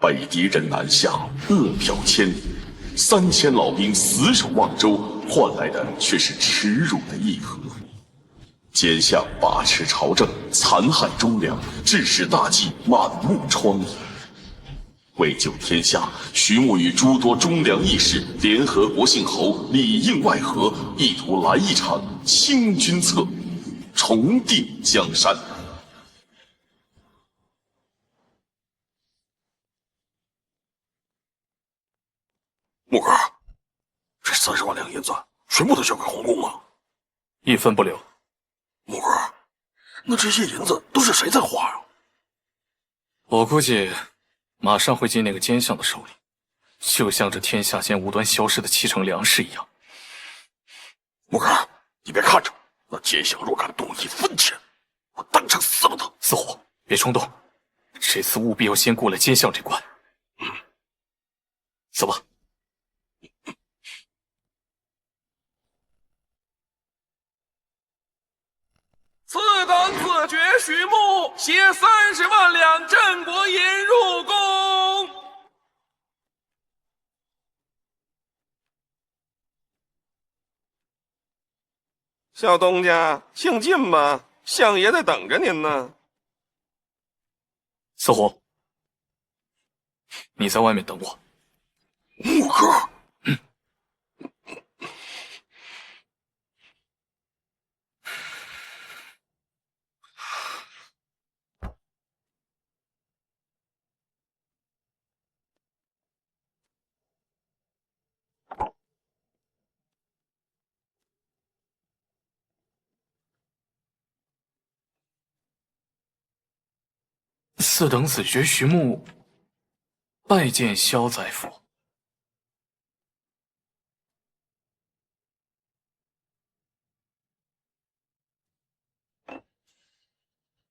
北敌人南下，饿殍千里，3000老兵死守望州，换来的却是耻辱的议和。奸相把持朝政，残害忠良，致使大计满目疮痍。为救天下，徐牧与诸多忠良义士联合国姓侯，里应外合，意图来一场清君侧，重定江山。牧哥，这30万两银子全部都交给皇宫吗？一分不留。牧哥，那这些银子都是谁在花呀？我估计马上会进那个奸相的手里，就像这天下间无端消失的7成粮食一样。牧哥，你别看着，那奸相若敢动1分钱，我当场撕了他。四虎，别冲动，这次务必要先过了奸相这关。走吧。此等自绝许牧，携30万两镇国银入宫。小东家，请进吧，相爷在等着您呢。四虎，你在外面等我。牧哥，四等子爵徐牧拜见萧宰府。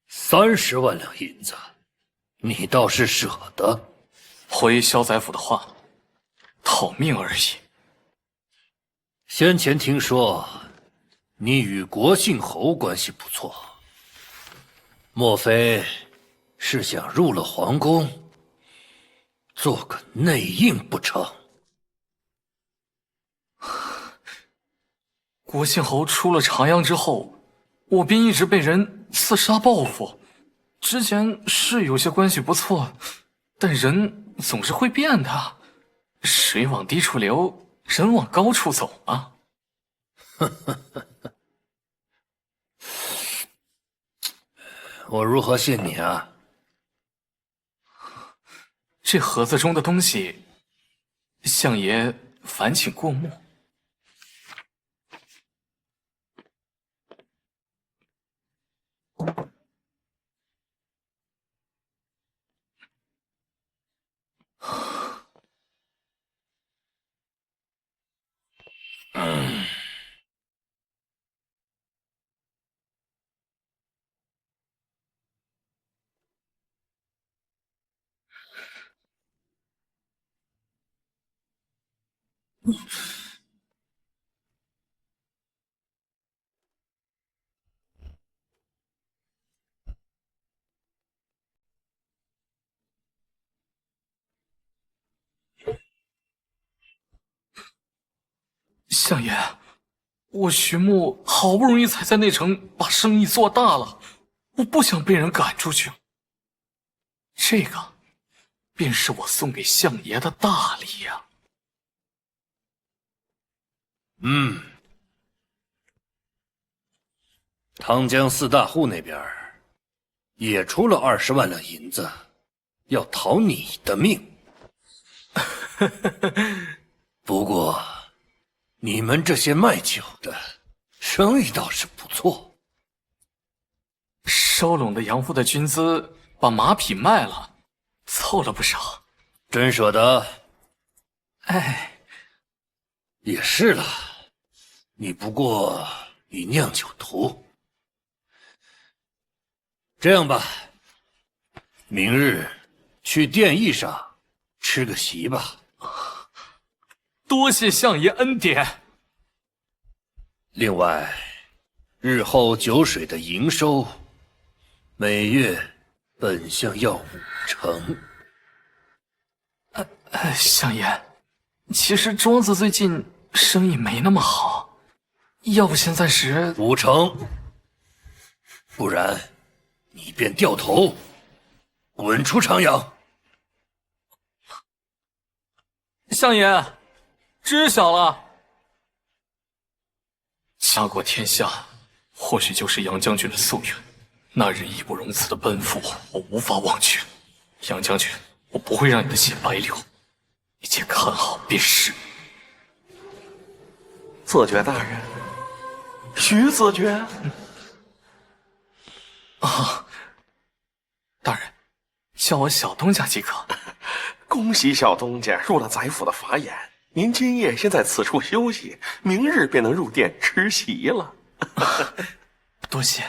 30万两银子，你倒是舍得。回萧宰府的话，讨命而已。先前听说你与国姓侯关系不错，莫非是想入了皇宫，做个内应不成？国姓侯出了长阳之后，我便一直被人刺杀报复。之前是有些关系不错，但人总是会变的，水往低处流，人往高处走啊。我如何信你啊？这盒子中的东西，相爷烦请过目。相爷，我徐牧好不容易才在内城把生意做大了，我不想被人赶出去。这个便是我送给相爷的大礼呀。汤江4大户那边也出了20万两银子，要讨你的命。不过，你们这些卖酒的，生意倒是不错。收拢的杨夫的军资，把马匹卖了，凑了不少。真舍得？哎，也是了，你不过一酿酒徒。这样吧，明日去殿驿上吃个席吧。多谢相爷恩典。另外，日后酒水的营收，每月本相要5成。相爷，其实庄子最近生意没那么好，要不先暂时……不成，不然你便掉头，滚出长阳。相爷，知晓了。家国天下，或许就是杨将军的夙愿。那日义不容辞的奔赴，我无法忘却。杨将军，我不会让你的血白流，一切看好便是。子爵大人，徐子爵。大人，叫我小东家即可。恭喜小东家入了宰府的法眼。您今夜先在此处休息，明日便能入殿吃席了。多谢。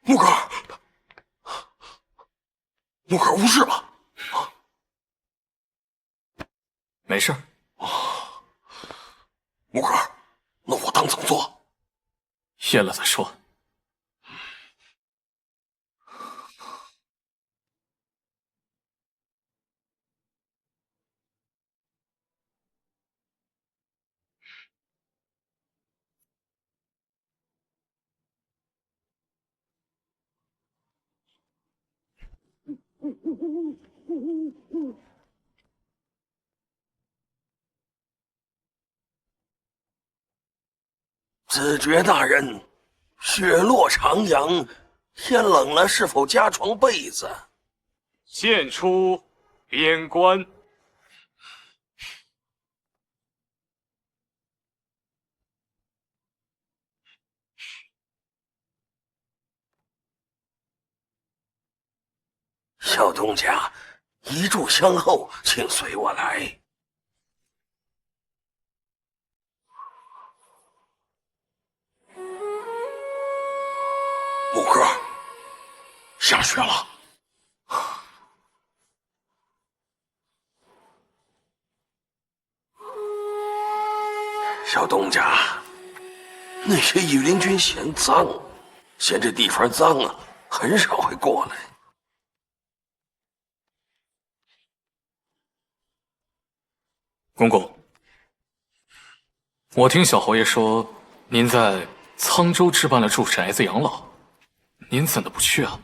木哥，木哥无事吧？没事。木哥，那我当怎么做？夜了再说。子爵大人，雪落长阳，天冷了，是否加床被子？现出边关。小东家，一炷香后，请随我来。木哥，下雪了。小东家，那些羽林军嫌脏，嫌这地方脏啊，很少会过来。公公，我听小侯爷说，您在沧州置办了住宅子养老，您怎的不去啊？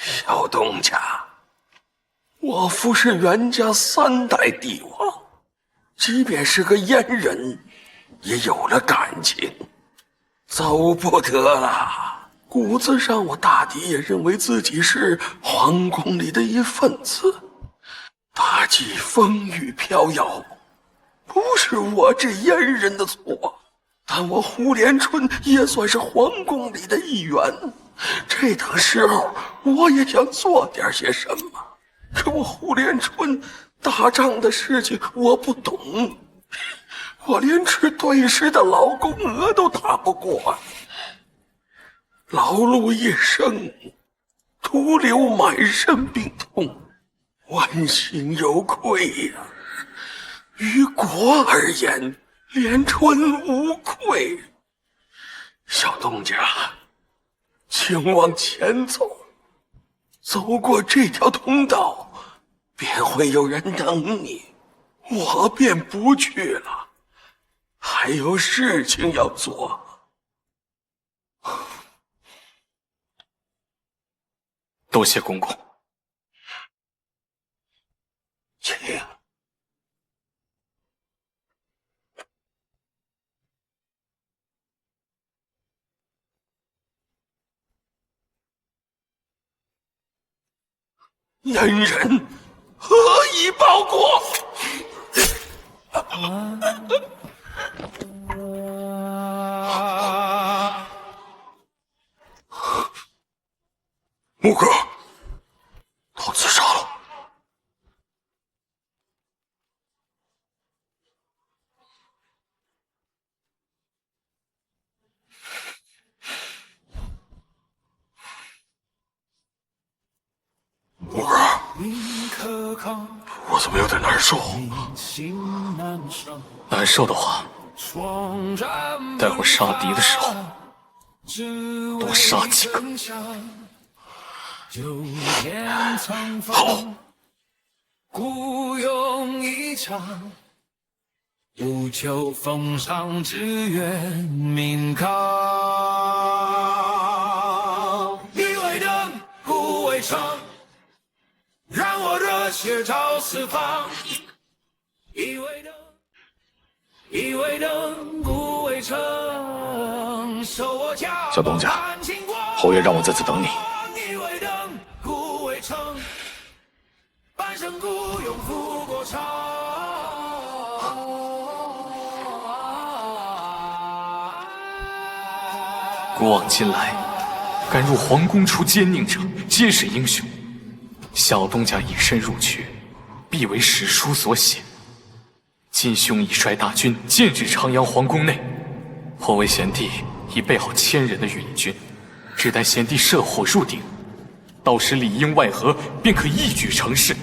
小东家，我父是袁家3代帝王，即便是个阉人，也有了感情，走不得了。骨子上，我大抵也认为自己是皇宫里的一份子。大忌风雨飘摇，不是我这阉人的错，但我胡连春也算是皇宫里的一员。这等时候，我也想做点些什么。可我胡连春打仗的事情我不懂，我连吃对食的老公鹅都打不过，劳碌一生，徒留满身病痛。万幸有愧呀！于国而言，连春无愧。小东家，请往前走，走过这条通道，便会有人等你。我便不去了，还有事情要做。多谢公公。请。恩人何以报国？木哥，他自杀了。木哥，我怎么有点难受？难受的话，待会儿杀敌的时候，多杀几个。好。孤勇一场，不求封赏，只愿民康。一味灯，不为城，让我热血照四方。一味灯，一味灯，不为城，守我家。小东家，侯爷让我在此等你。一味灯，不为城。半生孤勇赴过朝。古往今来，敢入皇宫出奸佞者，皆是英雄。小东家以身入去，必为史书所写。今兄已率大军剑至长阳皇宫内，我为贤弟已备好1000人的御林军，只待贤弟射火入定，到时里应外合，便可一举成事。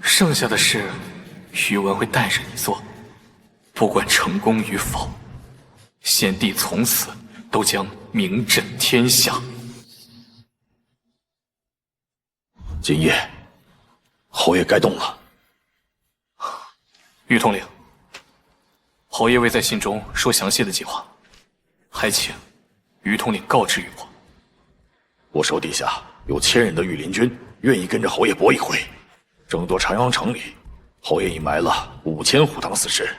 剩下的事，宇文会带着你做，不管成功与否，贤弟从此都将名震天下。今夜，侯爷该动了。于统领，侯爷未在信中说详细的计划，还请于统领告知于我。我手底下有1000人的御林军，愿意跟着侯爷搏一回。争夺长阳城里，侯爷已埋了5000虎堂死士，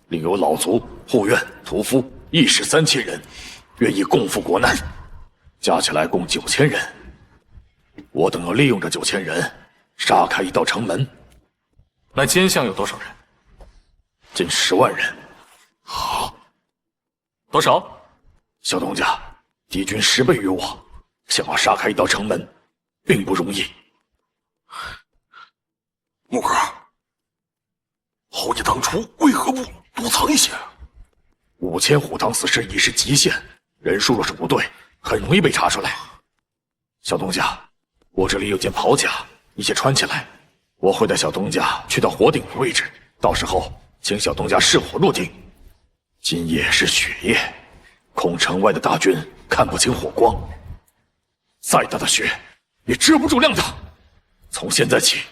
另有老卒、护院、屠夫、义士3000人，愿意共赴国难，加起来共9000人。我等要利用这9000人，杀开一道城门。那奸相有多少人？近10万人。好，多少？小东家，敌军10倍于我，想要杀开一道城门，并不容易。木哥，侯爷当初为何不多藏一些？5000虎堂死士已是极限，人数若是不对，很容易被查出来。小东家，我这里有件袍甲，你先穿起来。我会带小东家去到火顶的位置，到时候请小东家试火入定。今夜是雪夜，恐城外的大军看不清火光，再大的雪也遮不住亮堂。从现在起，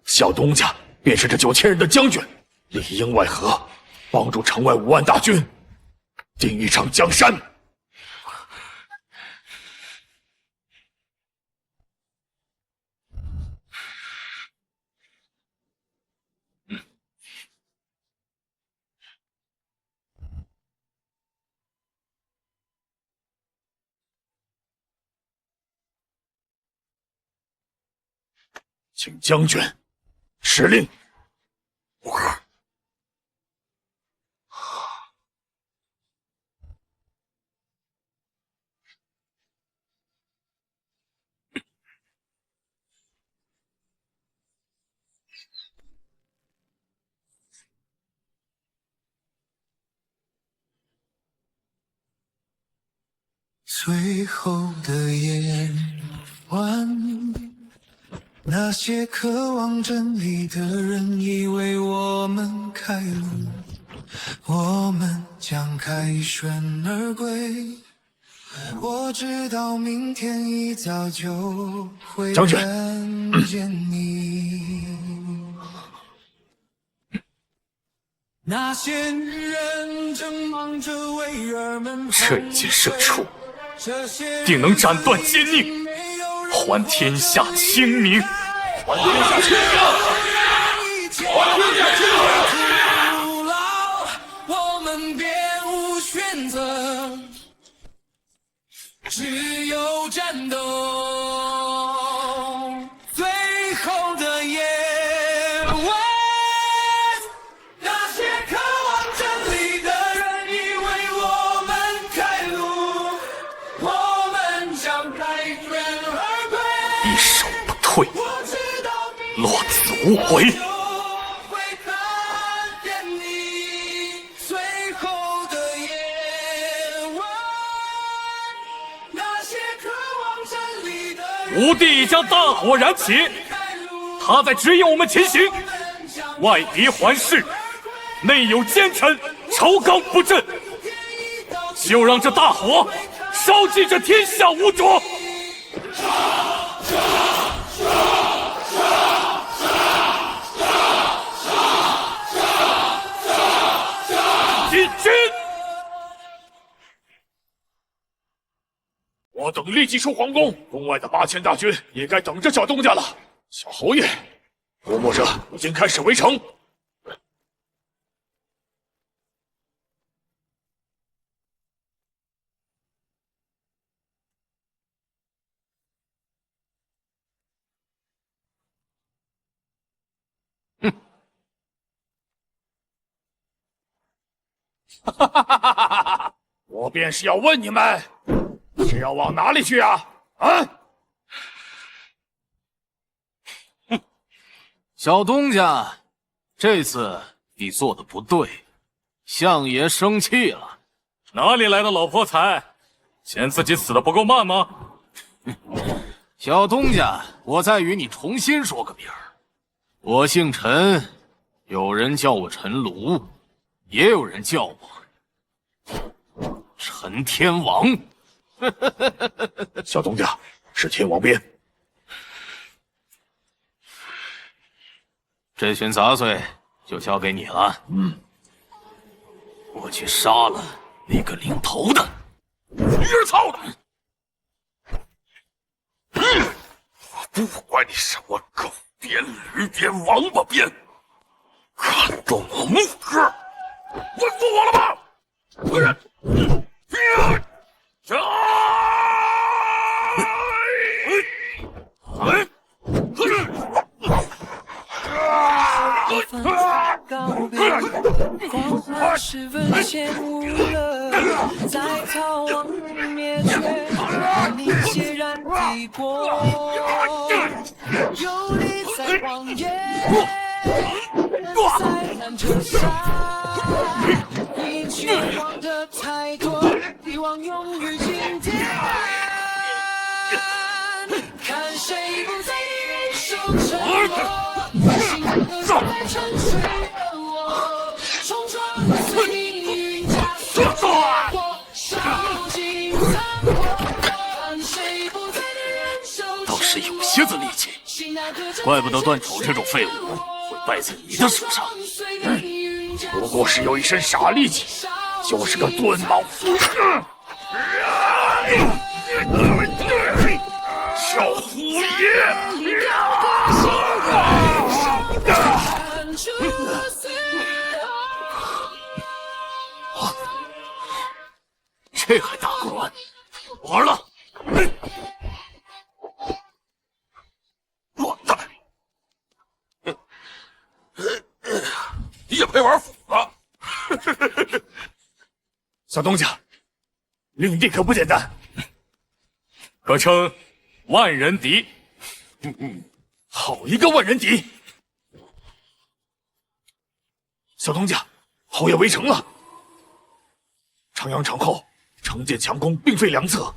小东家便是这9000人的将军，里应外合，帮助城外5万大军定一场江山。请将军施令。木哥，最后的夜晚，那些渴望真理的人以为我们开路，我们将凯旋而归。我知道明天一早就会看见你。那些人正忙着为儿们这一箭射出，定能斩断奸佞，还天下清明。还天下清明！还天下清明！我们别无选择，只有战斗。最后的夜晚，那些渴望真理的人以为我们开路，我们将凯旋而归。一手不退，落子无悔。吴地将大火燃起，他在指引我们前行。外敌环视，内有奸臣，朝纲不振，就让这大火烧尽这天下无主！进军！我等立即出皇宫，宫外的8000大军也该等着小东家了。小侯爷，估摸着已经开始围城。哈哈哈哈哈哈！我便是要问你们，是要往哪里去啊？啊！小东家，这次你做的不对，相爷生气了。哪里来的老泼财？嫌自己死的不够慢吗？小东家，我再与你重新说个名儿，我姓陈，有人叫我陈卢，也有人叫我陈天王。小东家是天王鞭。这群杂碎就交给你了。我去杀了那个领头的。操的！我不管你什么狗鞭、驴鞭、王八鞭，敢动我木哥，问过我了吗？光华十分前无了，在逃亡灭绝，你孑然帝国，游离在荒野，在看着沙，一群望的太多，帝王永于今天，看谁不在你人手沉默，心和在沉睡的我，冲撞随命运加速火，烧尽残火，看谁不在你人手沉默，倒是有些子力气，怪不得段丑这种废物会败在你的手上。不过是有一身傻力气，就是个钝毛。小狐爷！这还打不完，完了！完蛋！也配玩斧子？小东家，领地可不简单，可称万人敌。好一个万人敌！小东家，侯爷围城了。长阳城后，城建强攻，并非良策。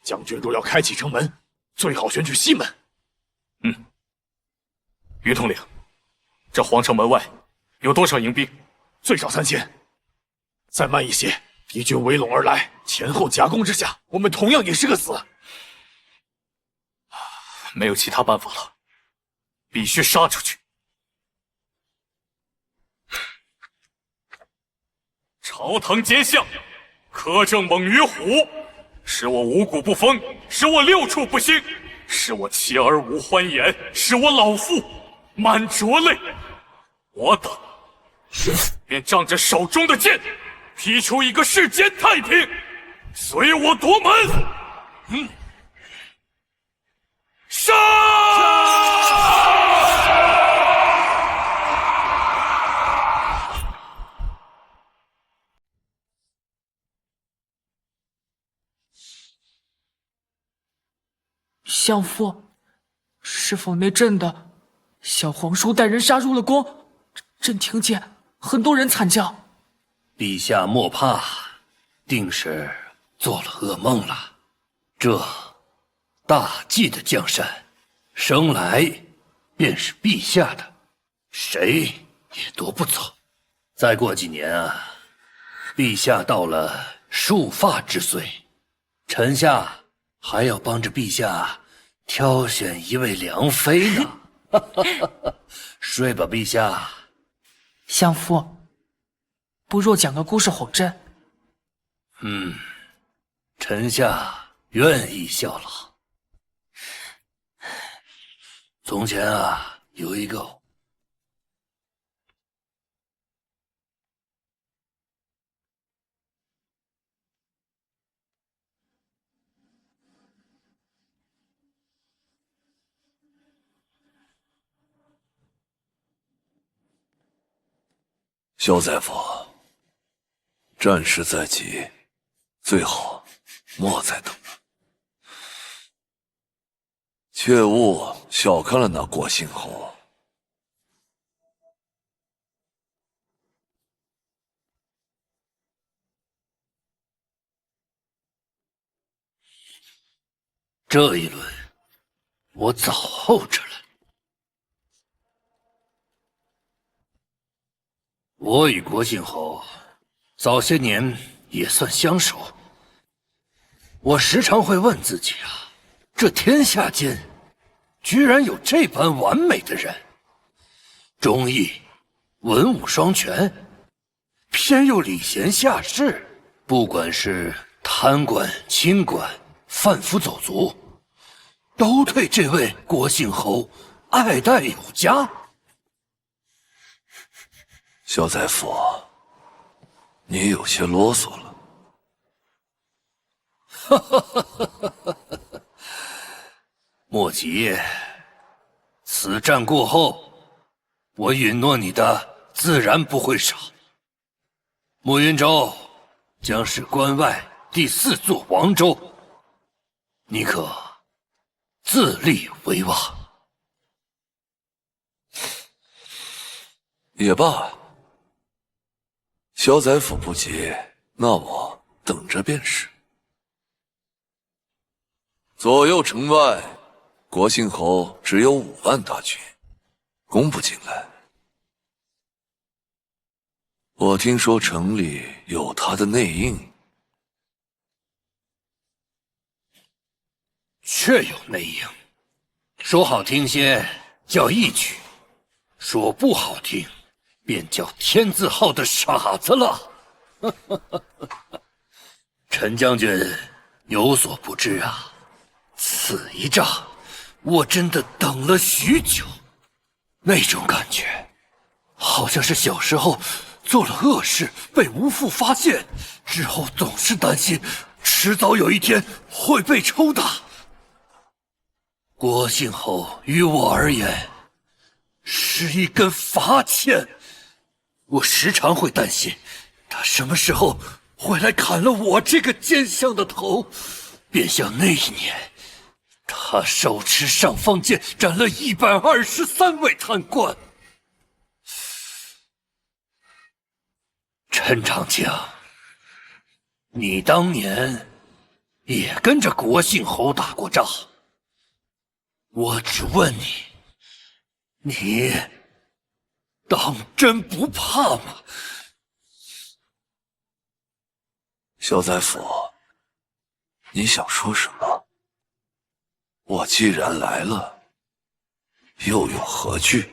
将军若要开启城门，最好选取西门。于统领，这皇城门外有多少营兵？最少3000。再慢一些，敌军围拢而来，前后夹攻之下，我们同样也是个死。没有其他办法了，必须杀出去。朝堂奸相，苛政猛于虎，使我五谷不丰，使我六畜不兴，使我妻儿无欢颜，使我老妇满着泪。我等便仗着手中的剑，劈出一个世间太平，随我夺门。杀！相父，是否那阵的小皇叔带人杀入了宫？朕听见很多人惨叫。陛下莫怕，定是做了噩梦了。这大计的江山，生来便是陛下的，谁也夺不走。再过几年啊，陛下到了束发之岁，臣下还要帮着陛下挑选一位良妃呢。睡吧，陛下。相夫，不若讲个故事哄朕。臣下愿意效劳。从前啊，有一个萧大夫，战事在即，最好莫再等了。切勿小看了那郭信侯。这一轮，我早候着了。我与郭信侯早些年也算相熟，我时常会问自己啊，这天下间居然有这般完美的人，忠义、文武双全，偏又礼贤下士，不管是贪官、清官、贩夫走卒，都对这位郭信侯爱戴有加。萧大夫，你有些啰嗦了。莫急，此战过后，我允诺你的自然不会少。慕云州将是关外第4座王州，你可自立为王。也罢，萧宰府不急，那我等着便是。左右城外，郭信侯只有5万大军，攻不进来。我听说城里有他的内应，确有内应，说好听些叫义举，说不好听便叫天字号的傻子了。陈将军有所不知啊，此一仗我真的等了许久，那种感觉好像是小时候做了恶事被吴父发现之后，总是担心迟早有一天会被抽打。郭信侯于我而言是一根罚签，我时常会担心他什么时候会来砍了我这个奸相的头，便像那一年他手持尚方剑斩了123位贪官。陈长清，你当年也跟着郭信侯打过仗，我只问你，你当真不怕吗？萧宰府，你想说什么？我既然来了，又有何惧？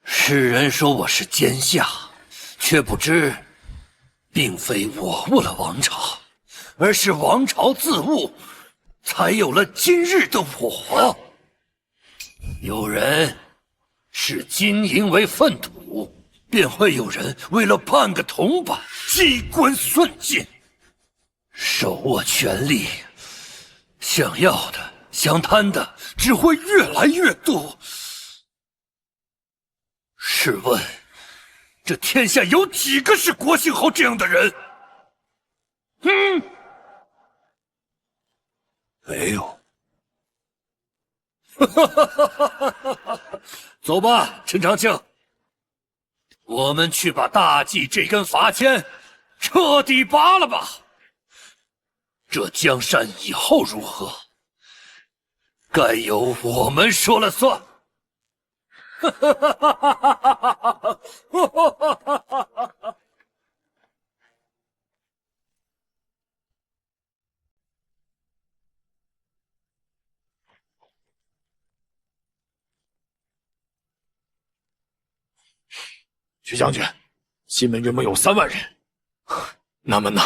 世人说我是奸相，却不知并非我误了王朝，而是王朝自误，才有了今日的我。有人视金银为粪土，便会有人为了半个铜板机关算尽，手握权力，想要的想贪的只会越来越多。试问这天下有几个是郭信侯这样的人？没有。走吧，陈长清，我们去把大计这根罚签彻底拔了吧。这江山以后如何，该由我们说了算。徐将军，西门原本有3万人，那么呢？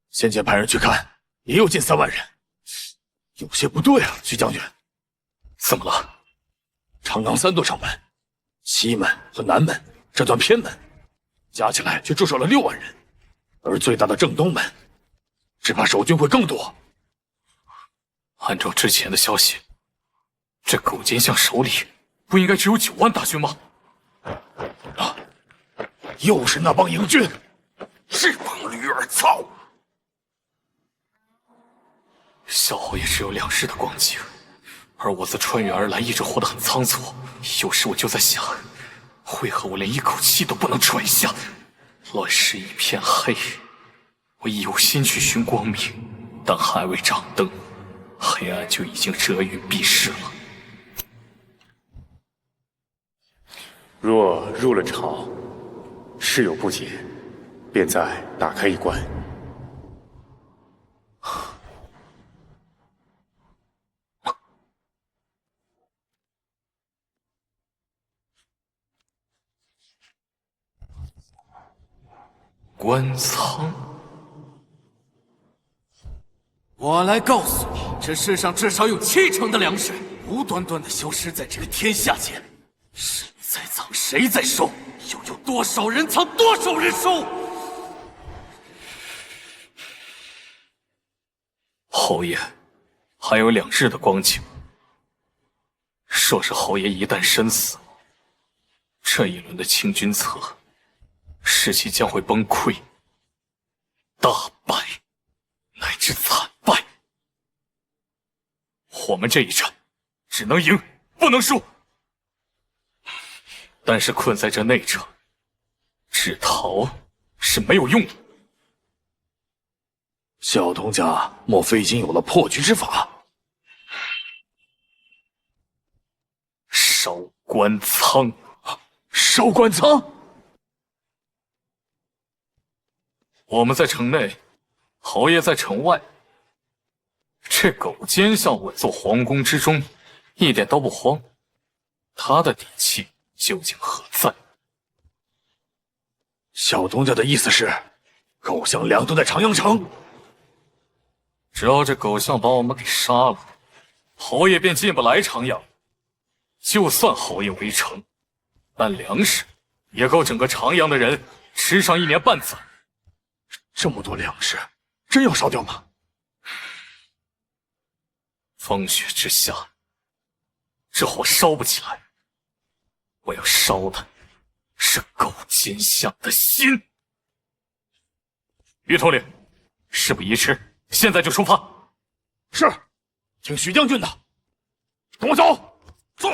先前派人去看，也有近3万人，有些不对啊，徐将军。怎么了？长阳3座城门，西门和南门这段偏门，加起来却驻守了6万人，而最大的正东门，只怕守军会更多。按照之前的消息，这狗奸相手里不应该只有9万大军吗？啊！又是那帮营军，这帮驴儿操！小侯爷只有2日的光景，而我自穿越而来，一直活得很仓促。有时我就在想，为何我连一口气都不能喘下？乱世一片黑，我有心去寻光明，但还未掌灯，黑暗就已经遮云蔽日了。若入了朝，事有不解，便再打开一关。关仓，我来告诉你，这世上至少有70%的粮食无端端的消失在这个天下间，谁在藏，谁在收，又有多少人藏，多少人收？侯爷，还有2日的光景。若是侯爷一旦身死，这一轮的清君侧，士气将会崩溃，大败，乃至惨败。我们这一战只能赢，不能输。但是困在这内城，只逃是没有用的。小东家莫非已经有了破局之法？烧关仓，烧关仓。我们在城内，侯爷在城外。这狗奸相稳坐皇宫之中，一点都不慌。他的底气究竟何在？小东家的意思是，狗相粮都在长阳城。只要这狗相把我们给杀了，侯爷便进不来长阳。就算侯爷围城，但粮食也够整个长阳的人吃上1年半载。这么多粮食，真要烧掉吗？风雪之下，这火烧不起来。我要烧的是狗奸相的心。于统领，事不宜迟，现在就出发。是，听徐将军的。跟我走。走。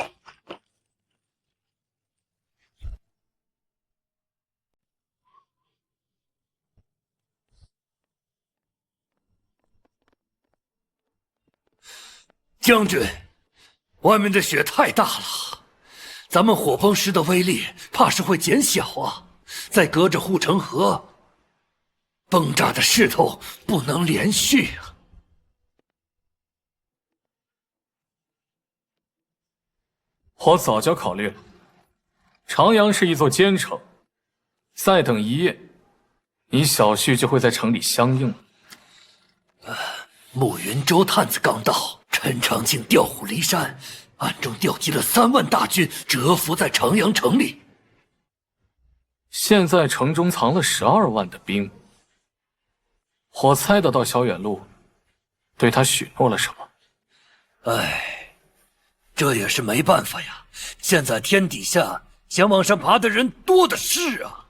将军，外面的雪太大了，咱们火崩石的威力怕是会减小啊！再隔着护城河，崩炸的势头不能连续啊！我早就考虑了，长阳是一座坚城，再等1夜，你小婿就会在城里相应了。暮云州探子刚到，陈长庆调虎离山，暗中调集了3万大军，蛰伏在长阳城里。现在城中藏了12万的兵，我猜得到小远路对他许诺了什么。唉，这也是没办法呀。现在天底下想往上爬的人多的是啊。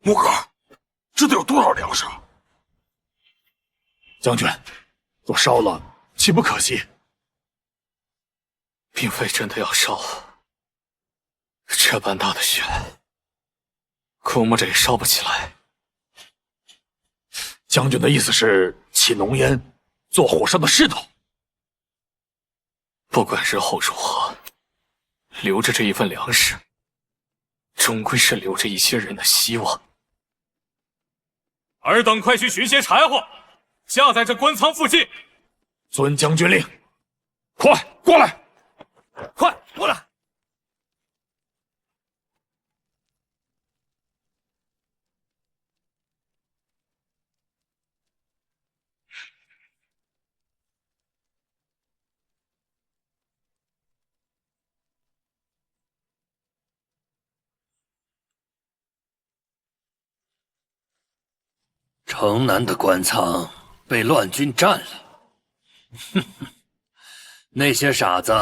木哥，这得有多少粮食？将军，都烧了，岂不可惜？并非真的要烧，这般大的雪，估摸着也烧不起来。将军的意思是起浓烟，做火上的势头。不管日后如何，留着这一份粮食，终归是留着一些人的希望。尔等快去寻些柴火，架在这官仓附近。遵将军令。快过来！快过来！城南的官仓被乱军占了，哼哼，那些傻子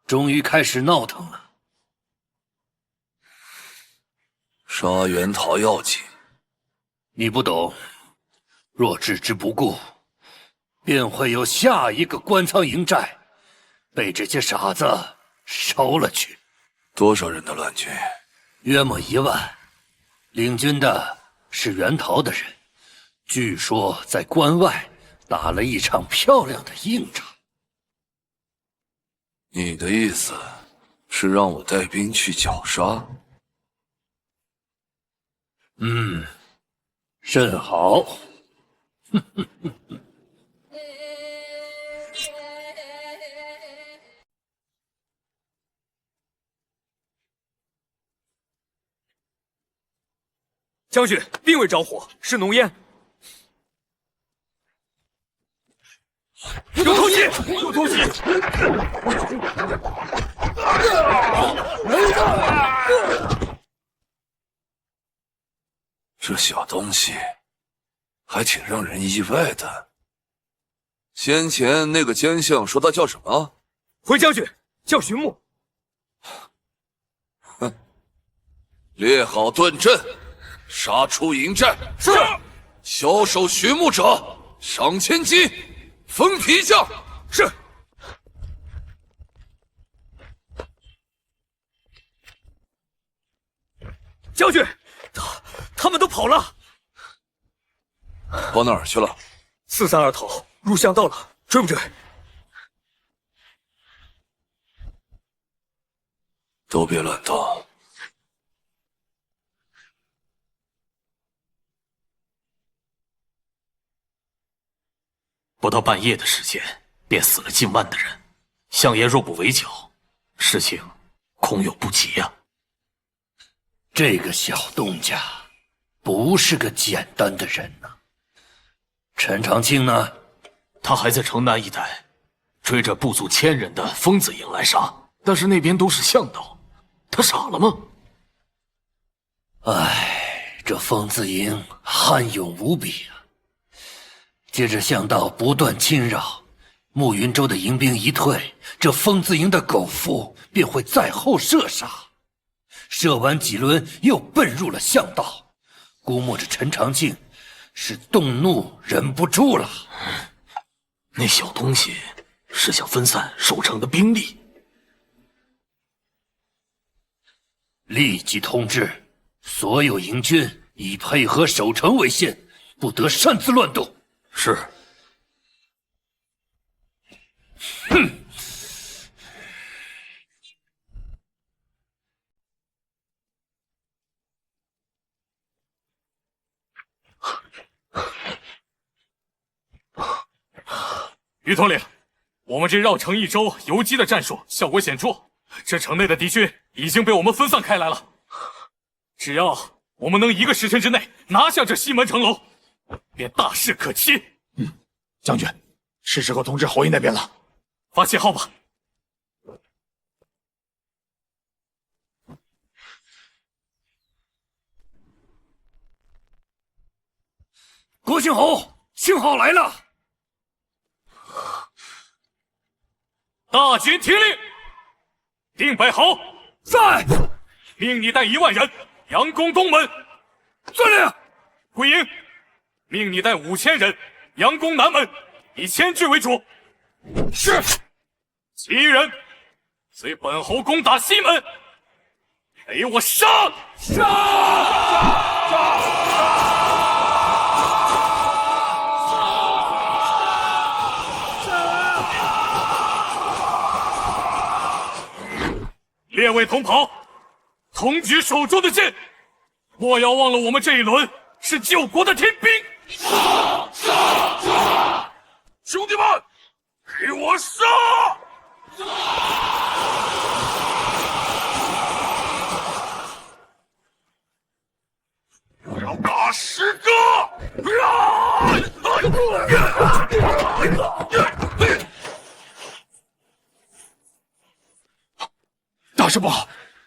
终于开始闹腾了。杀袁桃要紧，你不懂，若置之不顾，便会有下一个官仓营寨被这些傻子烧了去。多少人的乱军？约莫1万，领军的是袁桃的人，据说在关外打了一场漂亮的硬仗。你的意思是让我带兵去绞杀？甚好。将军，并未着火，是浓烟。有偷袭！有偷袭！这小东西还挺让人意外的。先前那个奸相说他叫什么？回将军，叫徐牧。哼，列好盾阵，杀出营寨。是。枭首徐牧者，赏千金，封皮将。是。将军，他们都跑了。跑哪儿去了？四散而逃，入巷道了，追不追？都别乱动。不到半夜的时间，便死了近万的人。相爷若不围剿，事情恐有不及呀。这个小东家不是个简单的人呐。陈长庆呢？他还在城南一带，追着部族1000人的疯子营来杀，但是那边都是向导，他傻了吗？唉，这疯子营悍勇无比啊！接着向导不断侵扰，慕云州的营兵一退，这疯子营的狗夫便会在后射杀。射完几轮，又奔入了巷道。估摸着陈长庆是动怒忍不住了。那小东西是想分散守城的兵力。立即通知所有营军以配合守城为限，不得擅自乱动。是。哼！于统领，我们这绕城一周游击的战术效果显著，这城内的敌军已经被我们分散开来了。只要我们能1个时辰之内拿下这西门城楼，便大势可期。将军，是时候通知侯爷那边了。发信号吧。国姓侯，信号来了。大军听令，定百豪在，命你带1万人佯攻东门。遵令。桂英，命你带5000人佯攻南门，以千军为主。是。其余人随本侯攻打西门，给我杀！列位同袍，同举手中的剑，莫要忘了我们这一轮是救国的天兵！兄弟们，给我杀！我要打10个！大事不好，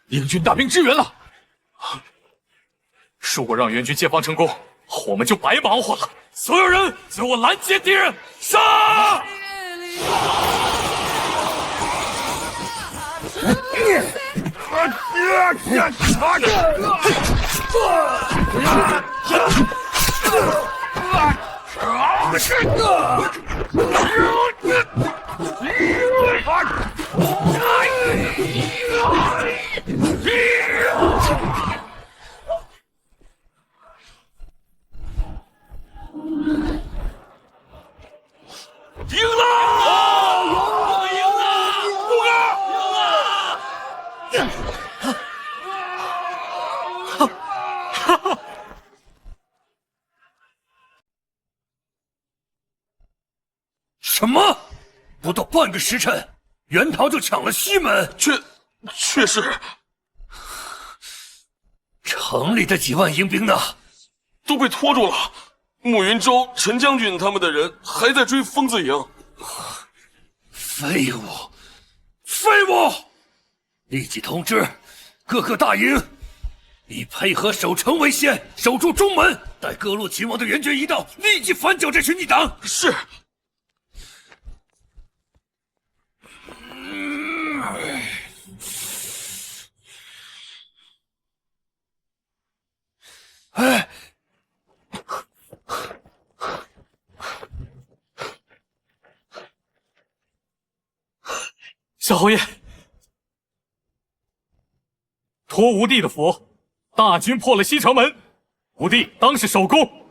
英军大兵支援了。如果让援军解放成功，我们就白忙活了。所有人，随我拦截敌人，杀！赢了！我赢了！什么？不到半个时辰，袁桃就抢了西门？确实。城里的几万营兵呢？都被拖住了。慕云州、陈将军他们的人还在追疯子营。废物！废物！立即通知各个大营，以配合守城为先，守住中门，待各路秦王的援军一到，立即反剿这群逆党。是。哎，小侯爷，托吴帝的福，大军破了西城门，吴帝当是首功。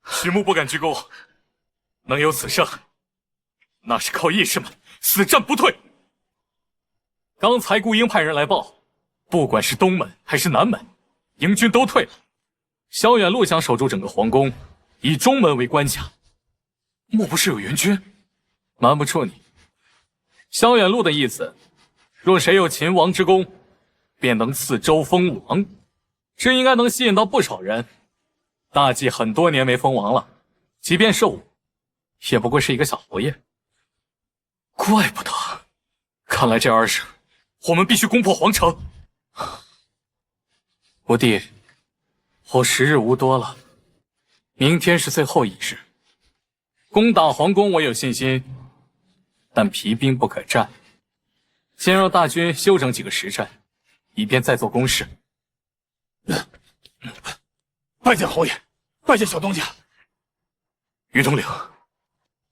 许牧不敢居功，能有此胜，那是靠义士们死战不退。刚才顾英派人来报，不管是东门还是南门，营军都退了。萧远路想守住整个皇宫，以中门为关卡，莫不是有援军？瞒不住你，萧远路的意思，若谁有秦王之功，便能赐州封王，这应该能吸引到不少人。大计很多年没封王了，即便是我，也不过是一个小侯爷。怪不得，看来这2日，我们必须攻破皇城。吴帝，我时日无多了，明天是最后一日。攻打皇宫我有信心，但疲兵不可战，先让大军休整几个时辰，以便再做攻势。拜见侯爷，拜见小东家。于东岭，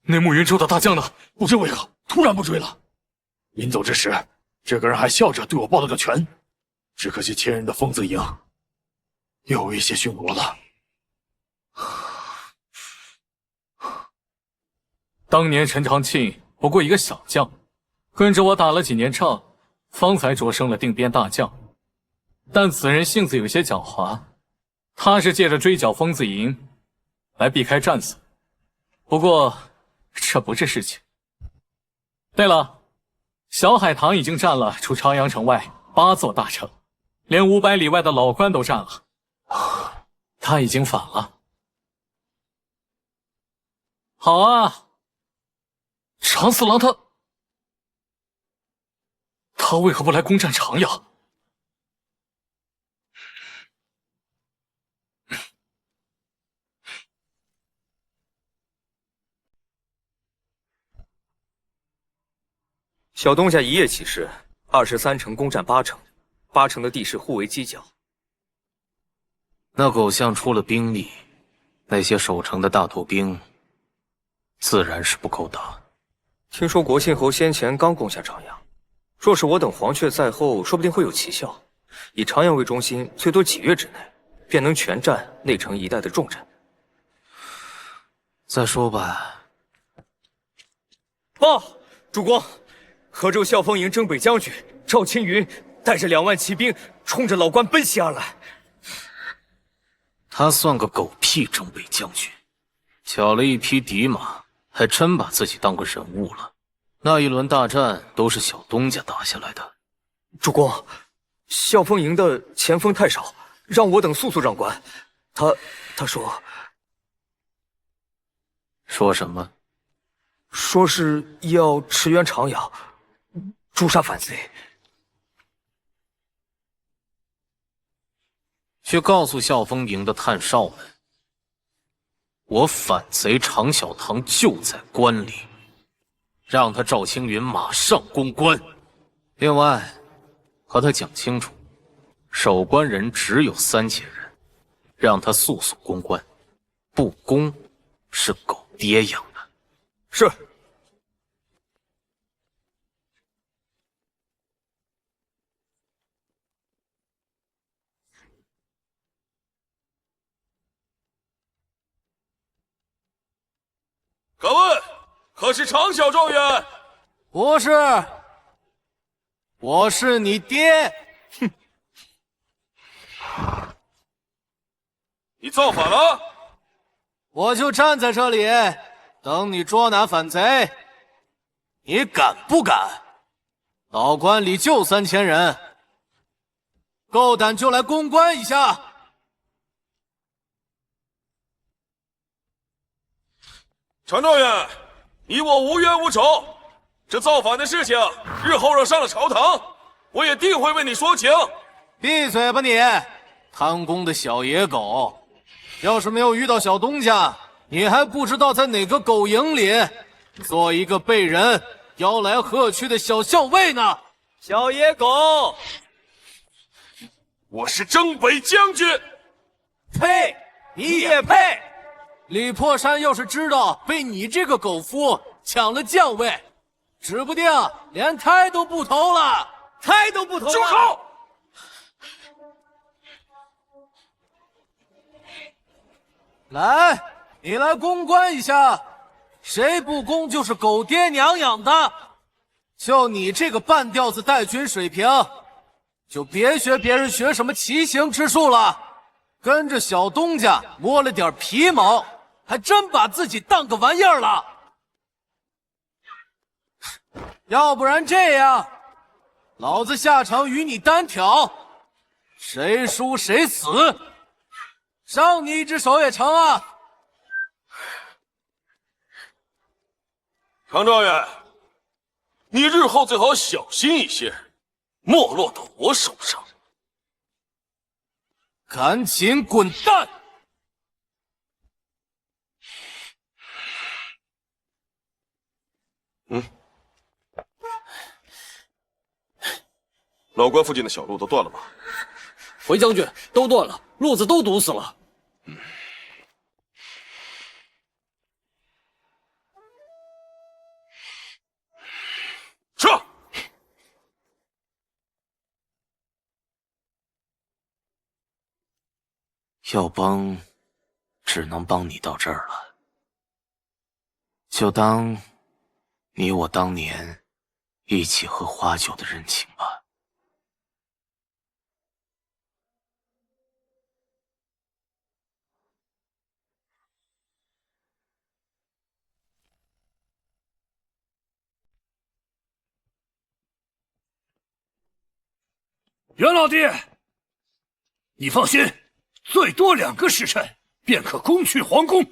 那慕云州的大将呢？不知为何突然不追了。临走之时，这个人还笑着对我抱了个拳。只可惜前人的疯子营又有一些殉国了。当年陈长庆不过一个小将，跟着我打了几年仗，方才擢升了定边大将。但此人性子有些狡猾，他是借着追剿疯子营来避开战死。不过这不是事情。对了，小海棠已经占了除朝阳城外8座大城，连500里外的老关都占了。他已经反了。好啊，长四郎他为何不来攻占长阳？小东家一夜起事，23城攻占8城，8城的地势互为犄角。那狗相出了兵力，那些守城的大头兵，自然是不够打。听说国信侯先前刚攻下长阳，若是我等黄雀在后，说不定会有奇效。以长阳为中心，最多几月之内，便能全占内城一带的重镇。再说吧。报，主公，河州校风营征北将军赵青云带着2万骑兵，冲着老关奔袭而来。他算个狗屁征北将军，巧了一匹敌马，还真把自己当个人物了。那一轮大战都是小东家打下来的。主公，校风营的前锋太少，让我等速速让关。他说什么？说是要驰援长阳，诛杀反贼。去告诉校风营的探哨们，我反贼常小堂就在关里，让他赵青云马上攻关。另外，和他讲清楚，守关人只有3000人，让他速速攻关，不攻是狗爹养的。是。敢问，可是常小状元？不是，我是你爹。哼！你造反了？我就站在这里，等你捉拿反贼。你敢不敢？老关里就3000人，够胆就来攻关一下。常状元，你我无冤无仇，这造反的事情，日后若上了朝堂，我也定会为你说情。闭嘴吧你，贪功的小野狗！要是没有遇到小东家，你还不知道在哪个狗营里做一个被人吆来喝去的小校尉呢。小野狗，我是征北将军。呸！你也配！李破山要是知道被你这个狗夫抢了将位，指不定连胎都不投了。胎都不投了！住口！来，你来攻关一下，谁不攻就是狗爹娘养的。就你这个半吊子带军水平，就别学别人学什么奇形之术了，跟着小东家摸了点皮毛，还真把自己当个玩意儿了。要不然这样，老子下场与你单挑，谁输谁死，伤你一只手也成啊！常状元，你日后最好小心一些，莫落到我手上。赶紧滚蛋！老关附近的小路都断了吗？回将军，都断了，路子都堵死了。撤！要帮，只能帮你到这儿了。就当你我当年一起喝花酒的人情吧。袁老弟，你放心，最多2个时辰便可攻取皇宫。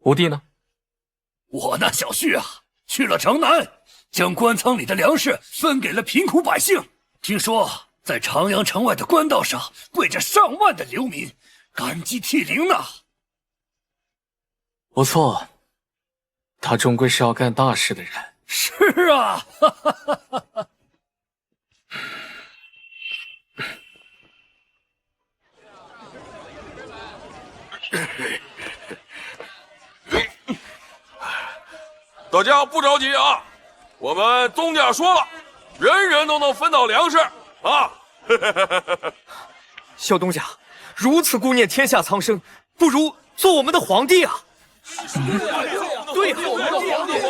吴弟呢？我那小婿啊，去了城南，将官仓里的粮食分给了贫苦百姓。听说在长阳城外的官道上跪着上万的流民，感激涕零呢。不错，他终归是要干大事的人。是啊，哈哈哈哈哈。大家不着急啊，我们东家说了，人人都能分到粮食啊。小东家，如此顾念天下苍生，不如做我们的皇帝啊！对呀，我们的皇帝，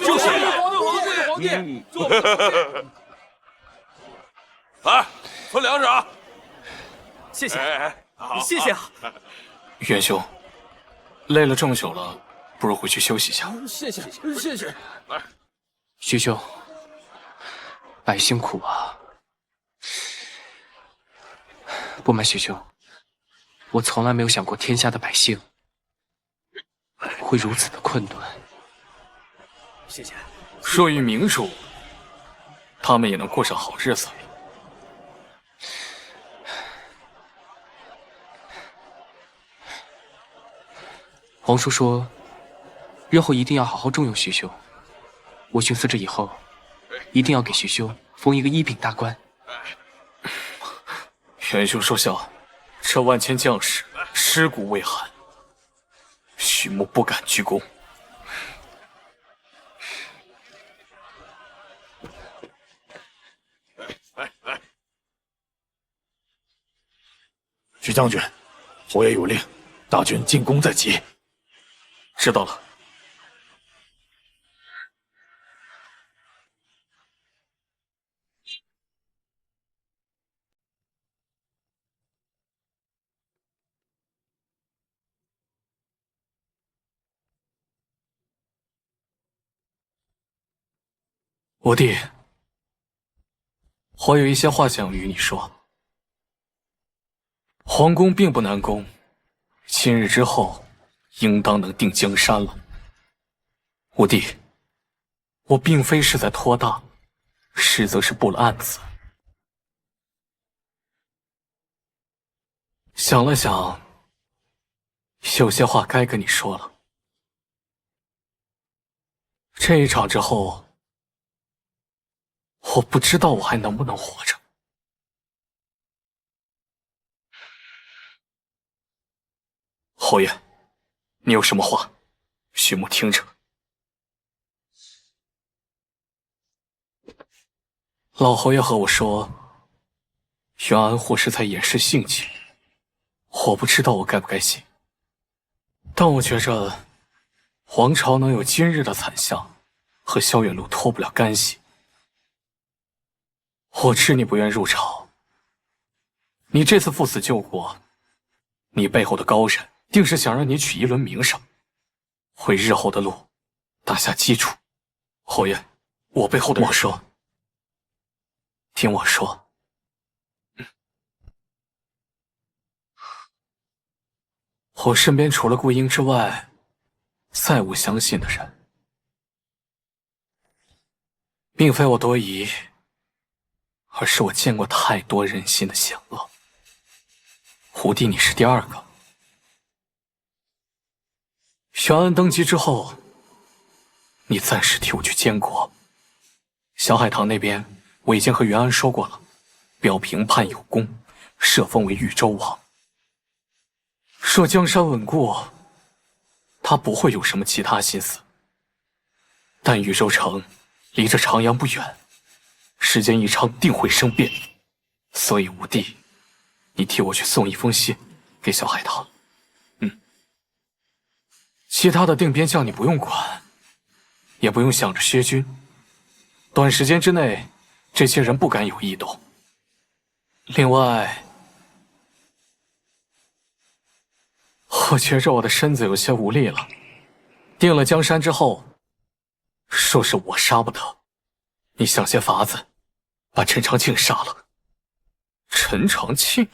就是来，分粮食啊！谢谢，谢谢啊！元兄，累了这么久了，不如回去休息一下。谢谢。来，徐兄，百姓苦啊！不瞒徐兄，我从来没有想过天下的百姓会如此的困顿。谢谢。若遇明主，他们也能过上好日子。皇叔说，日后一定要好好重用徐兄。我寻思着以后，一定要给徐兄封一个一品大官。元兄说笑，这万千将士尸骨未寒，许母不敢居功。来，徐将军，侯爷有令，大军进攻在即。知道了。我弟，我有一些话想与你说。皇宫并不难攻，今日之后，应当能定江山了。五弟，我并非是在托大，实则是布了案子。想了想，有些话该跟你说了。这一场之后，我不知道我还能不能活着。侯爷，你有什么话，许母听着。老侯爷和我说，袁安护是在掩饰性情，我不知道我该不该信。但我觉着，皇朝能有今日的惨象，和萧远路脱不了干系。我知你不愿入朝，你这次赴死救国，你背后的高人定是想让你取一轮名声，为日后的路打下基础。侯爷，我背后的人，我说，听我说，我身边除了顾英之外，再无相信的人，并非我多疑，而是我见过太多人心的险恶。胡弟，你是第二个。袁安登基之后，你暂时替我去监国。小海棠那边，我已经和袁安说过了，表平叛有功，设封为豫州王。若江山稳固，他不会有什么其他心思。但豫州城离着长阳不远，时间一长定会生变，所以五弟，你替我去送一封信给小海棠。其他的定边将你不用管，也不用想着薛军。短时间之内，这些人不敢有异动。另外，我觉着我的身子有些无力了。定了江山之后，说是我杀不得，你想些法子，把陈长庆杀了。陈长庆？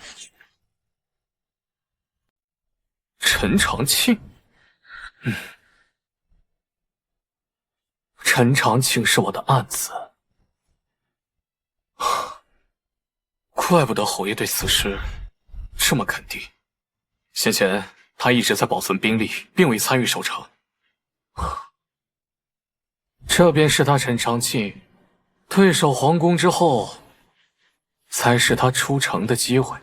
陈长庆？陈长庆是我的案子，怪不得侯爷对此事这么肯定。先前他一直在保存兵力，并未参与守城。这便是他陈长庆退守皇宫之后，才是他出城的机会。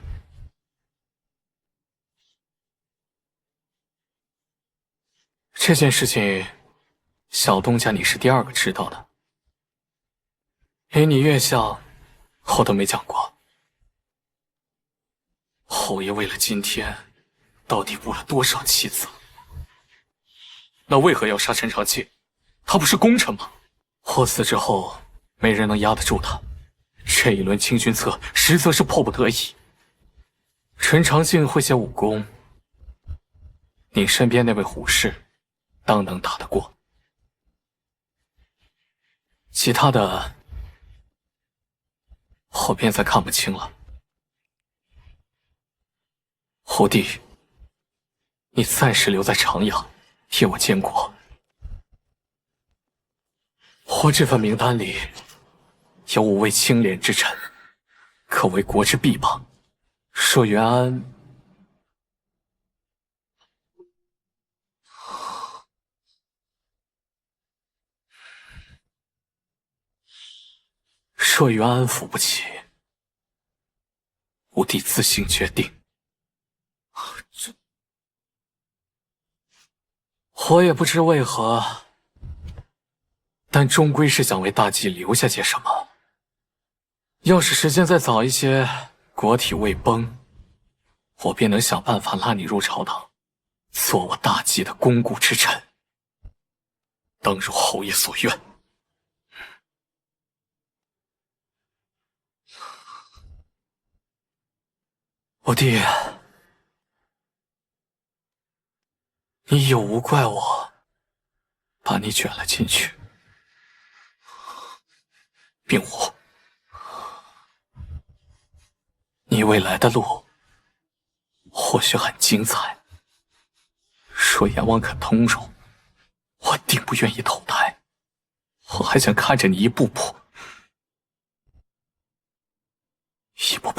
这件事情，小东家你是第2个知道的。离你越像，我都没讲过。侯爷为了今天，到底布了多少棋子？那为何要杀陈长庆？他不是功臣吗？我死之后，没人能压得住他。这一轮清君侧，实则是迫不得已。陈长庆会些武功，你身边那位虎士，当能打得过。其他的，我便再看不清了。胡弟，你暂时留在长阳，替我监国。我这份名单里有5位清廉之臣，可为国之臂膀。说袁安，说袁安扶不起，吾弟自行决定。我也不知为何，但终归是想为大计留下些什么。要是时间再早一些，国体未崩，我便能想办法拉你入朝堂，做我大计的肱骨之臣，当如侯爷所愿。我弟，你有无怪我把你卷了进去，并无。你未来的路或许很精彩，若阎王肯通融，我定不愿意投胎。我还想看着你一步步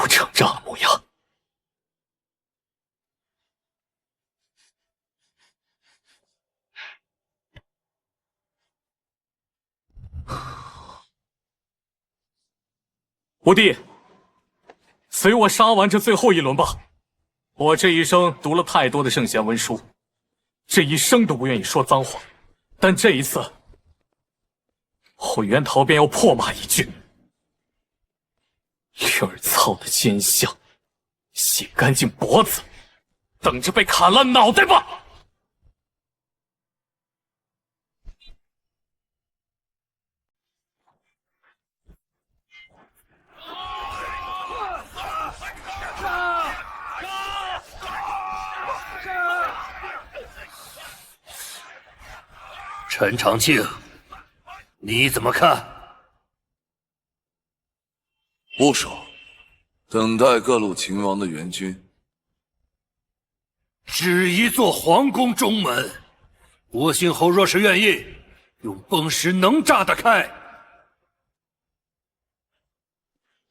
成长的模样。五弟，随我杀完这最后一轮吧。我这一生读了太多的圣贤文书，这一生都不愿意说脏话，但这一次，我袁桃便要破骂一句：驴儿操的奸相，洗干净脖子，等着被砍烂脑袋吧！陈长庆，你怎么看？部首，等待各路秦王的援军。只一座皇宫中门，国姓侯若是愿意，用崩石能炸得开。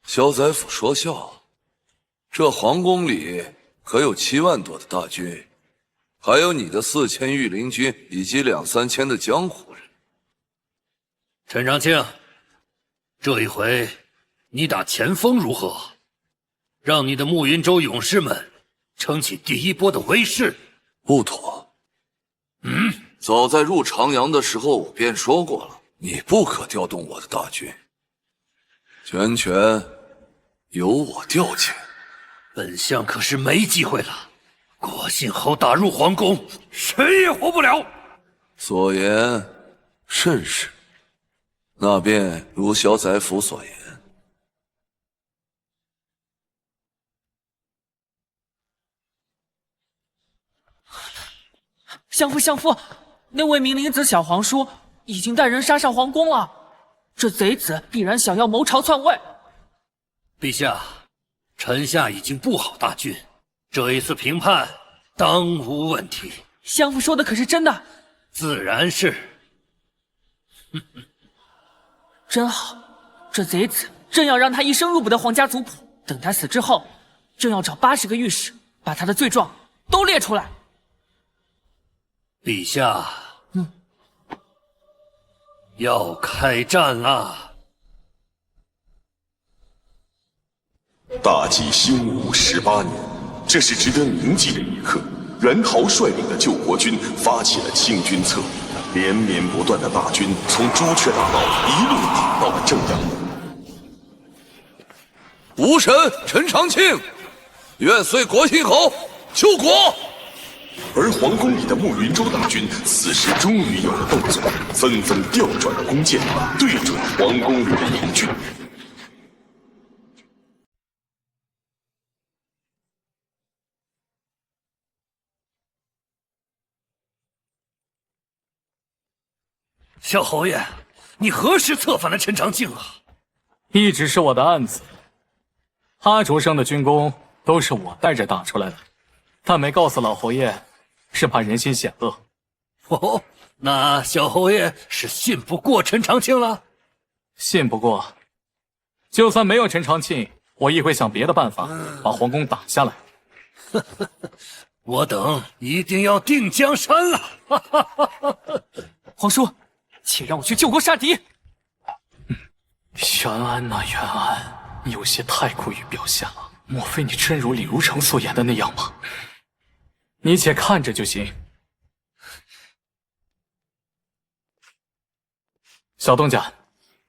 萧宰府说笑，这皇宫里可有7万多的大军，还有你的4000御林军以及2、3千的江湖人。陈长庆，这一回你打前锋如何？让你的暮云州勇士们撑起第一波的威势。不妥。早在入长阳的时候，我便说过了，你不可调动我的大军，全权由我调遣。本相可是没机会了。国姓侯打入皇宫，谁也活不了。所言甚是，那便如萧宰府所言。相父，那位明灵子小皇叔已经带人杀上皇宫了，这贼子必然想要谋朝篡位。陛下，臣下已经布好大军，这一次平叛当无问题。相父说的可是真的？自然是。真好，这贼子正要让他一生入不得皇家族谱，等他死之后，正要找80个御史，把他的罪状都列出来。陛下，要开战啦！大计兴武18年，这是值得铭记的一刻。袁桃率领的救国军发起了清君侧。连绵不断的大军从朱雀大道一路打到了正阳。武神陈长庆，愿随国信侯救国。而皇宫里的慕云州大军此时终于有了动作，纷纷调转了弓箭，对准皇宫里的营军。小侯爷，你何时策反了陈长庆啊？一直是我的案子。阿卓生的军功都是我带着打出来的，但没告诉老侯爷，是怕人心险恶。哦，那小侯爷是信不过陈长庆了？信不过，就算没有陈长庆，我也会想别的办法把皇宫打下来。我等一定要定江山了！皇叔，请让我去救国杀敌。袁安呐，袁安，你有些太过于表现了。莫非你真如李如成所言的那样吗？你且看着就行。小东家，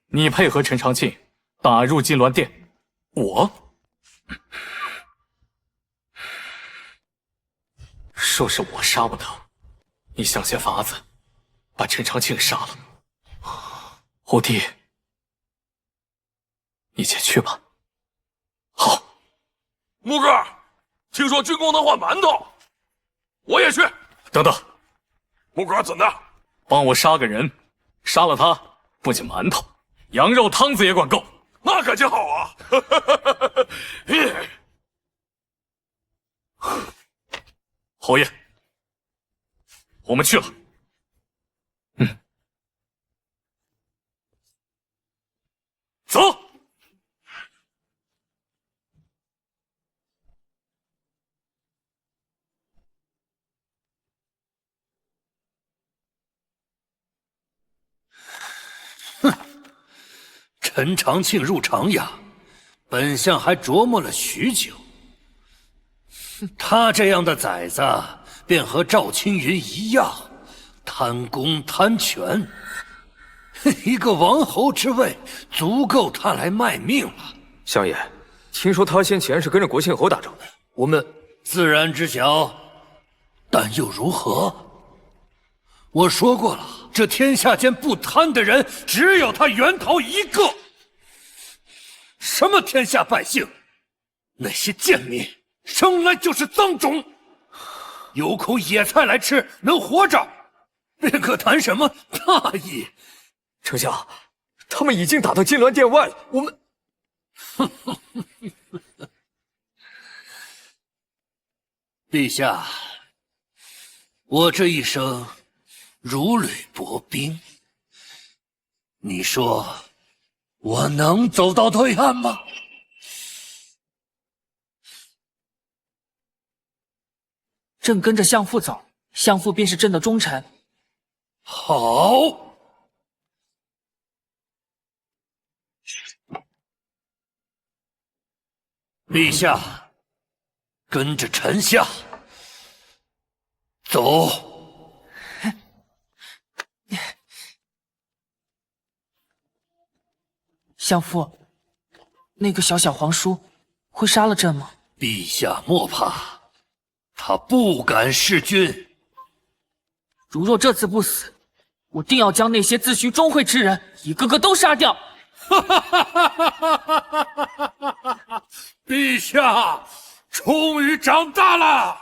你配合陈长庆打入金銮殿。我说是我杀不得，你想些法子把陈长庆杀了。虎弟，你且去吧。好。木哥，听说军功能换馒头，我也去。等等，木哥怎的？帮我杀个人，杀了他，不仅馒头，羊肉汤子也管够。那可就好啊！侯爷，我们去了。走。陈长庆入长阳，本相还琢磨了许久。他这样的崽子，便和赵青云一样，贪功贪权。一个王侯之位，足够他来卖命了。相爷，听说他先前是跟着国信侯打仗的，我们自然知晓，但又如何？我说过了，这天下间不贪的人，只有他袁桃一个。什么天下百姓，那些贱民生来就是脏种，有口野菜来吃，能活着，便可谈什么大义？丞相，他们已经打到金銮殿外了，我们……陛下，我这一生如履薄冰，你说我能走到对岸吗？朕跟着相父走，相父便是朕的忠臣。好。陛下，跟着臣下走。相父，那个小小皇叔会杀了朕吗？陛下莫怕，他不敢弑君。如若这次不死，我定要将那些自诩忠惠之人一个个都杀掉。陛下终于长大了。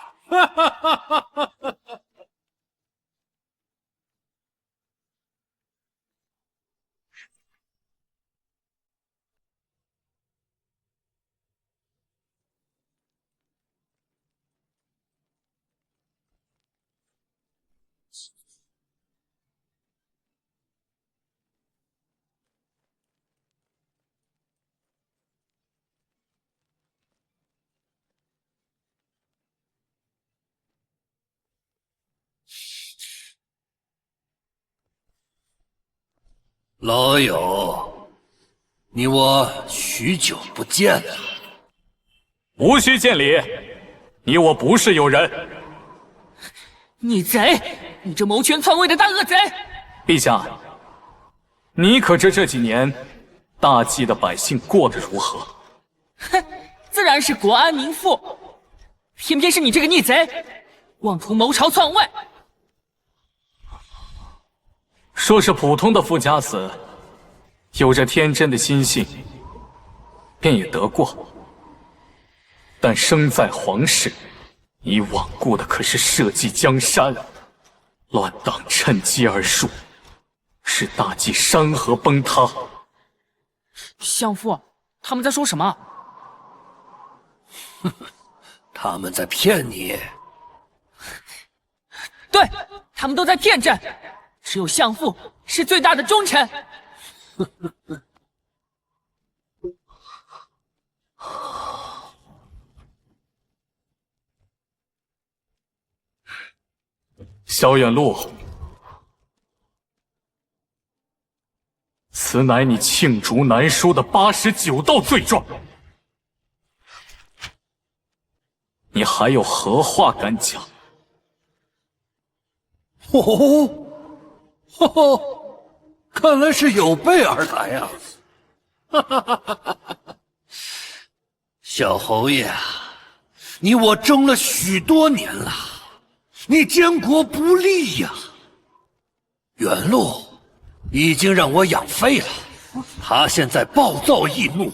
老友，你我许久不见了。无需见礼，你我不是友人。你贼！你这谋权篡位的大恶贼！陛下，你可知这几年大冀的百姓过得如何？哼，自然是国安民富，偏偏是你这个逆贼，妄图谋朝篡位。说是普通的富家子，有着天真的心性，便也得过。但生在皇室，你罔顾的可是社稷江山，乱党趁机而入，使大冀山河崩塌。相父，他们在说什么？他们在骗你。对，他们都在骗朕，只有相父是最大的忠臣。萧远路，此乃你罄竹难书的89道罪状，你还有何话敢讲？看来是有备而来呀！小侯爷，你我争了许多年了，你监国不力呀。袁路已经让我养废了，他现在暴躁易怒，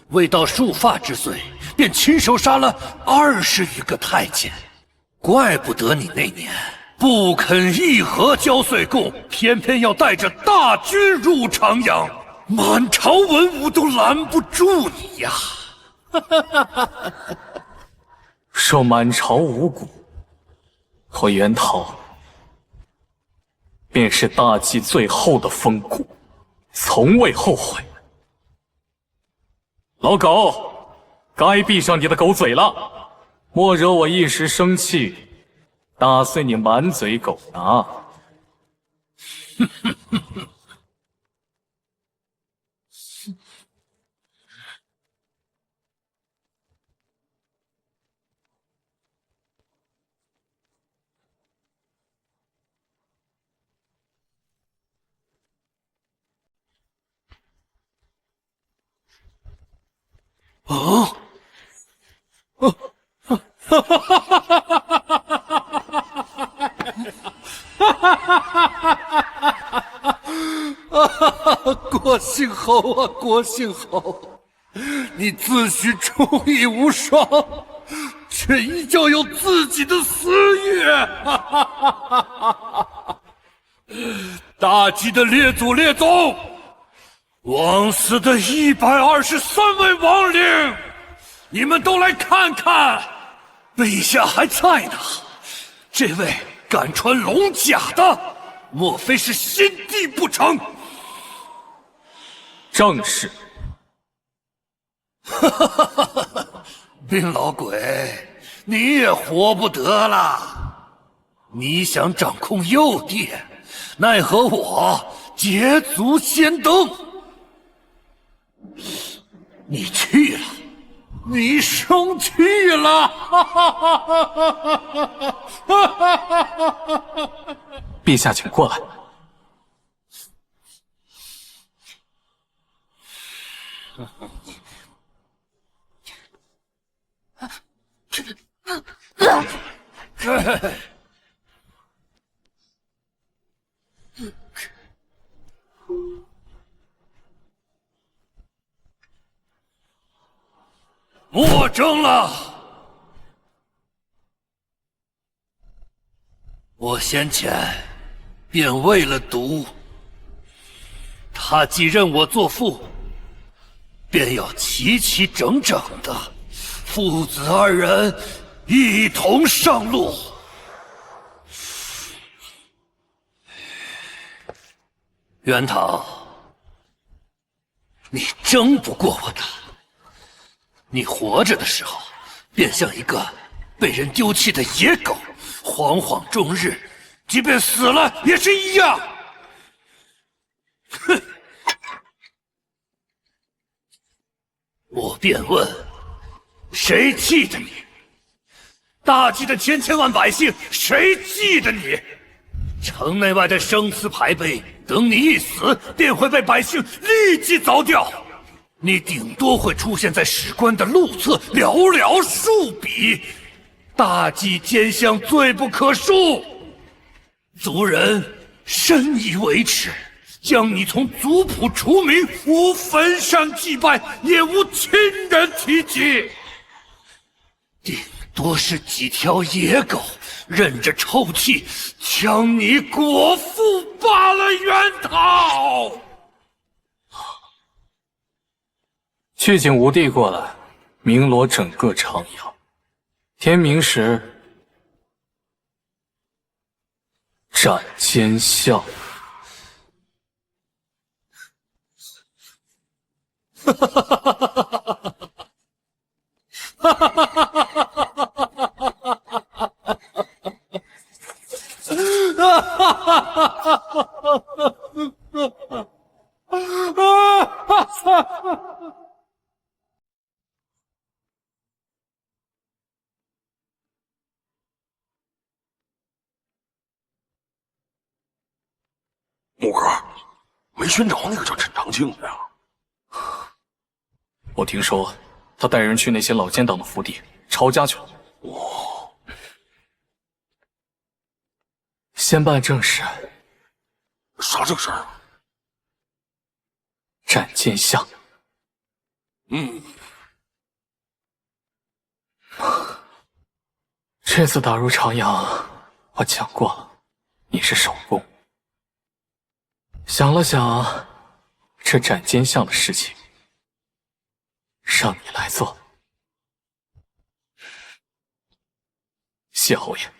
未到束发之岁，便亲手杀了20余个太监，怪不得你那年不肯议和交岁贡，偏偏要带着大军入长阳，满朝文武都拦不住你呀！说满朝五谷和袁桃，便是大冀最后的风骨，从未后悔。老狗，该闭上你的狗嘴了，莫惹我一时生气，打碎你满嘴狗牙！哦，郭姓侯啊，郭姓侯，你自诩忠义无双，却依旧有自己的私欲。大冀的列祖列宗，枉死的123位亡灵，你们都来看看，陛下还在呢。这位敢穿龙甲的，莫非是先帝不成？正是。病老鬼，你也活不得了。你想掌控右殿，奈何我捷足先登。你去了，你生气了。陛下，请过来。莫争了！我先前便为了毒，他既认我做父，便要齐齐整整的父子2人一同上路。袁桃，你争不过我的。你活着的时候，便像一个被人丢弃的野狗，惶惶终日；即便死了，也是一样。哼！我便问，谁记得你？大冀的千万百姓，谁记得你？城内外的生死牌碑，等你一死，便会被百姓立即凿掉。你顶多会出现在史官的录册寥寥数笔，大计奸相，罪不可恕。族人深以为耻，将你从族谱除名，无坟上祭拜，也无亲人提及，顶多是几条野狗忍着臭气将你果腹罢了原逃。去请吴地过来，鸣锣整个长阳。天明时斩奸相。哈哈哈哈哈哈！哈哈哈哈哈！木哥，没寻着那个叫陈长庆的呀？我听说他带人去那些老奸党的府邸抄家去了。哦，先办正事。啥正事儿？斩奸相。这次打入长阳，我讲过了，你是首功。想了想，这斩奸相的事情，让你来做。谢侯爷。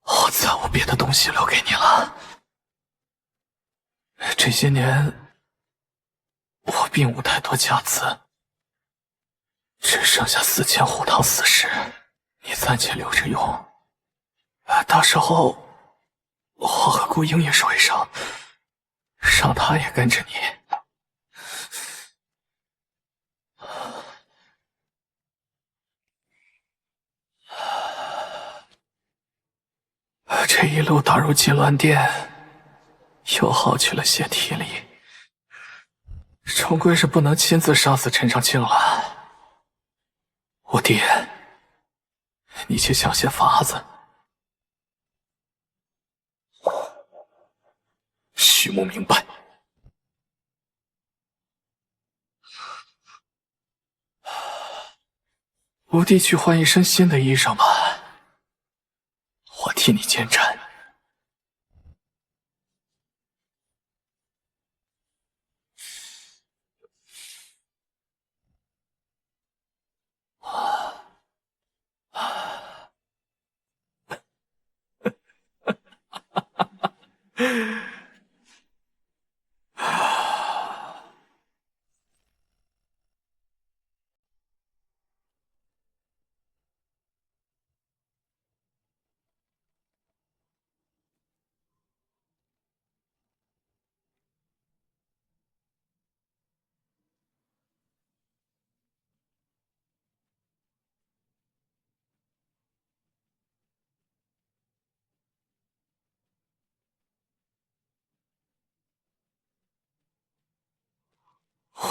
我再无别的东西留给你了。这些年，我并无太多家资，只剩下4000虎堂死尸，你暂且留着用。到时候，我和顾英也说一声，让他也跟着你。这一路打入金銮殿，又耗去了些体力，终归是不能亲自杀死陈长庆了。五弟，你去想些法子。许木明白。五弟去换一身新的衣裳吧，我替你监斩。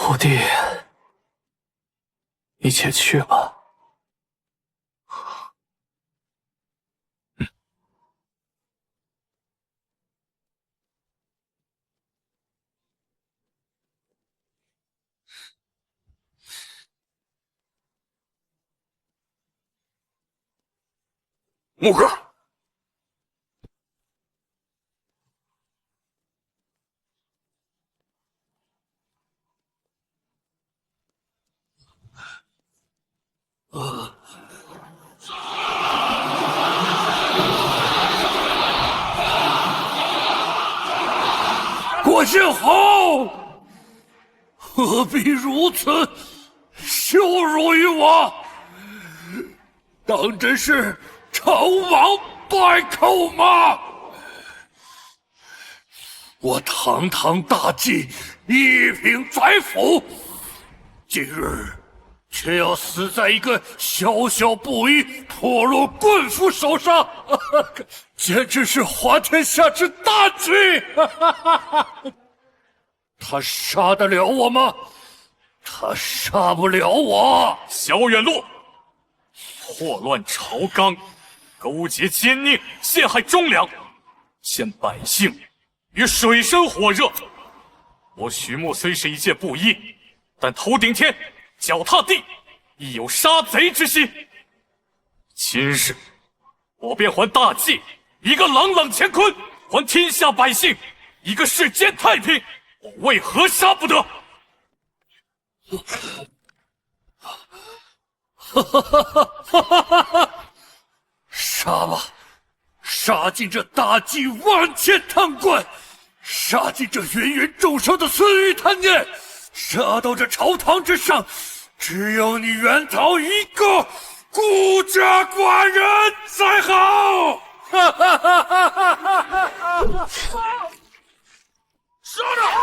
五弟，你且去吧。木哥，郭信侯，何必如此羞辱于我？当真是成王败寇吗？我堂堂大计，一品宰辅，今日却要死在一个小小布衣、破落棍夫手上，简直是滑天下之大罪！他杀得了我吗？他杀不了我。萧远洛，祸乱朝纲，勾结奸佞，陷害忠良，陷百姓于水深火热。我徐墨虽是一介布衣，但头顶天，脚踏地，亦有杀贼之心。今日我便还大计，一个朗朗乾坤，还天下百姓一个世间太平。我为何杀不得？杀吧，杀尽这大计万千贪官，杀尽这芸芸众生的孙彧贪念，杀到这朝堂之上，只有你袁桃一个孤家寡人才好！说得好！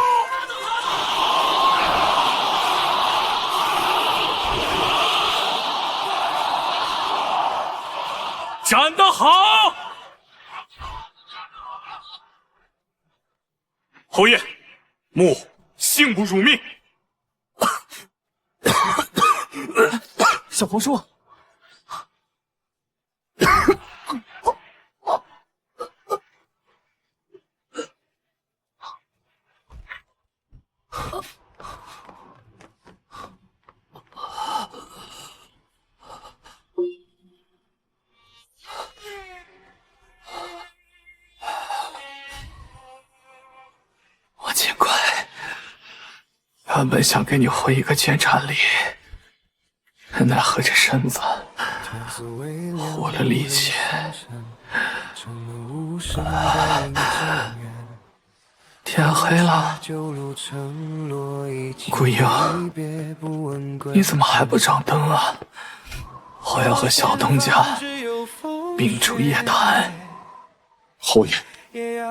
斩得好！侯爷，穆幸不辱命。小红书，我见怪，原本想给你回一个见斩礼，奈何这身子无了力气。天黑了，顾英，你怎么还不掌灯啊？我要和小东家秉烛夜谈。侯爷，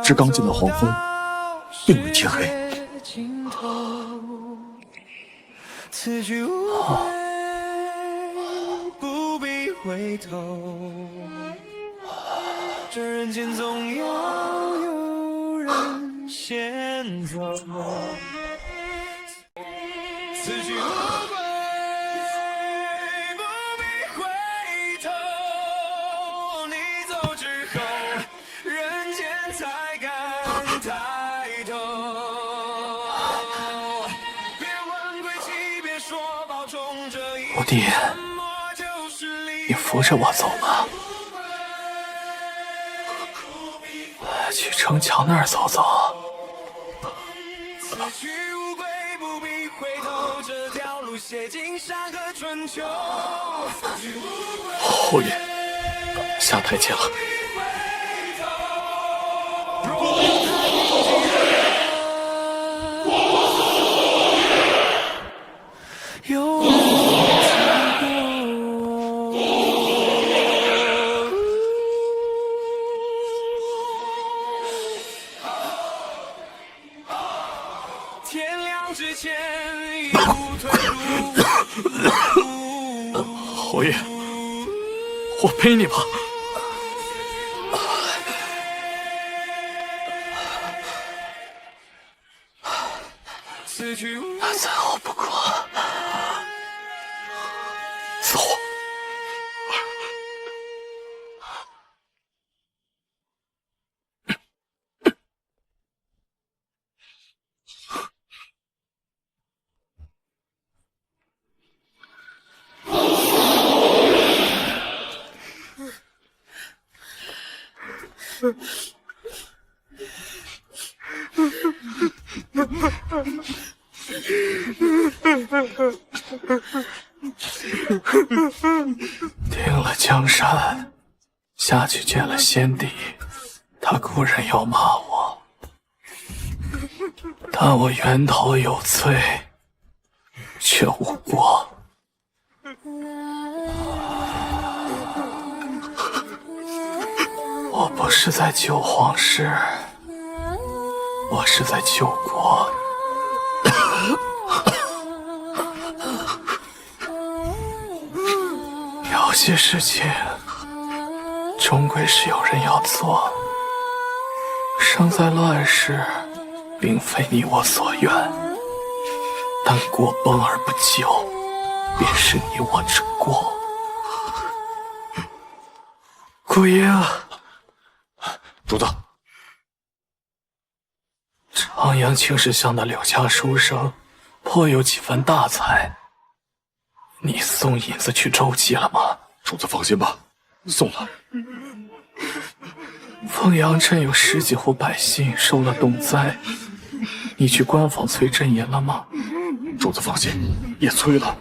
至刚见到黄昏，并未天黑。此去无归，不必回头。这人间总要有人先走。此去无归，不必回头。你走之后，人间才敢抬头。五弟，你扶着我走吧，去城墙那儿走走。侯爷，下台阶了。天亮之前一步退路。侯爷，我背你吧。那再好不过。走。定了江山，下去见了先帝，他固然要骂我，但我源头有罪，却无过。是在救皇室，我是在救国。有些事情终归是有人要做，生在乱世并非你我所愿，但国崩而不救，便是你我之过。顾英，主子，长阳青石巷的柳家书生颇有几分大才，你送银子去周济了吗？主子放心吧，送了。凤阳镇有10几户百姓受了冻灾，你去官房催赈银了吗？主子放心，也催了。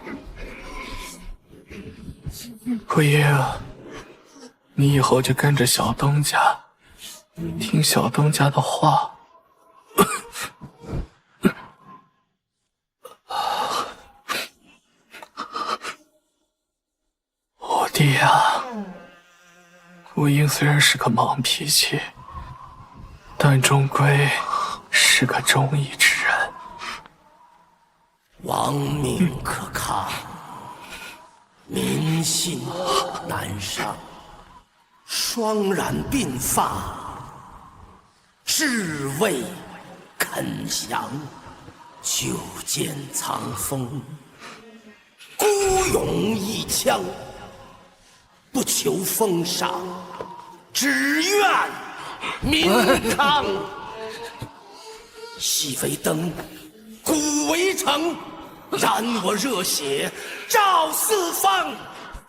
顾英，你以后就跟着小东家，听小东家的话。我弟呀，顾英虽然是个忙脾气，但终归是个忠义之人。王命可抗，民心难伤，双髯鬓发，志未肯降，久见藏锋，孤勇一枪，不求封赏，只愿民康。熹妃登，古围城，燃我热血照四方。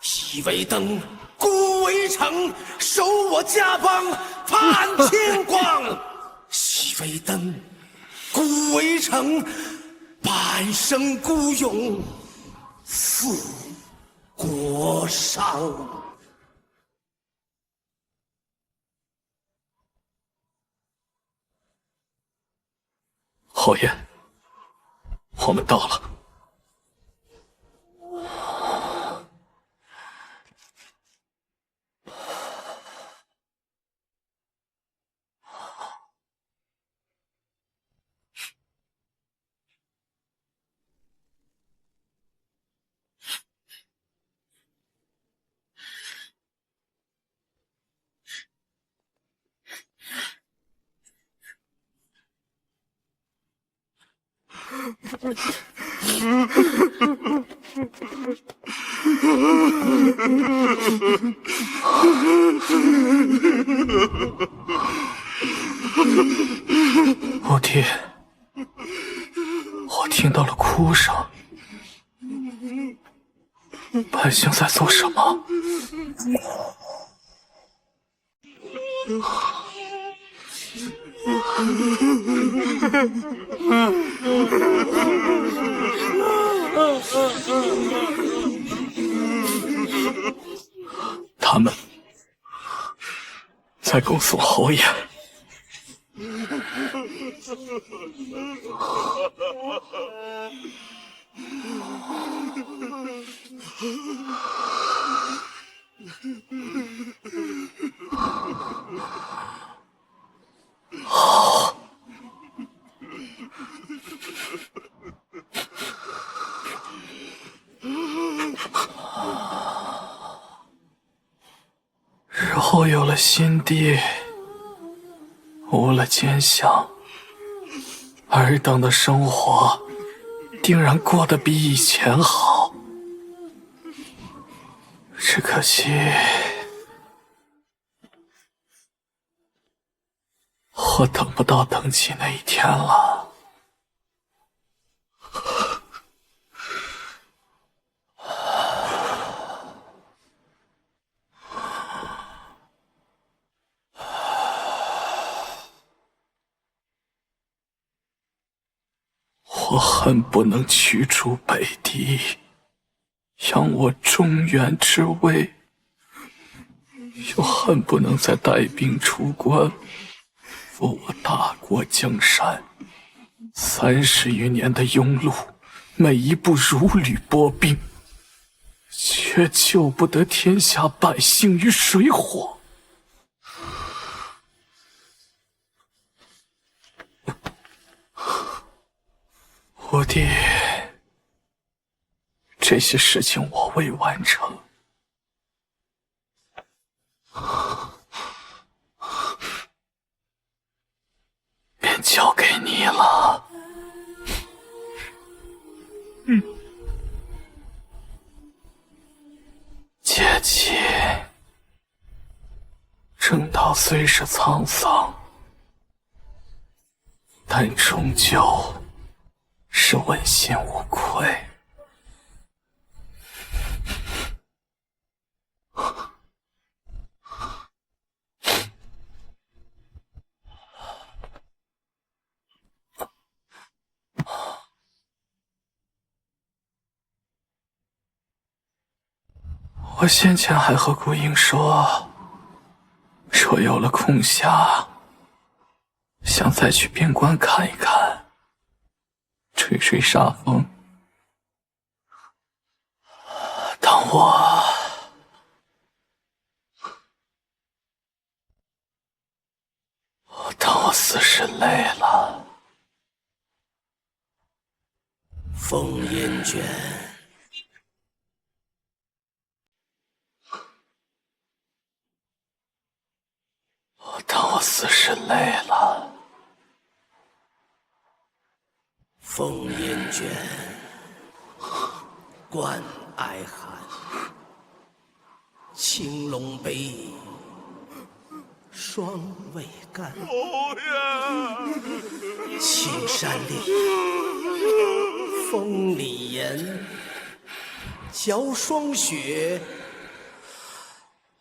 熹妃登，古围城，守我家邦盼清光。熹妃登，古围城，半生孤勇负国殇。侯爷，我们到了。我弟，我听到了哭声，百姓在做什么？他们在恭送侯爷。日后有了新地，无了奸相，尔等的生活定然过得比以前好。只可惜，我等不到登基那一天了。我恨不能驱逐北狄，扬我中原之威，又恨不能再带兵出关，扶我大国江山。30余年的庸碌，每一步如履薄冰，却救不得天下百姓于水火。弟，这些事情我未完成，便交给你了。姐姐，正道虽是沧桑，但终究是问心无愧。我先前还和顾英说有了空暇，想再去边关看一看，吹吹沙风。当我死时累了，风烟卷，当我死时累了，风烟卷，观哀寒，青龙杯，双未干。青山丽，风里岩，嚼霜雪，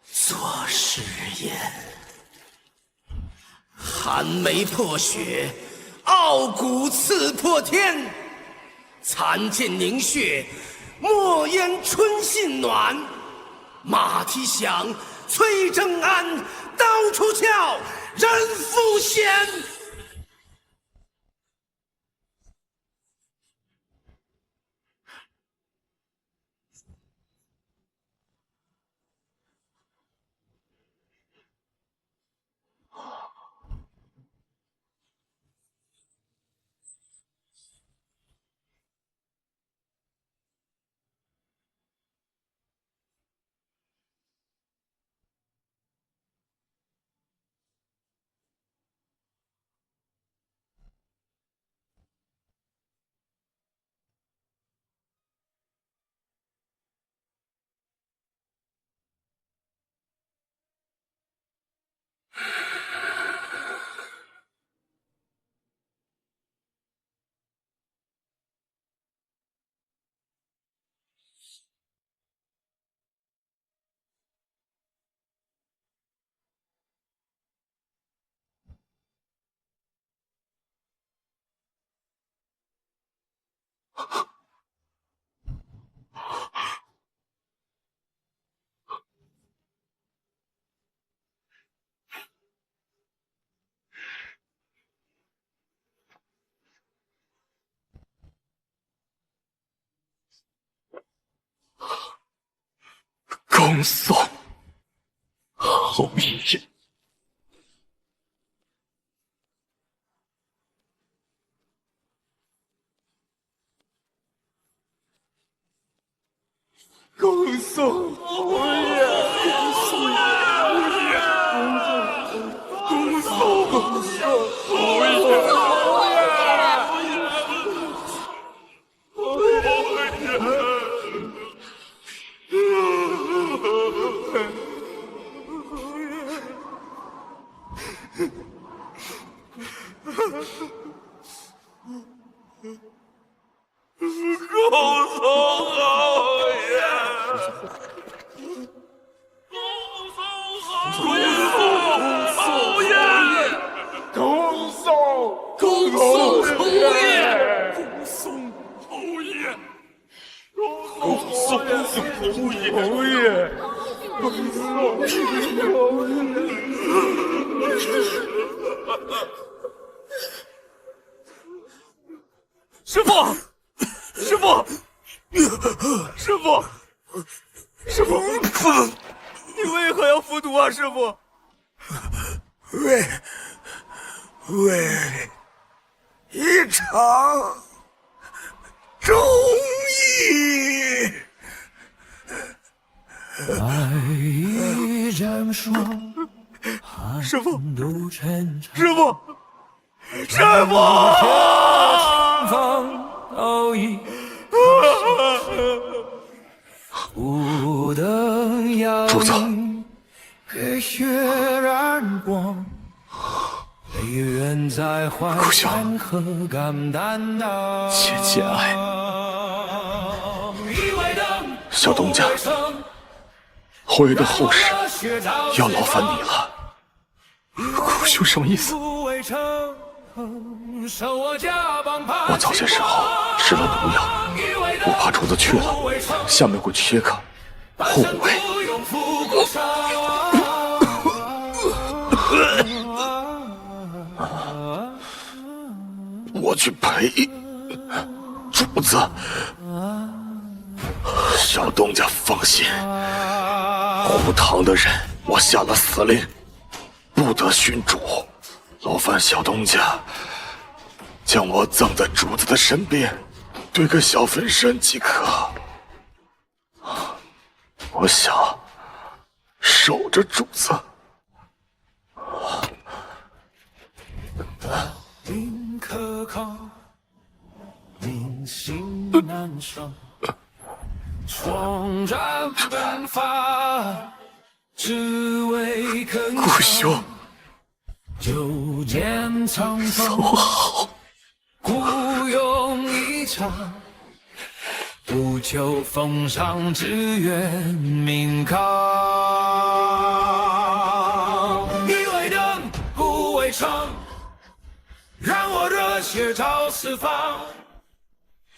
作誓言。寒梅破雪，傲骨刺破天。残剑凝血，墨烟春信暖。马蹄响，催征安，刀出鞘，人复闲。恭送侯爷。恭送侯爷，恭送侯爷，恭送侯爷。师父，师父，师父，师父，你为何要服毒啊，师父？为一场忠义。师傅，师傅，师傅！主子，顾兄，切节哀。小东家，侯爷的后事要劳烦你了。顾兄什么意思？我早些时候施了毒药，我怕主子去了，下面会缺个护卫。我去陪主子。小东家放心，虎堂的人我下了死令，不得寻主。劳烦小东家将我葬在主子的身边，堆个小坟山即可。我想守着主子。可靠，民心难守，闯战奔发，只为肯顾兄，就见苍风，孤勇一场，不求封赏，只愿民康。一为灯，不为城，让我热血照四方。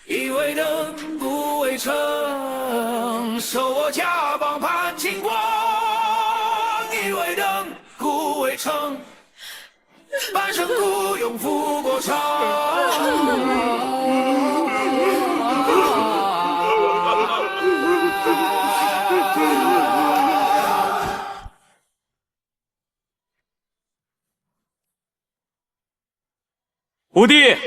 一为灯，不为城，守我家邦盼清光。一为灯，不为城，半生孤勇赴国场。五弟，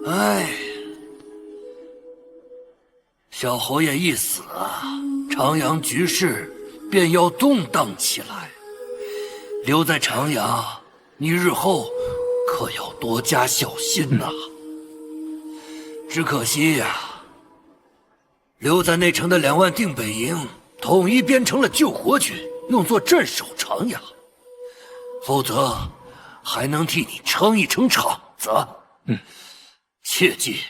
哎，小侯爷一死啊，长阳局势便要动荡起来。留在长阳，你日后可要多加小心呐。只可惜呀，留在内城的2万定北营，统一编成了救国军，用作镇守长阳，否则还能替你撑一撑场子。切记，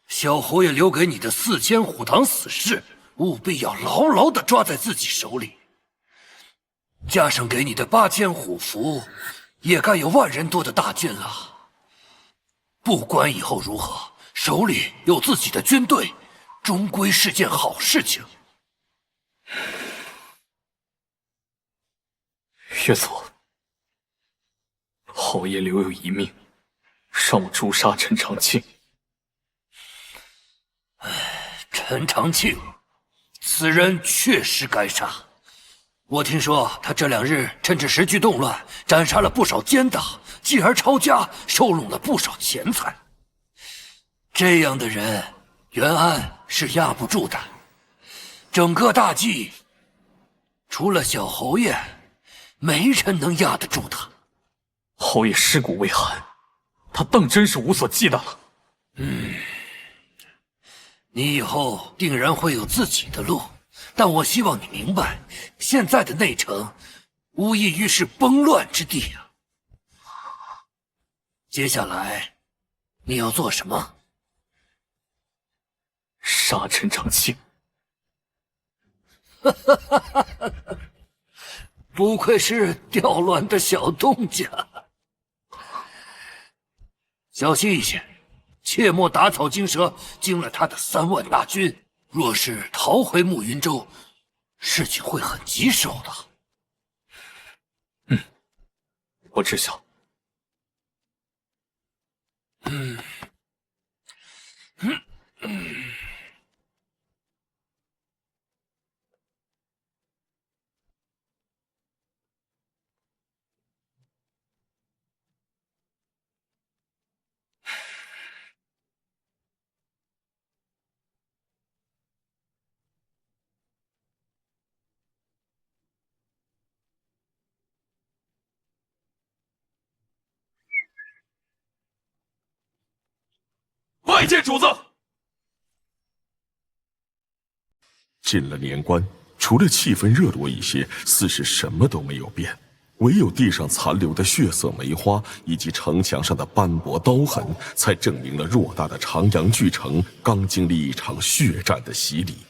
小侯爷留给你的4000虎堂死士，务必要牢牢地抓在自己手里。加上给你的8000虎符，也该有10000人多的大军了。不管以后如何，手里有自己的军队，终归是件好事情。岳佐，侯爷留有遗命，让我诛杀陈长庆。陈长庆，此人确实该杀。我听说他这2日趁着时局动乱，斩杀了不少奸党，继而抄家，收拢了不少钱财。这样的人，袁安是压不住的。整个大计，除了小侯爷，没人能压得住他。侯爷尸骨未寒，他当真是无所忌惮了。你以后定然会有自己的路，但我希望你明白，现在的内城无异于是崩乱之地啊。接下来你要做什么？杀陈长庆。不愧是调乱的小东家，小心一些，切莫打草惊蛇，惊了他的3万大军。若是逃回暮云州，事情会很棘手的。我知晓。拜见主子。进了年关，除了气氛热络一些，似是什么都没有变，唯有地上残留的血色梅花以及城墙上的斑驳刀痕，才证明了偌大的长阳巨城刚经历一场血战的洗礼，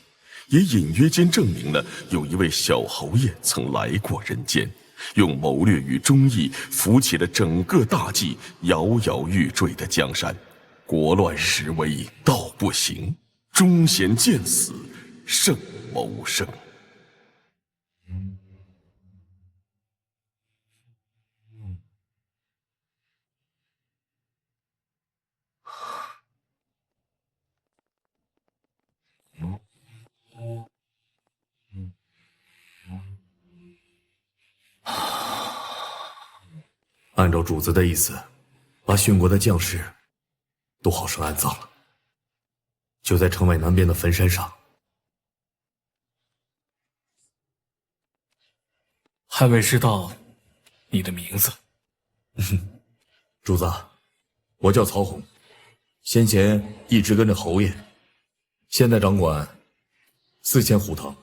也隐约间证明了有一位小侯爷曾来过人间，用谋略与忠义扶起了整个大计摇摇欲坠的江山。国乱时危道不行，忠贤见死胜谋生。按照主子的意思，把殉国的将士都好生安葬了，就在城外南边的坟山上。还未知道你的名字。主子，我叫曹洪，先前一直跟着侯爷，现在掌管4000虎堂。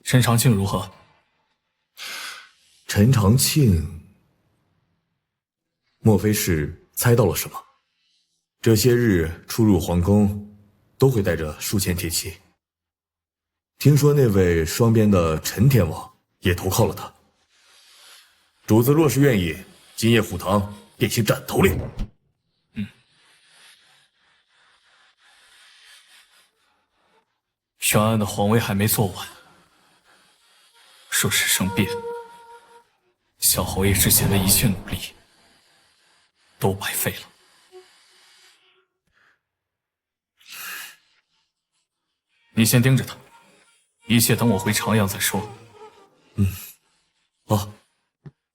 陈长庆如何？陈长庆，莫非是猜到了什么？这些日出入皇宫，都会带着数千铁骑。听说那位双边的陈天王也投靠了他。主子若是愿意，今夜虎堂便行斩头令。宣安的皇位还没坐稳，若是生变，小侯爷之前的一切努力都白费了。你先盯着他，一切等我回长阳再说。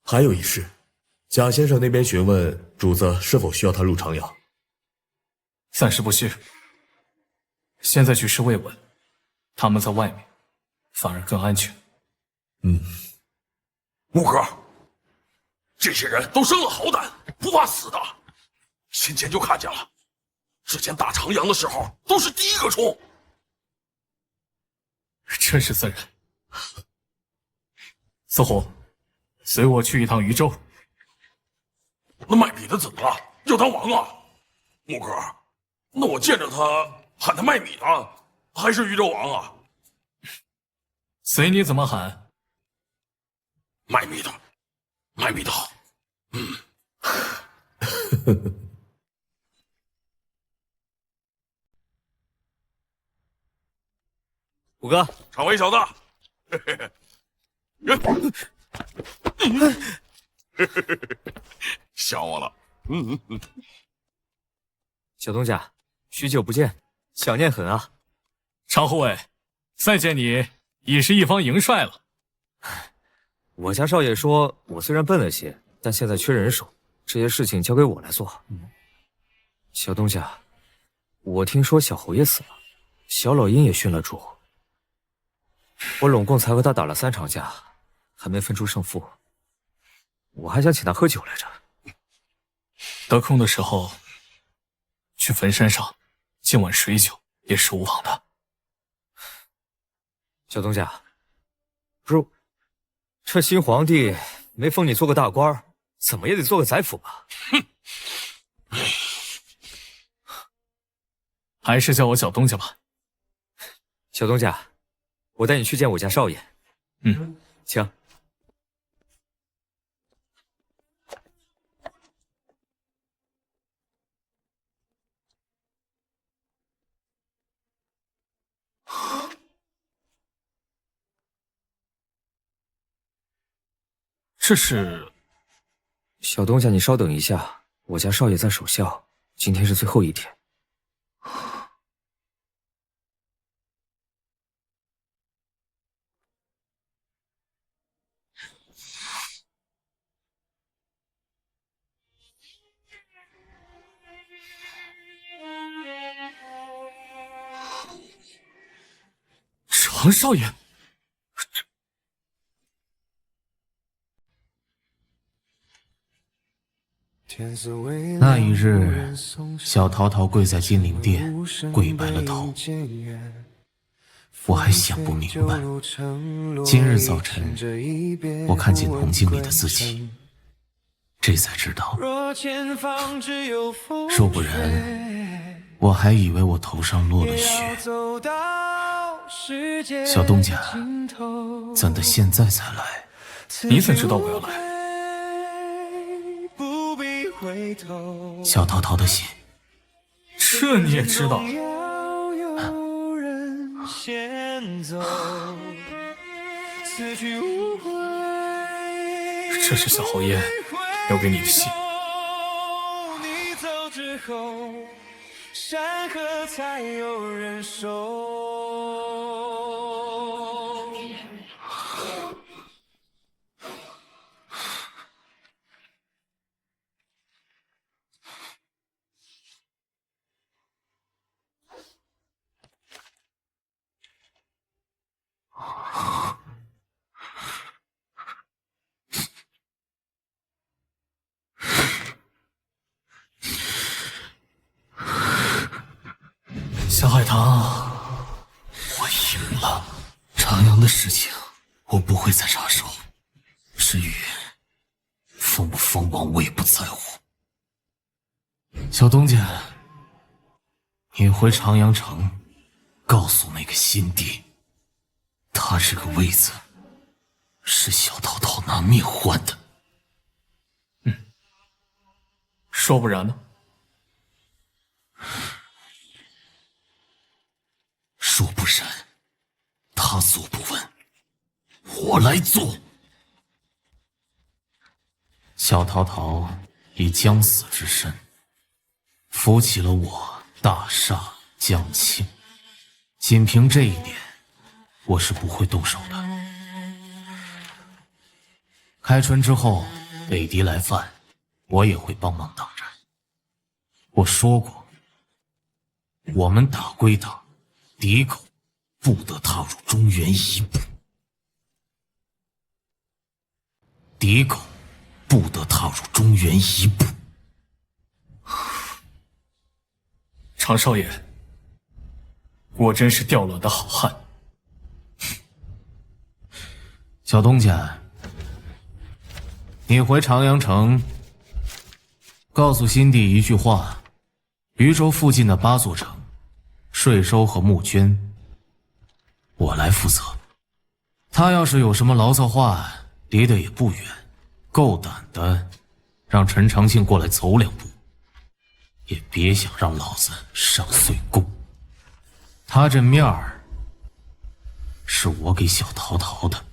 还有一事，贾先生那边询问主子是否需要他入长阳。暂时不需。现在局势未稳，他们在外面反而更安全。木哥，这些人都生了好胆，不怕死的。先前就看见了，之前打长阳的时候都是第一个冲。真是自然。司虎，随我去一趟渝州。那卖米的怎么了？要当王啊？木哥，那我见着他喊他卖米啊，还是渝州王啊？随你怎么喊。卖米的，卖米的好。虎哥，长尾小子，想我了。小东家，许久不见，想念很啊。常护卫，再见你已是一方营帅了。我家少爷说，我虽然笨了些，但现在缺人手，这些事情交给我来做。小东家，我听说小侯爷死了，小老鹰也殉了主。我拢共才和他打了3场架，还没分出胜负。我还想请他喝酒来着。得空的时候去坟山上敬碗水酒也是无妨的。小东家，不是，这新皇帝没封你做个大官，怎么也得做个宰辅吧？哼，还是叫我小东家吧。小东家，我带你去见我家少爷。嗯，请。这是小东家，你稍等一下，我家少爷在守孝，今天是最后一天。常少爷，那一日，小桃桃跪在金陵殿，跪白了头。我还想不明白，今日早晨，我看见铜镜里的自己，这才知道，若不然，我还以为我头上落了雪。小东家，怎的现在才来？你怎知道我要来？小桃桃的信，这你也知道？这是小侯爷留给你的信。你走之后，山河才有人守。小海棠，我赢了。长阳的事情，我不会再插手。至于封不封王，我也不在乎。小东家，你回长阳城，告诉那个新帝，他这个位子是小桃桃拿命换的。说不然呢？说不然，他做不稳，我来做。小桃桃以将死之身扶起了我大厦将倾，仅凭这一点，我是不会动手的。开春之后，北狄来犯，我也会帮忙挡着。我说过，我们打归打，敌口不得踏入中原一步。敌口不得踏入中原一步。常少爷，果真是掉卵的好汉。小东家，你回长阳城，告诉新帝一句话：渝州附近的8座城，税收和募捐，我来负责。他要是有什么牢骚话，离得也不远，够胆的，让陈长庆过来走2步，也别想让老子上岁贡。他这面儿，是我给小桃桃的。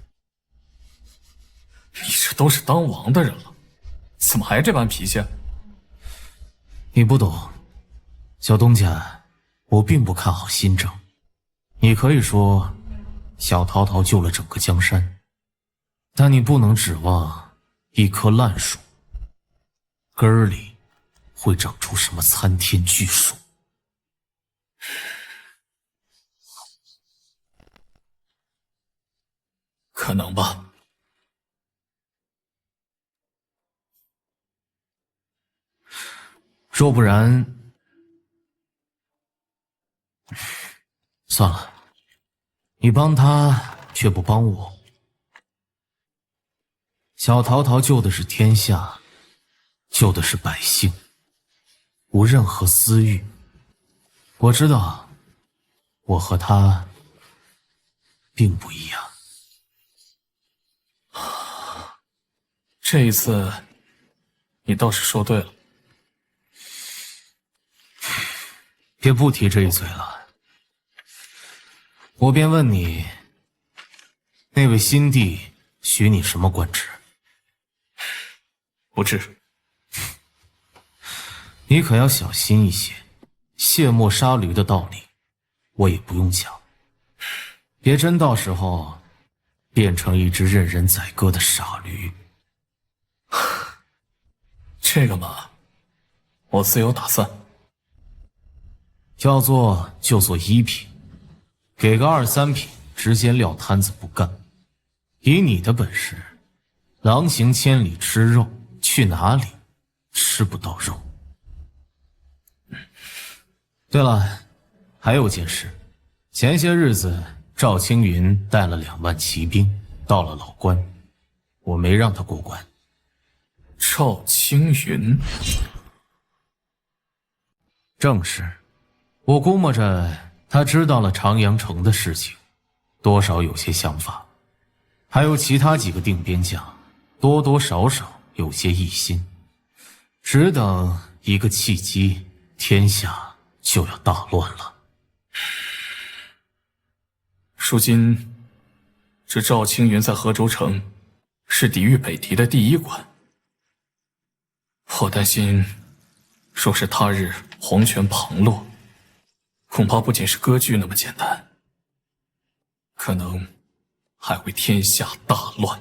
你这都是当王的人了，怎么还这般脾气？你不懂，小东家，我并不看好新政。你可以说小桃桃救了整个江山，但你不能指望一棵烂树根儿里会长出什么参天巨树。可能吧。若不然，算了，你帮他却不帮我。小桃桃救的是天下，救的是百姓，无任何私欲。我知道，我和他并不一样。这一次，你倒是说对了。别不提这一嘴了。我便问你，那位新帝许你什么官职？不至。你可要小心一些，卸磨杀驴的道理，我也不用讲。别真到时候变成一只任人宰割的傻驴。这个嘛，我自有打算。要做就做1品，给个2、3品，直接撂摊子不干。以你的本事，狼行千里吃肉，去哪里吃不到肉？对了，还有件事，前些日子赵青云带了2万骑兵到了老关，我没让他过关。赵青云，正是。我估摸着他知道了长阳城的事情，多少有些想法，还有其他几个定边将，多多少少有些异心，只等一个契机，天下就要大乱了。如今，这赵青云在河州城是抵御北敌的第1关，我担心，若是他日皇权旁落，恐怕不仅是割据那么简单，可能还会天下大乱。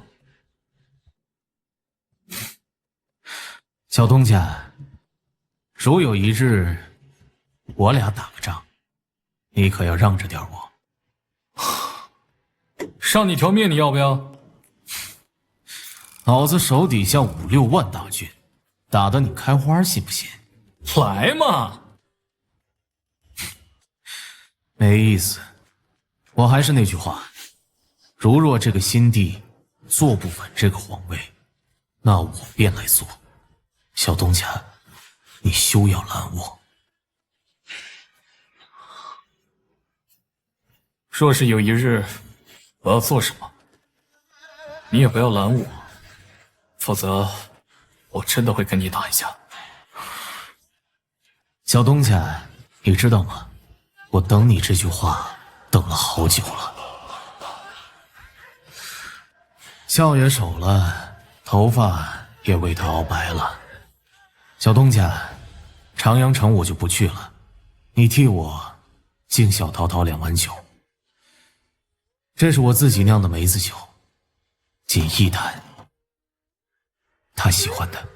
小东家，如有一日我俩打个仗，你可要让着点我。上你条命，你要不要？老子手底下5、6万大军，打得你开花，信不信？来嘛！没意思，我还是那句话，如若这个新帝坐不稳这个皇位，那我便来做。小东家，你休要拦我。若是有一日我要做什么，你也不要拦我，否则我真的会跟你打一架。小东家，你知道吗？我等你这句话等了好久了。笑也守了，头发也为他熬白了。小东家，长阳城我就不去了，你替我敬小桃桃2碗酒。这是我自己酿的梅子酒，仅1坛，他喜欢的。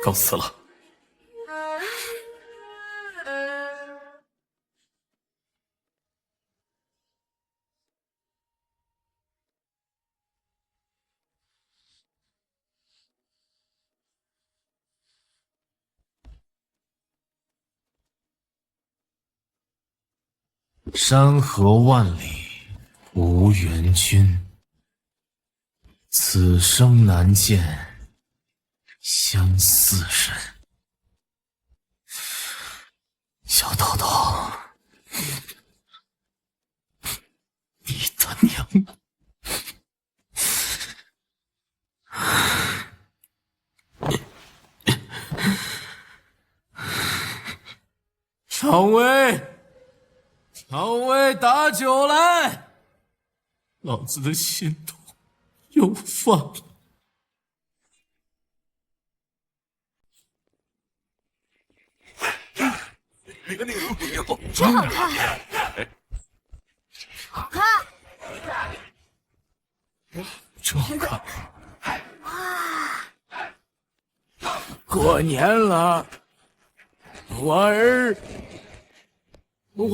告辞了。山河万里无缘君，此生难见相似人。小桃桃，你他娘的！常威，常威，打酒来！老子的心头又放了。这么快？过年了，我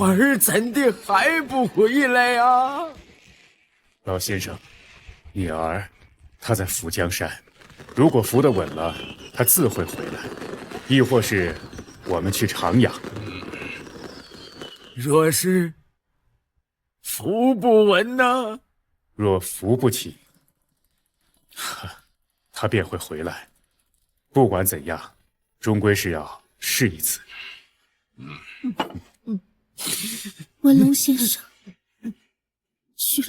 儿怎的还不回来呀？老先生，你儿他在扶江山，如果扶得稳了，他自会回来。亦或是我们去长阳。若是扶不稳呢？若扶不起，他便会回来。不管怎样，终归是要试一次。文龙先生，徐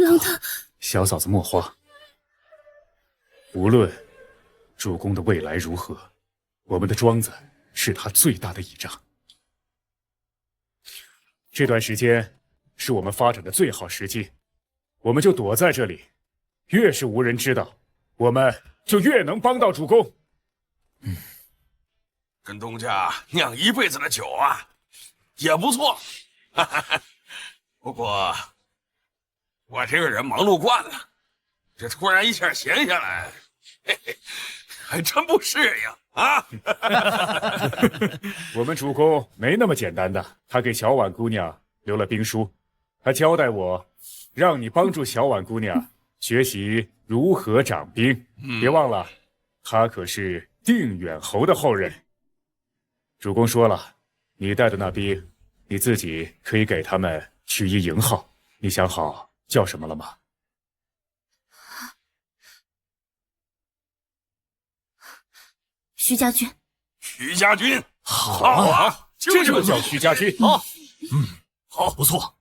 郎他……小嫂子莫慌，无论主公的未来如何，我们的庄子是他最大的倚仗。这段时间是我们发展的最好时机，我们就躲在这里，越是无人知道，我们就越能帮到主公。跟东家酿一辈子的酒啊，也不错。不过我这个人忙碌惯了，这突然一下闲下来，嘿嘿，还真不适应啊。我们主公没那么简单的，他给小婉姑娘留了兵书，他交代我让你帮助小婉姑娘学习如何掌兵。别忘了，他可是定远侯的后人。主公说了，你带的那兵，你自己可以给他们取一营号，你想好叫什么了吗？徐家军。徐家军，好啊，这就叫徐家军。好，好，不错。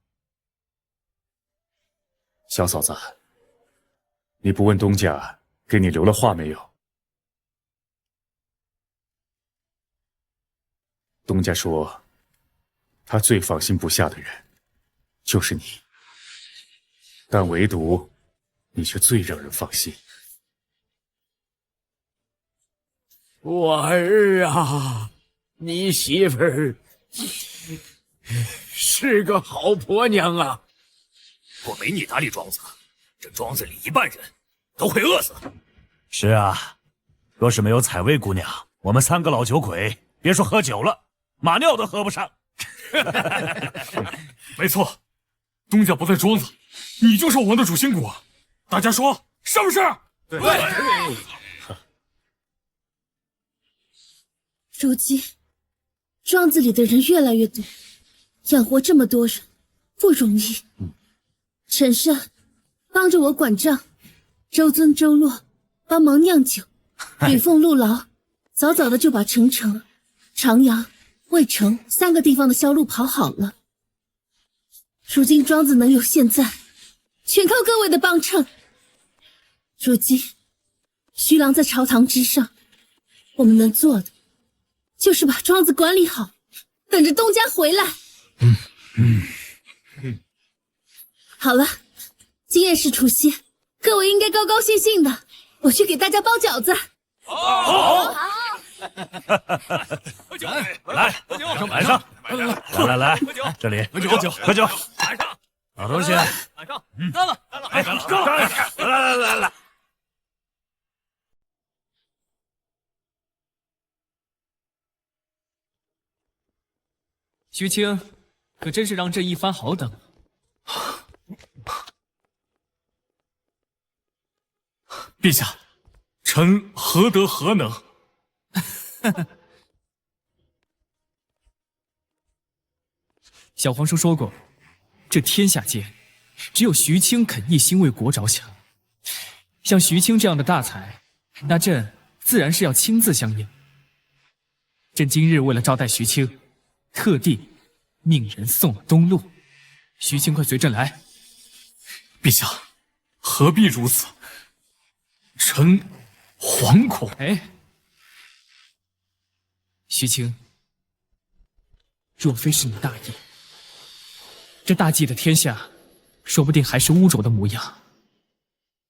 小嫂子，你不问东家给你留了话没有？东家说，他最放心不下的人就是你，但唯独你却最让人放心。我儿啊，你媳妇儿是个好婆娘啊！我没你打理庄子，这庄子里一半人都会饿死。是啊，若是没有采薇姑娘，我们3个老酒鬼别说喝酒了，马尿都喝不上。没错，东家不在庄子，你就是我们的主心骨，大家说是不是？对。如今庄子里的人越来越多，养活这么多人不容易。陈善帮着我管账，周尊、周洛帮忙酿酒，吕凤、陆劳早早的就把澄城、长阳、渭城3个地方的销路跑好了。如今庄子能有现在，全靠各位的帮衬。如今徐郎在朝堂之上，我们能做的就是把庄子管理好，等着东家回来。好了，今夜是除夕，各位应该高高兴兴的。我去给大家包饺子。好。喝酒，来，晚上，来，这里喝酒。老东西，晚上，干了，来。徐青，可真是让朕一番好等。陛下，臣何德何能？小皇叔说过，这天下间只有徐青肯一心为国着想。像徐青这样的大才，那朕自然是要亲自相迎。朕今日为了招待徐青，特地命人送了东路。徐青，快随朕来。陛下，何必如此？臣惶恐。哎，徐青，若非是你大意，这大计的天下，说不定还是乌州的模样。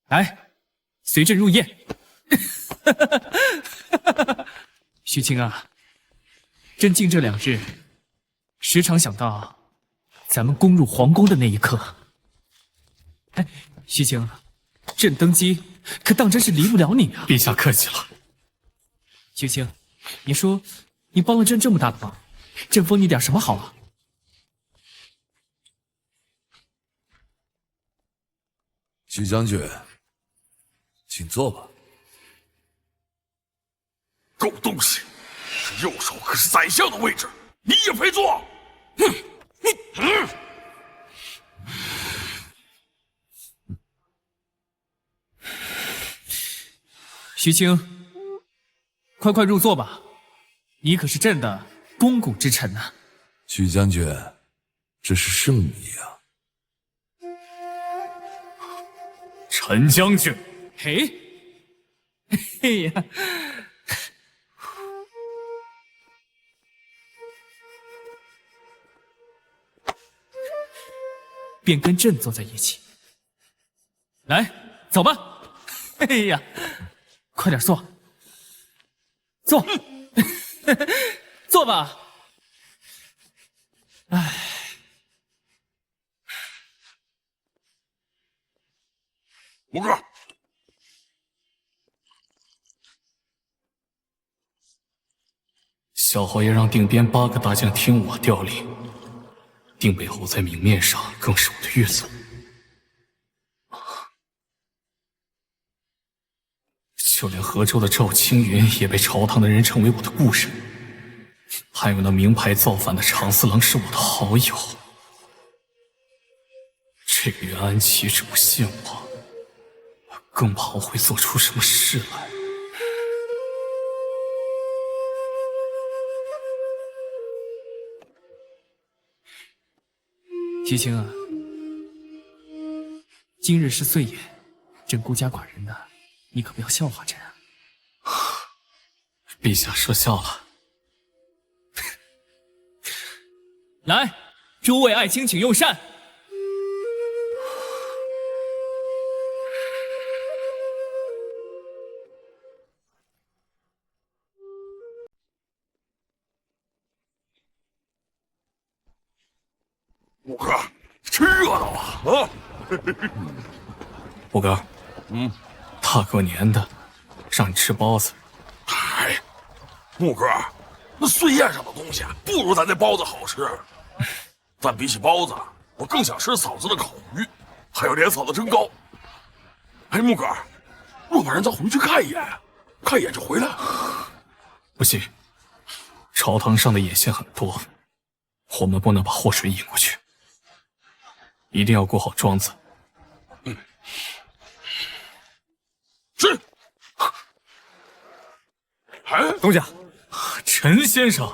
来，随朕入宴。徐青啊，朕近这2日，时常想到咱们攻入皇宫的那一刻。哎，徐青，朕登基可当真是离不了你啊！陛下客气了。徐青，你说你帮了朕这么大的忙，朕封你点什么好啊？徐将军，请坐吧。狗东西，这右手可是宰相的位置，你也配坐？徐青，快快入座吧，你可是朕的肱骨之臣呐。徐将军，这是圣礼啊。陈将军，嘿，嘿呀，便跟朕坐在一起。来，走吧。嘿呀，快点坐，坐，坐吧。哎。五哥，小侯爷让定边8个大将听我调令，定北侯在明面上更是我的岳祖。就连河州的赵青云也被朝堂的人称为我的故人，还有那名牌造反的长四郎是我的好友。这个袁安琪只不信我，更怕我会做出什么事来。徐青啊，今日是岁晏，朕孤家寡人的，你可不要笑话朕啊！陛下说笑了。来，诸位爱卿请用膳。五哥，真热闹啊！啊，五哥，大过年的，让你吃包子。哎，木哥，那岁宴上的东西不如咱这包子好吃。但比起包子，我更想吃嫂子的烤鱼，还有莲嫂的蒸糕。哎，木哥，若不然咱回去看一眼，看一眼就回来。不行，朝堂上的眼线很多，我们不能把祸水引过去，一定要顾好庄子。是。哎，东家，陈先生，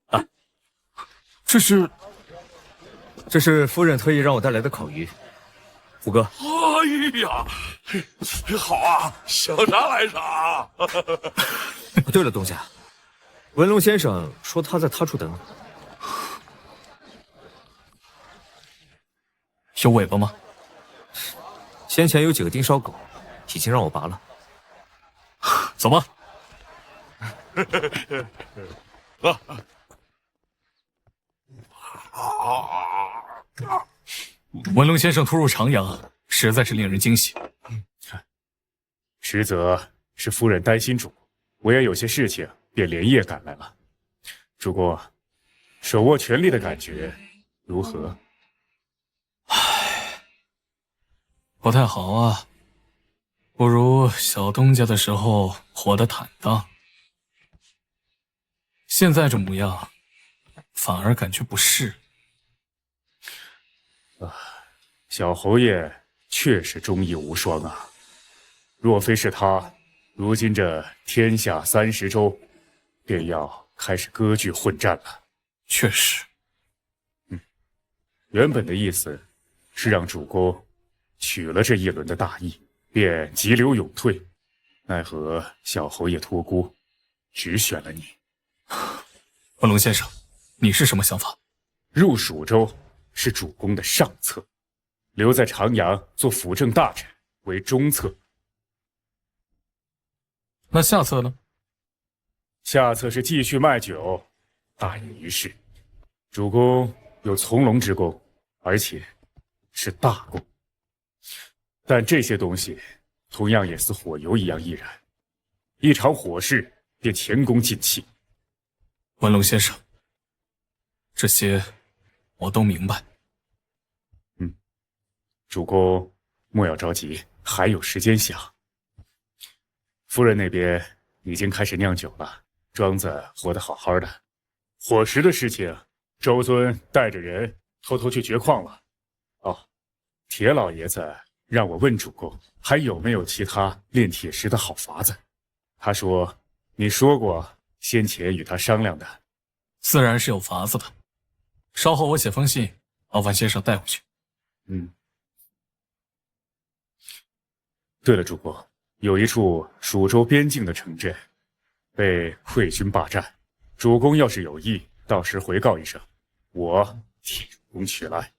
啊，这是夫人特意让我带来的烤鱼，虎哥。哎呀，好啊，想啥来啥。对了，东家，文龙先生说他在他处等你。有尾巴吗？先前有几个盯梢狗，已经让我拔了。走吧。文龙先生突入长阳，实在是令人惊喜。实则是夫人担心主，我也有些事情，便连夜赶来了。主公，手握权力的感觉如何？不太好啊，不如小东家的时候活得坦荡。现在这模样，反而感觉不适。小侯爷确实忠义无双啊！若非是他，如今这天下30州，便要开始割据混战了。确实，原本的意思是让主公取了这一轮的大义，便急流勇退，奈何小侯爷托孤，只选了你。文龙先生，你是什么想法？入蜀州是主公的上策，留在长阳做辅政大臣为中策。那下策呢？下策是继续卖酒，大隐于市。主公有从龙之功，而且是大功。但这些东西同样也似火油一样易燃，一场火势便前功尽弃。文龙先生，这些我都明白。主公莫要着急，还有时间想。夫人那边已经开始酿酒了，庄子活得好好的。伙食的事情，周尊带着人偷偷去掘矿了。哦，铁老爷子让我问主公，还有没有其他炼铁石的好法子？他说你说过先前与他商量的。自然是有法子的，稍后我写封信，劳烦先生带回去。对了，主公，有一处蜀州边境的城镇被溃军霸占，主公要是有意，到时回告一声，我替主公取来。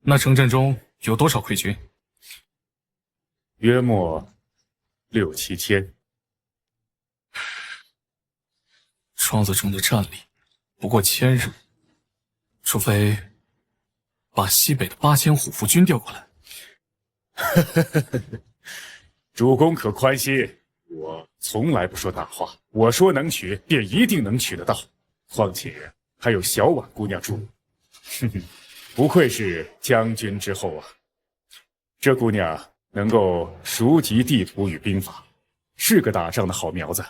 那城镇中有多少溃军？约莫6、7千。庄子中的战力不过1000人，除非把西北的8000虎符军调过来。主公可宽心，我从来不说大话，我说能取便一定能取得到，况且还有小婉姑娘助。不愧是将军之后啊，这姑娘能够熟习地图与兵法，是个打仗的好苗子。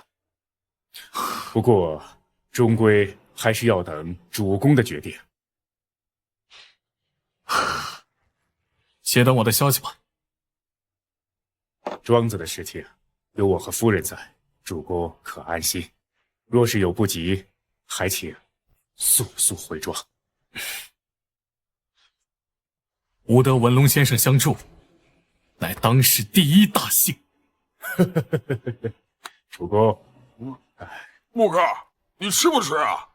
不过终归还是要等主公的决定。且等我的消息吧。庄子的事情有我和夫人在，主公可安心。若是有不及，还请速速回庄。吾得文龙先生相助，乃当世第一大幸。主公，木哥，你吃不吃啊？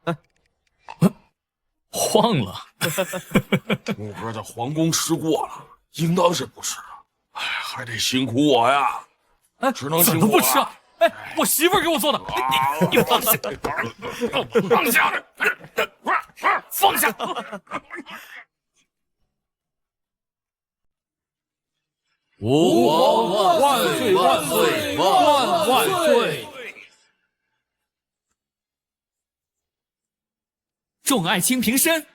忘了。木哥在皇宫吃过了，应当是不吃啊。哎，还得辛苦我呀。只能辛苦我。怎么不吃啊？哎，我媳妇儿给我做的。你放下，放下，放下！吾王万岁万岁万万岁！众爱卿平身。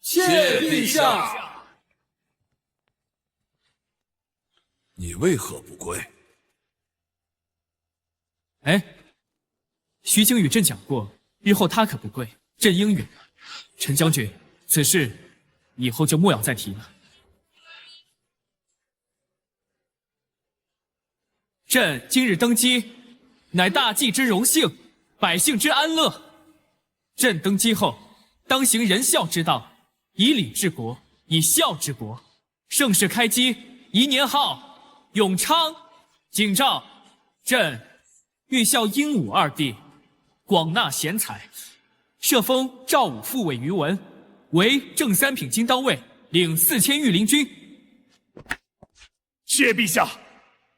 谢陛下。你为何不跪？哎，徐青与朕讲过，日后他可不跪，朕应允了。陈将军，此事以后就莫要再提了。朕今日登基，乃大计之荣幸，百姓之安乐。朕登基后，当行仁孝之道，以礼治国，以孝治国。盛世开基，宜年号永昌。景诏，朕欲效英武二帝，广纳贤才，设封赵武副委于文，为正三品金当尉，领4000御林军。谢陛下。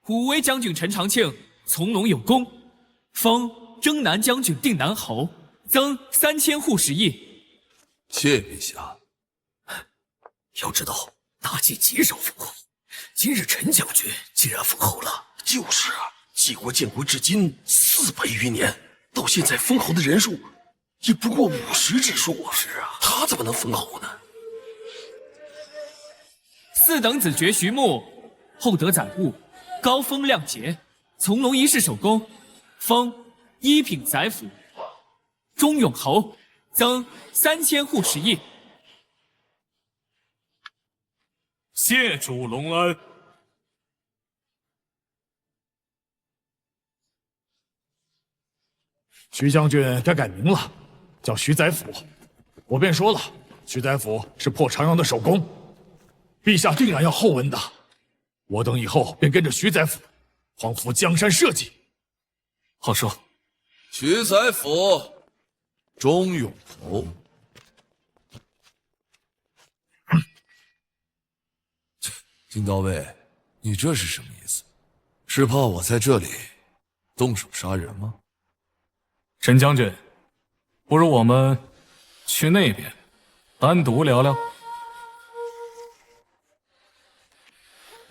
虎威将军陈长庆从龙有功，封征南将军定南侯，增3000户食邑。谢陛下。要知道大计极少封侯，今日陈将军竟然封侯了。就是啊，晋国建国至今400余年，到现在封侯的人数也不过50之数啊。是啊，他怎么能封侯呢？四等子爵徐牧，厚德载物，高风亮节，从龙一世首功，封1品宰辅，忠永侯，增3000户食邑。谢主隆恩。徐将军该改名了，叫徐宰辅。我便说了，徐宰辅是破长阳的首功，陛下定然要厚恩的。我等以后便跟着徐宰辅，匡扶江山社稷。好说。徐宰辅，忠永侯。金刀尉，你这是什么意思？是怕我在这里动手杀人吗？陈将军，不如我们去那边单独聊聊。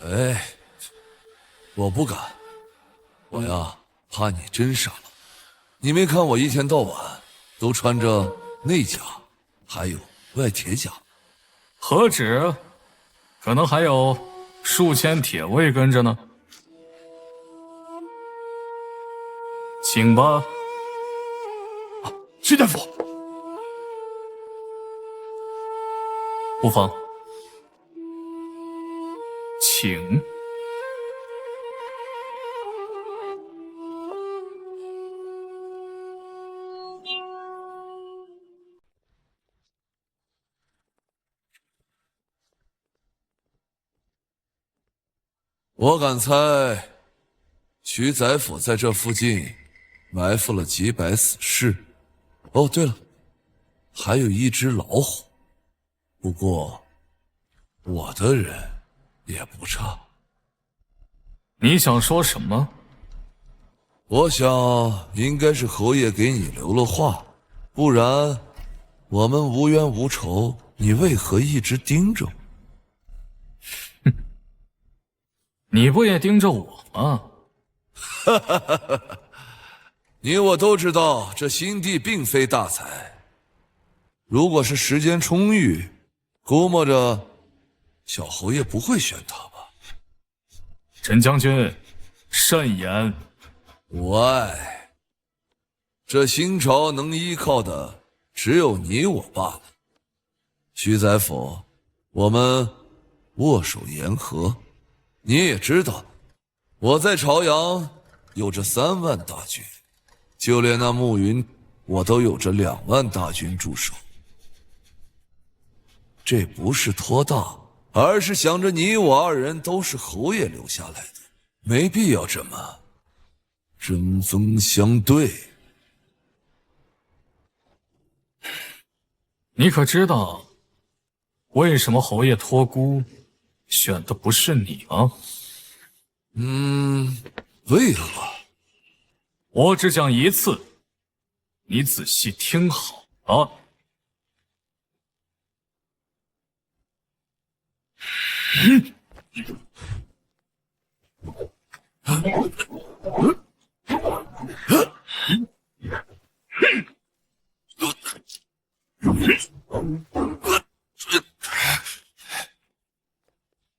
哎，我不敢，我呀怕你真杀了。你没看我一天到晚都穿着内甲，还有外铁甲。何止？可能还有数千铁卫跟着呢。请吧。徐大夫，无妨，请。我敢猜，徐宰府在这附近埋伏了几百死士。哦，对了，还有一只老虎。不过，我的人也不差。你想说什么？我想应该是侯爷给你留了话，不然我们无冤无仇，你为何一直盯着我？你不也盯着我吗？哈哈哈哈！你我都知道，这新帝并非大才。如果是时间充裕，估摸着小侯爷不会选他吧？陈将军，慎言。无碍。这新朝能依靠的只有你我罢了。徐宰府，我们握手言和。你也知道，我在朝阳有着3万大军，就连那暮云，我都有着2万大军驻守。这不是托大，而是想着你我2人都是侯爷留下来的，没必要这么针锋相对。你可知道，为什么侯爷托孤选的不是你吗？为何？我只讲一次，你仔细听好啊。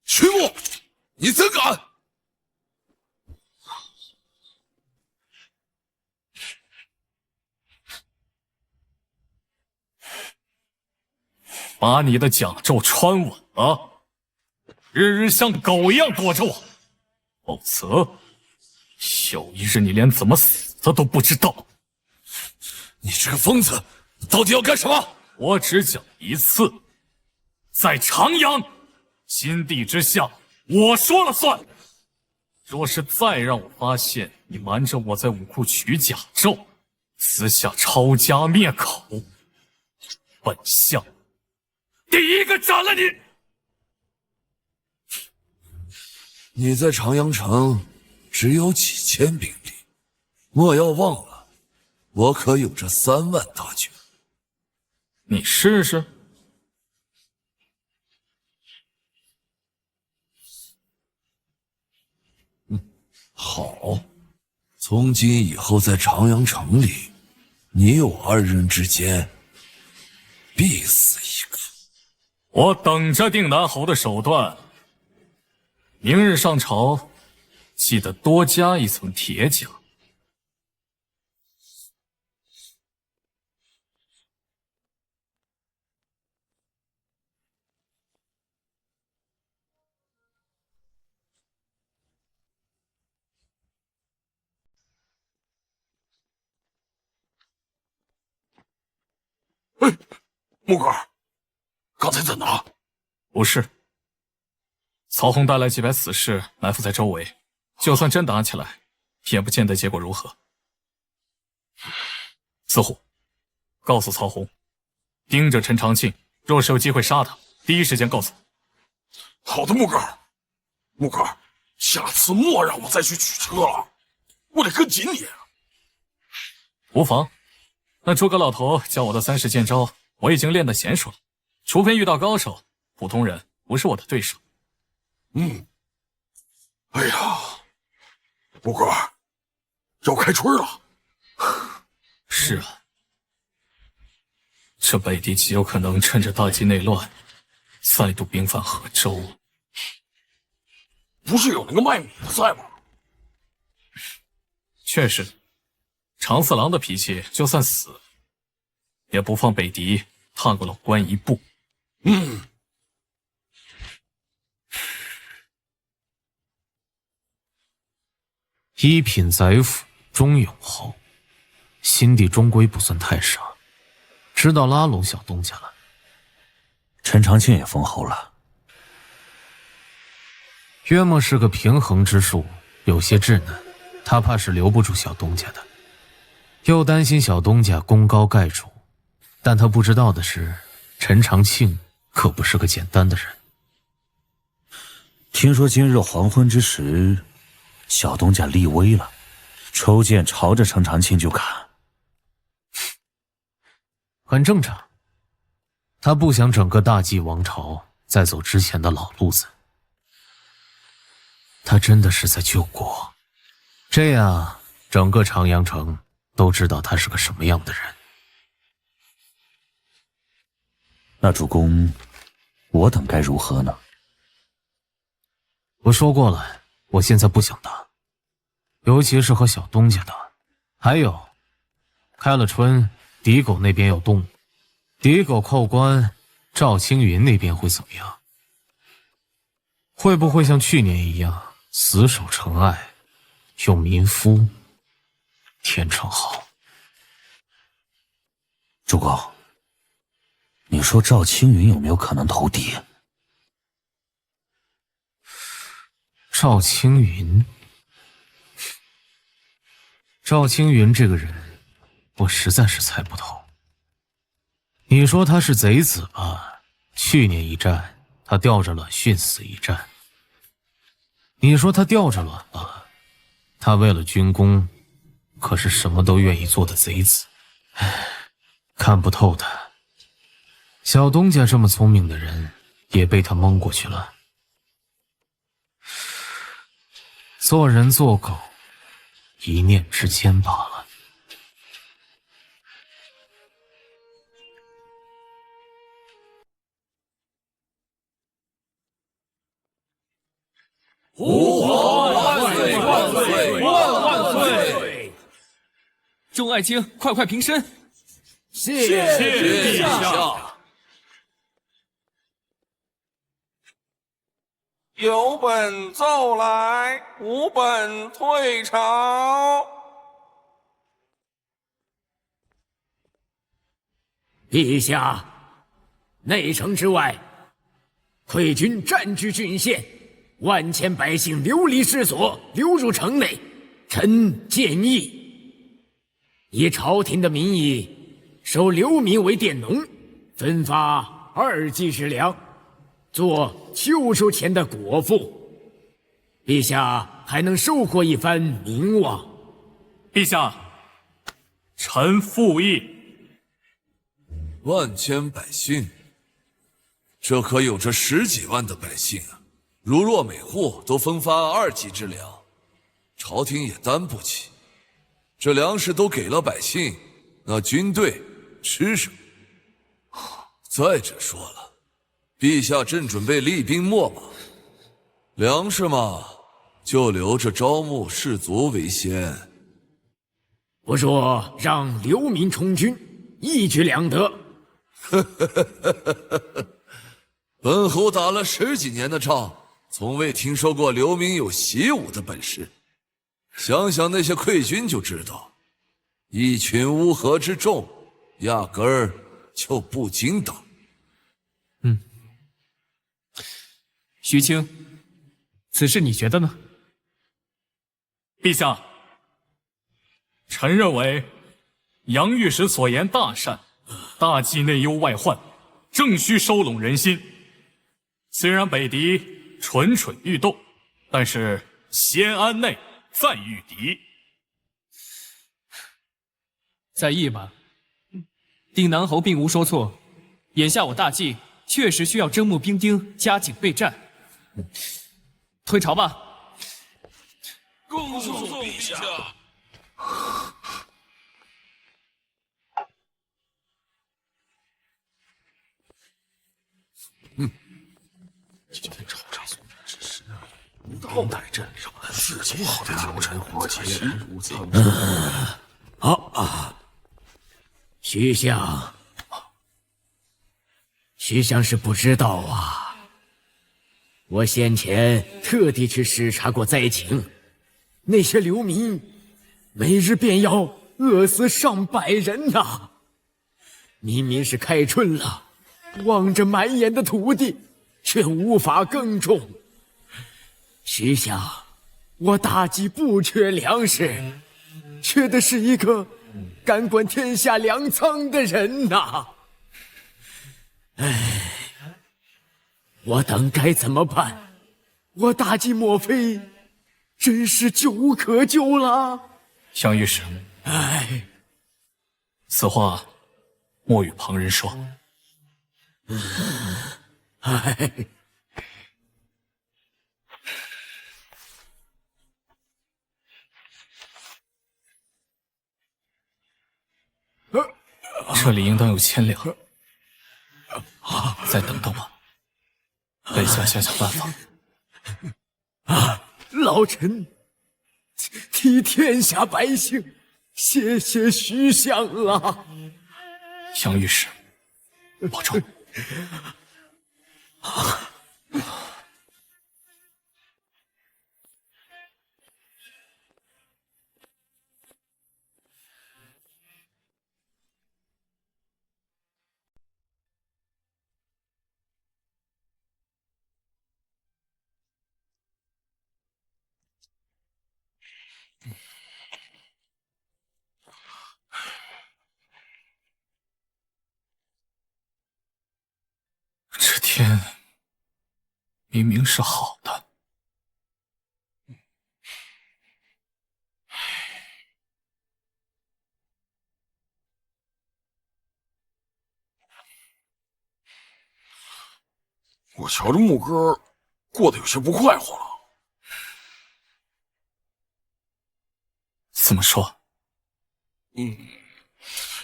徐牧，你怎敢！把你的甲胄穿稳啊！日日像狗一样躲着我，否则有一日你连怎么死的都不知道。你这个疯子，到底要干什么？我只讲一次，在长阳，新帝之下，我说了算。若是再让我发现你瞒着我在武库取甲胄，私下抄家灭口，本相第一个斩了你！你在长阳城只有几千兵力，莫要忘了，我可有着3万大军。你试试。好，从今以后在长阳城里，你我2人之间必死一个。我等着定南侯的手段。明日上朝，记得多加一层铁甲。木哥，刚才怎的？不是，曹洪带来几百死士埋伏在周围，就算真打起来，也不见得结果如何。四虎，告诉曹洪，盯着陈长庆，若是有机会杀他，第一时间告诉我。好的，木哥。木哥，下次莫让我再去取车了，我得跟紧你。无妨。那诸葛老头教我的30剑招，我已经练得娴熟了。除非遇到高手，普通人不是我的对手。哎呀，木哥，要开春了。是啊，这北狄极有可能趁着大计内乱，再度兵犯河州。不是有那个卖米的在吗？确实，长四郎的脾气就算死，也不放北狄踏过老关一步。一品宰辅钟永侯，心地终归不算太傻，知道拉拢小东家了。陈长庆也封侯了，约莫是个平衡之术，有些稚嫩，他怕是留不住小东家的，又担心小东家功高盖主。但他不知道的是，陈长庆可不是个简单的人。听说今日黄昏之时，小东家立威了，抽剑朝着陈长庆就砍。很正常，他不想整个大纪王朝再走之前的老路子。他真的是在救国，这样整个长阳城都知道他是个什么样的人。那主公，我等该如何呢？我说过了，我现在不想打，尤其是和小东家打。还有，开了春，狄狗那边有动，狄狗扣关，赵青云那边会怎么样？会不会像去年一样死守城隘，用民夫填城壕？主公，你说赵青云有没有可能投敌？赵青云这个人，我实在是猜不透。你说他是贼子吧？去年一战，他吊着卵殉死一战。你说他吊着卵吧？他为了军功，可是什么都愿意做的贼子。唉，看不透他。小东家这么聪明的人，也被他蒙过去了。做人做狗，一念之间罢了。吾皇万岁万岁万万岁！众爱卿，快快平身！谢陛下。有本奏来，无本退朝。陛下，内城之外，溃军占据郡县，万千百姓流离失所，流入城内。臣建议，以朝廷的名义，收流民为佃农，分发2季之粮，做秋收前的果腹，陛下还能收获一番名望。陛下，臣附议。万千百姓，这可有着10几万的百姓啊！如若每户都分发2季之粮，朝廷也担不起。这粮食都给了百姓，那军队吃什么？再者说了，陛下正准备厉兵秣马，粮食嘛，就留着招募士卒为先。我说让流民充军，一举两得。本侯打了10几年的仗，从未听说过流民有习武的本事。想想那些溃军就知道，一群乌合之众，压根儿就不经打。徐青，此事你觉得呢？陛下，臣认为杨御史所言大善，大计内忧外患，正需收拢人心。虽然北狄蠢蠢欲动，但是先安内，再御敌。在意吧？定南侯并无说错，眼下我大计确实需要征募兵丁，加紧备战。退朝吧。恭送陛下。今天朝上所言之事，无大明代镇上自己好的调整火气。徐相，徐相是不知道啊，我先前特地去视察过灾情，那些流民每日便要饿死上百人呐！明明是开春了，望着满眼的土地，却无法耕种。徐相，我大计不缺粮食，缺的是一个敢管天下粮仓的人呐！唉，我等该怎么办？我大计莫非真是救无可救了？相御史，唉，此话莫与旁人说。唉，这里应当有千两，再等等吧，本相想想办法。老臣替天下百姓谢谢徐相了。相御史，保重。这天明明是好的，我瞧着木哥过得有些不快活了。怎么说？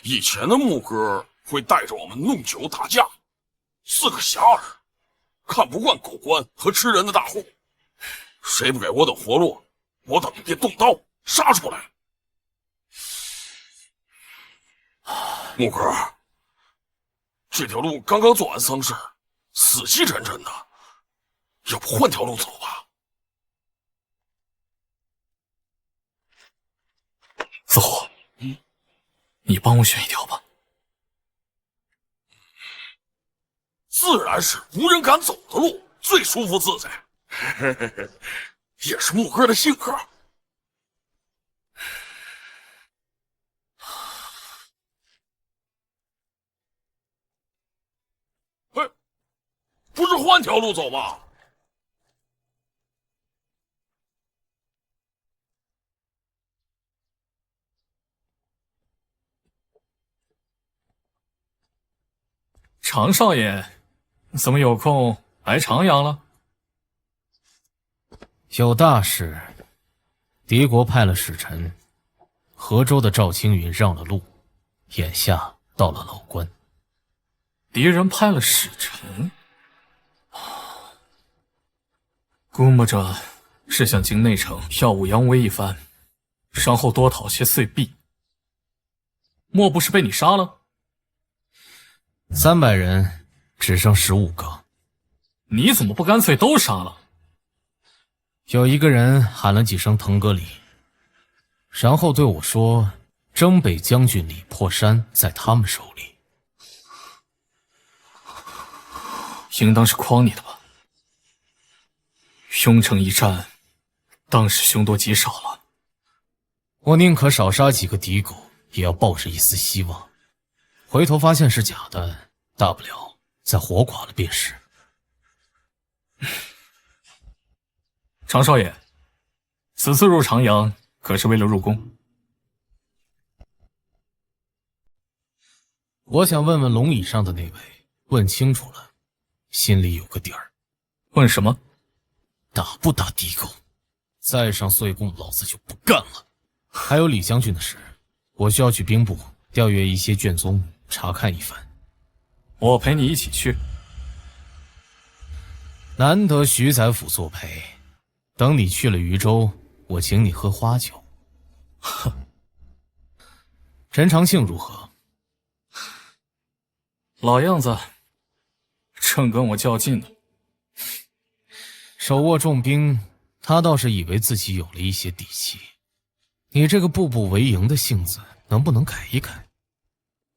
以前的木哥会带着我们弄酒打架，是个侠儿，看不惯狗官和吃人的大户，谁不给我等活路，我等便动刀杀出来。木哥，这条路刚刚做完丧事，死气沉沉的，要不换条路走吧？子虎，你帮我选一条吧。自然是无人敢走的路最舒服自在，也是木哥的性格。哎，不是换条路走吗？常少爷怎么有空来长阳了？有大事，敌国派了使臣，河州的赵青云让了路，眼下到了老关。敌人派了使臣，估摸着是想进内城耀武扬威一番，然后多讨些碎币。莫不是被你杀了？300人只剩15个，你怎么不干脆都杀了？有一个人喊了几声腾格里，然后对我说：“征北将军李破山在他们手里。”应当是诓你的吧？雍城一战，当时凶多吉少了。我宁可少杀几个敌狗，也要抱着一丝希望。回头发现是假的，大不了再活剐了便是。常少爷，此次入长阳可是为了入宫？我想问问龙椅上的那位，问清楚了，心里有个底儿。问什么？打不打敌狗？再上岁贡，老子就不干了。还有李将军的事，我需要去兵部调阅一些卷宗，查看一番。我陪你一起去。难得徐宰辅作陪，等你去了渝州，我请你喝花酒。哼，陈长庆如何？老样子，正跟我较劲呢。手握重兵，他倒是以为自己有了一些底气。你这个步步为营的性子，能不能改一改？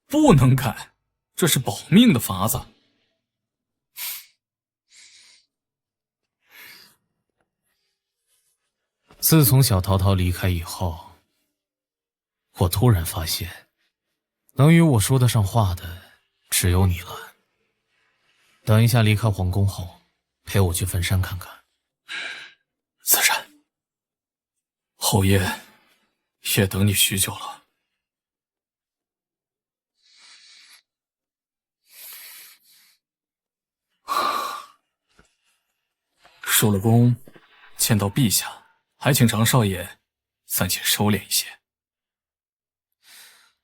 不能改，这是保命的法子。自从小桃桃离开以后，我突然发现，能与我说得上话的只有你了。等一下离开皇宫后，陪我去坟山看看。自然，侯爷也等你许久了。收了功，见到陛下，还请常少爷暂且收敛一些。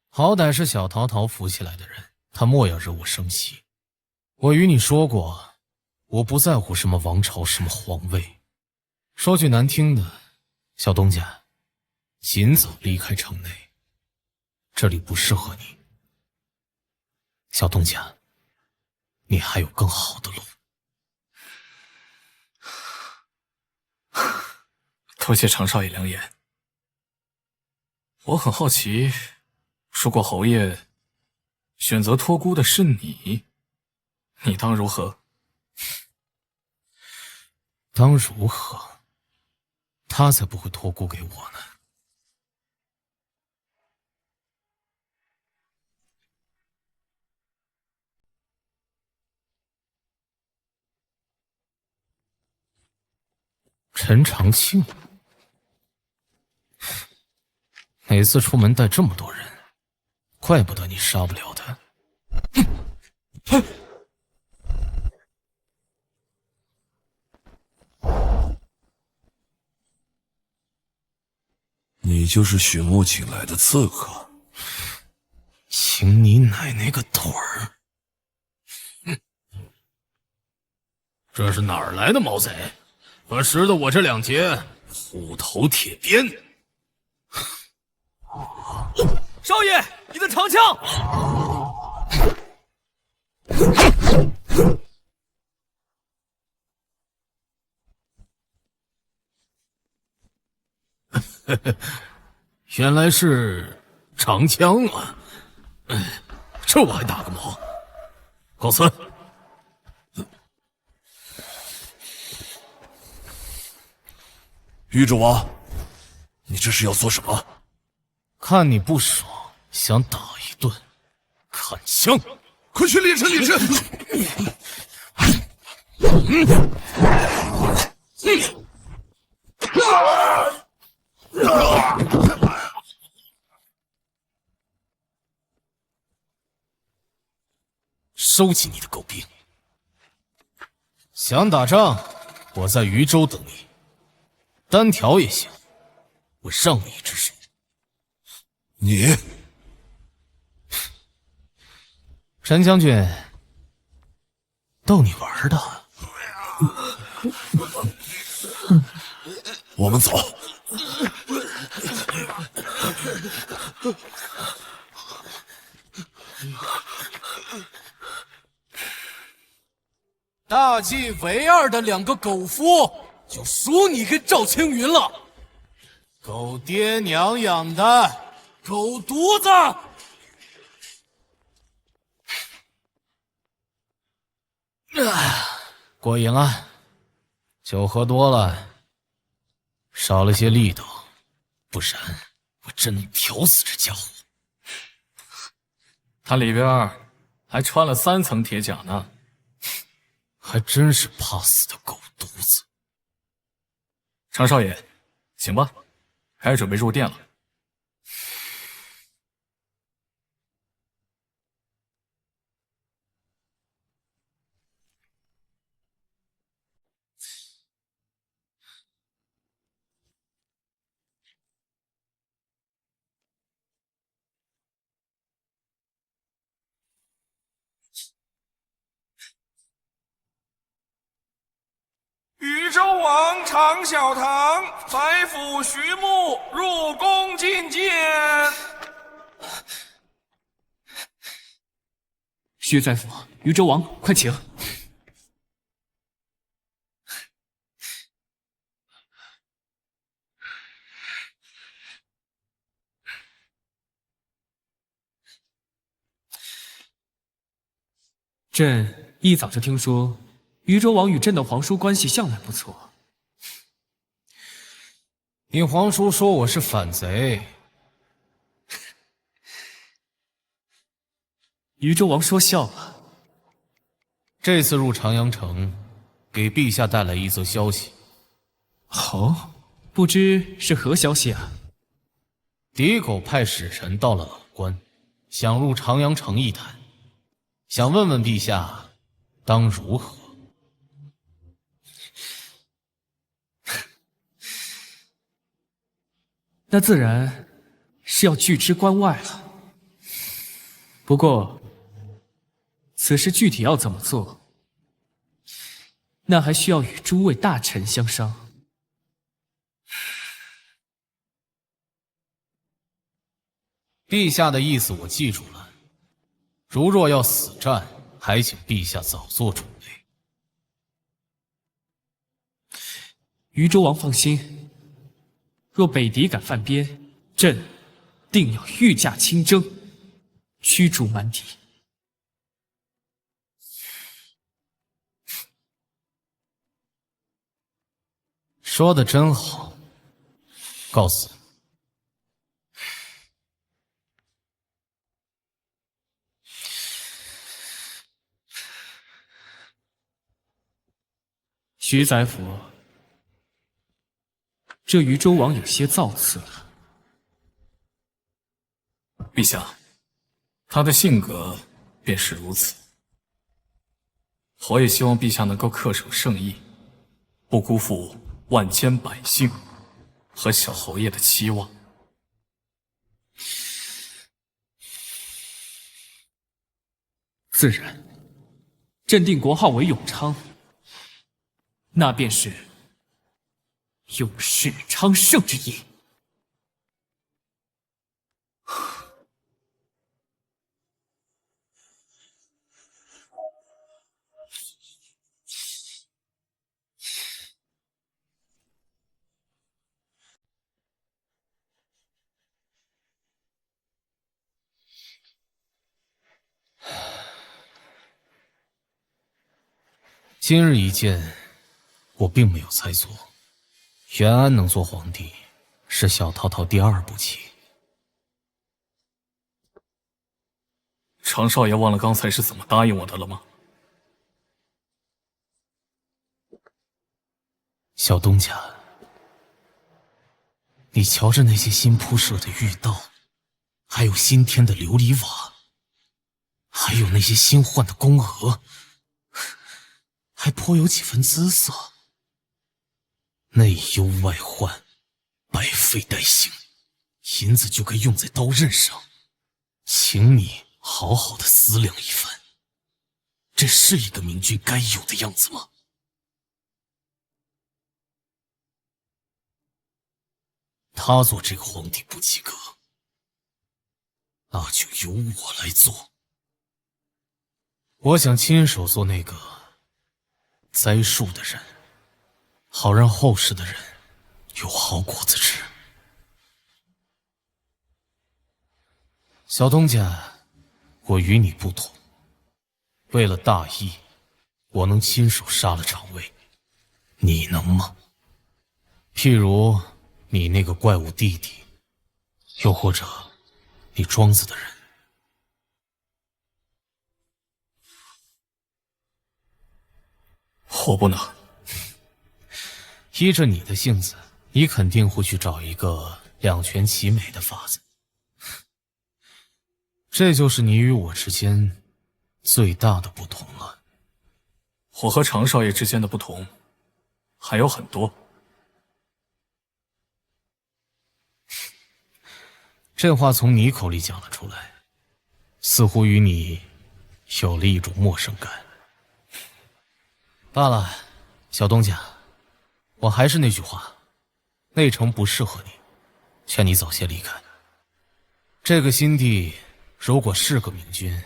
好歹是小桃桃扶起来的人，他莫要惹我生气。我与你说过，我不在乎什么王朝，什么皇位。说句难听的，小东家，尽早离开城内，这里不适合你。小东家，你还有更好的路。多谢常少爷良言。我很好奇，如果侯爷选择托孤的是你，你当如何？当如何？他才不会托孤给我呢。陈长庆，每次出门带这么多人，怪不得你杀不了他。你就是许穆请来的刺客？请你奶奶个腿儿！这是哪儿来的毛贼？可使得我这两节虎头铁鞭！少爷，你的长枪！原来是长枪啊！这我还打个毛？告辞。余主王，你这是要做什么？看你不爽，想打一顿，砍枪！快去练身练身！收起你的狗兵！想打仗，我在渝州等你，单挑也行，我让你一只手。你，陈将军，逗你玩的。我们走。大计为二的两个狗夫，就属你跟赵青云了。狗爹娘养的狗犊子！过瘾了，酒喝多了，少了些力道，不然我真能挑死这家伙。他里边还穿了3层铁甲呢。还真是怕死的狗犊子。常少爷，行吧，该准备入殿了。宇宙周王常小堂宰辅徐牧入宫觐见。徐宰辅、于周王，快请。朕一早就听说，于周王与朕的皇叔关系向来不错。你皇叔说我是反贼，于周王说笑了。这次入长阳城，给陛下带来一则消息。哦，不知是何消息啊？狄狗派使臣到了冷关，想入长阳城一探，想问问陛下，当如何？那自然是要拒之关外了。不过，此事具体要怎么做，那还需要与诸位大臣相商。陛下的意思我记住了，如若要死战，还请陛下早做准备。于周王放心，若北狄敢犯边，朕定要御驾亲征，驱逐蛮狄。说的真好，告辞。徐宰辅，这于周王有些造次了。陛下，他的性格便是如此。我也希望陛下能够恪守圣意，不辜负万千百姓和小侯爷的期望。自然，朕定国号为永昌，那便是永世昌盛之意。今日一见，我并没有猜错，袁安能做皇帝，是小涛涛第二步棋。常少爷忘了刚才是怎么答应我的了吗？小东家，你瞧着那些新铺设的御道，还有新添的琉璃瓦，还有那些新换的宫娥，还颇有几分姿色。内忧外患，百废待兴，银子就该用在刀刃上，请你好好的思量一番，这是一个明君该有的样子吗？他做这个皇帝不及格，那就由我来做。我想亲手做那个栽树的人，好让后世的人有好果子吃。小东家，我与你不同，为了大义，我能亲手杀了长卫，你能吗？譬如你那个怪物弟弟，又或者你庄子的人。我不能。依着你的性子，你肯定会去找一个两全其美的法子。这就是你与我之间最大的不同了。我和常少爷之间的不同还有很多。这话从你口里讲了出来，似乎与你有了一种陌生感。罢了，小东家，我还是那句话，内城不适合你，劝你早些离开。这个新地如果是个明君，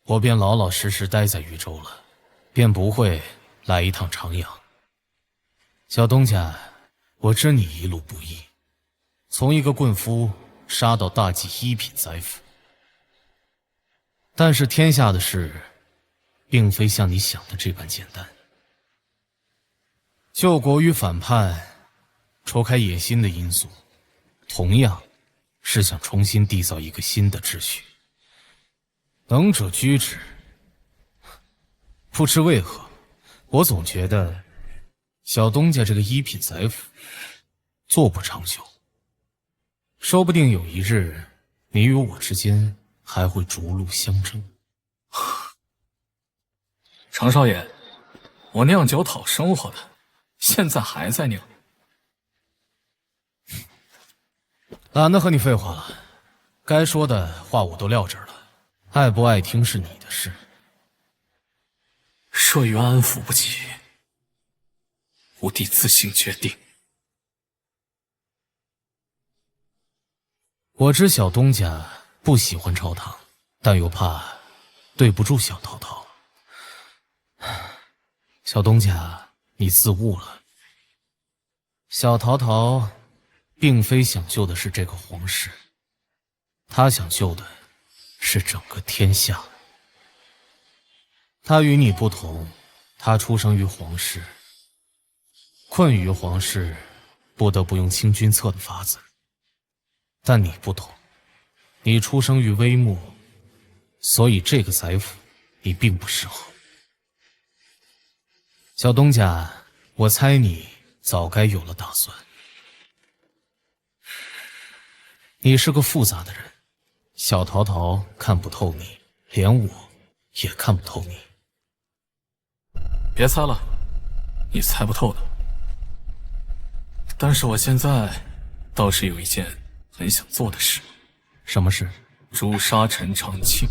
我便老老实实待在渝州了，便不会来一趟长阳。小东家，我知你一路不易，从一个棍夫杀到大计一品宰府，但是天下的事并非像你想的这般简单。救国与反叛，除开野心的因素，同样是想重新缔造一个新的秩序。能者居之。不知为何，我总觉得小东家这个一品宰府做不长久，说不定有一日你与我之间还会逐鹿相争。常少爷，我酿酒讨生活的，现在还在酿。懒得和你废话了，该说的话我都撂这儿了，爱不爱听是你的事。设于安抚不起，吾弟自行决定。我知小东家不喜欢朝堂，但又怕对不住小桃桃。小东家，你自误了。小桃桃并非想救的是这个皇室，他想救的是整个天下。他与你不同，他出生于皇室，困于皇室，不得不用清君侧的法子。但你不同，你出生于微末，所以这个宰府你并不适合。小东家，我猜你早该有了打算。你是个复杂的人，小桃桃看不透你，连我也看不透你。别猜了，你猜不透的。但是我现在倒是有一件很想做的事。什么事？诛杀陈长青。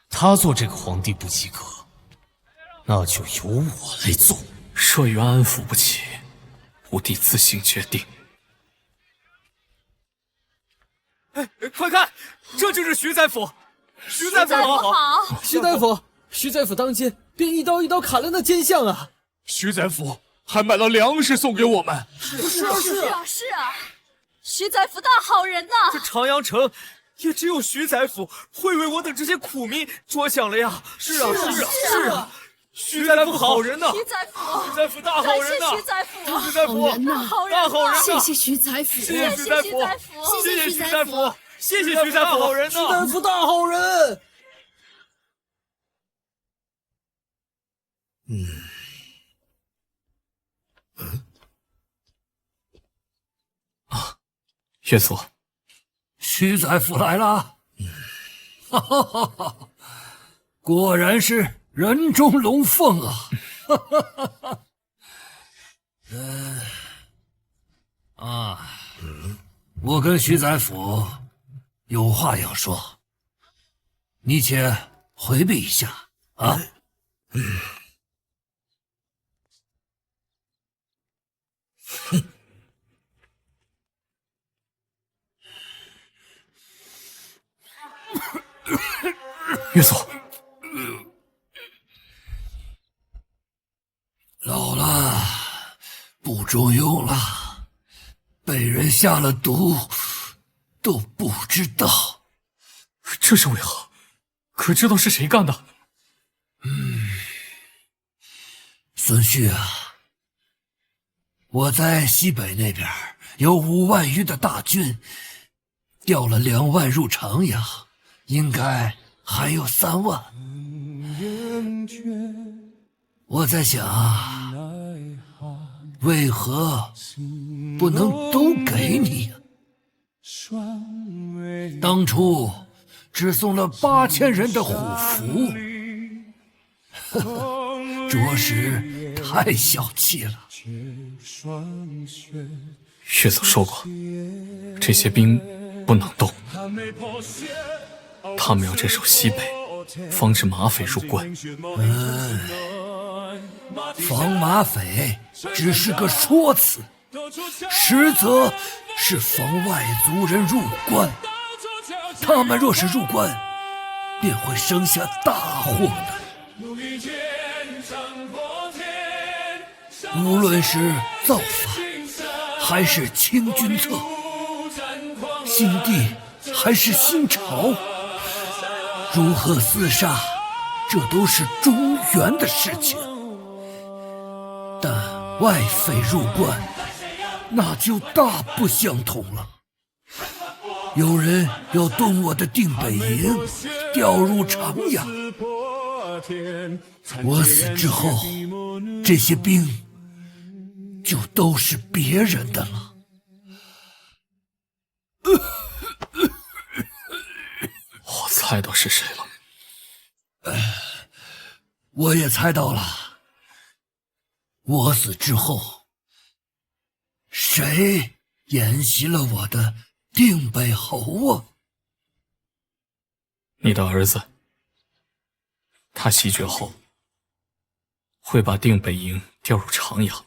他做这个皇帝不及格，那就由我来做。设于安抚不起，吾弟自行决定。哎，快看，这就是徐宰府！徐宰府好！徐宰府，徐宰府当今便一刀一刀砍了那奸相啊！徐宰府还买了粮食送给我们。是啊，徐宰府大好人呐！这长阳城也只有徐宰府会为我等这些苦民着想了呀！是啊，徐宰府好人呐！徐宰府大好人呐！徐宰府徐宰府大好人呐！谢谢徐宰府，谢谢徐宰府，谢谢徐宰府，谢谢徐宰府好人呐！徐宰府大好人。岳祖，徐宰府来了。哈哈哈哈，果然是人中龙凤啊！哈哈哈哈。我跟徐宰府有话要说，你且回避一下啊。岳祖，老了，不中用了，被人下了毒，都不知道。这是为何？可知道是谁干的？孙旭啊，我在西北那边有5万余的大军，调了2万入长阳，应该还有3万。我在想，为何不能都给你呀？当初只送了8000人的虎符，着实太小气了。岳总说过，这些兵不能动，他们要镇守西北，防止马匪入关。防马匪只是个说辞，实则是防外族人入关。他们若是入关，便会生下大祸的。无论是造反，还是清君侧，新帝还是新朝，如何厮杀，这都是中原的事情。但外匪入关，那就大不相同了。有人要动我的定北营，调入长阳。我死之后，这些兵就都是别人的了。我猜到是谁了。我也猜到了。我死之后，谁沿袭了我的定北侯啊？你的儿子，他袭爵后会把定北营调入长阳，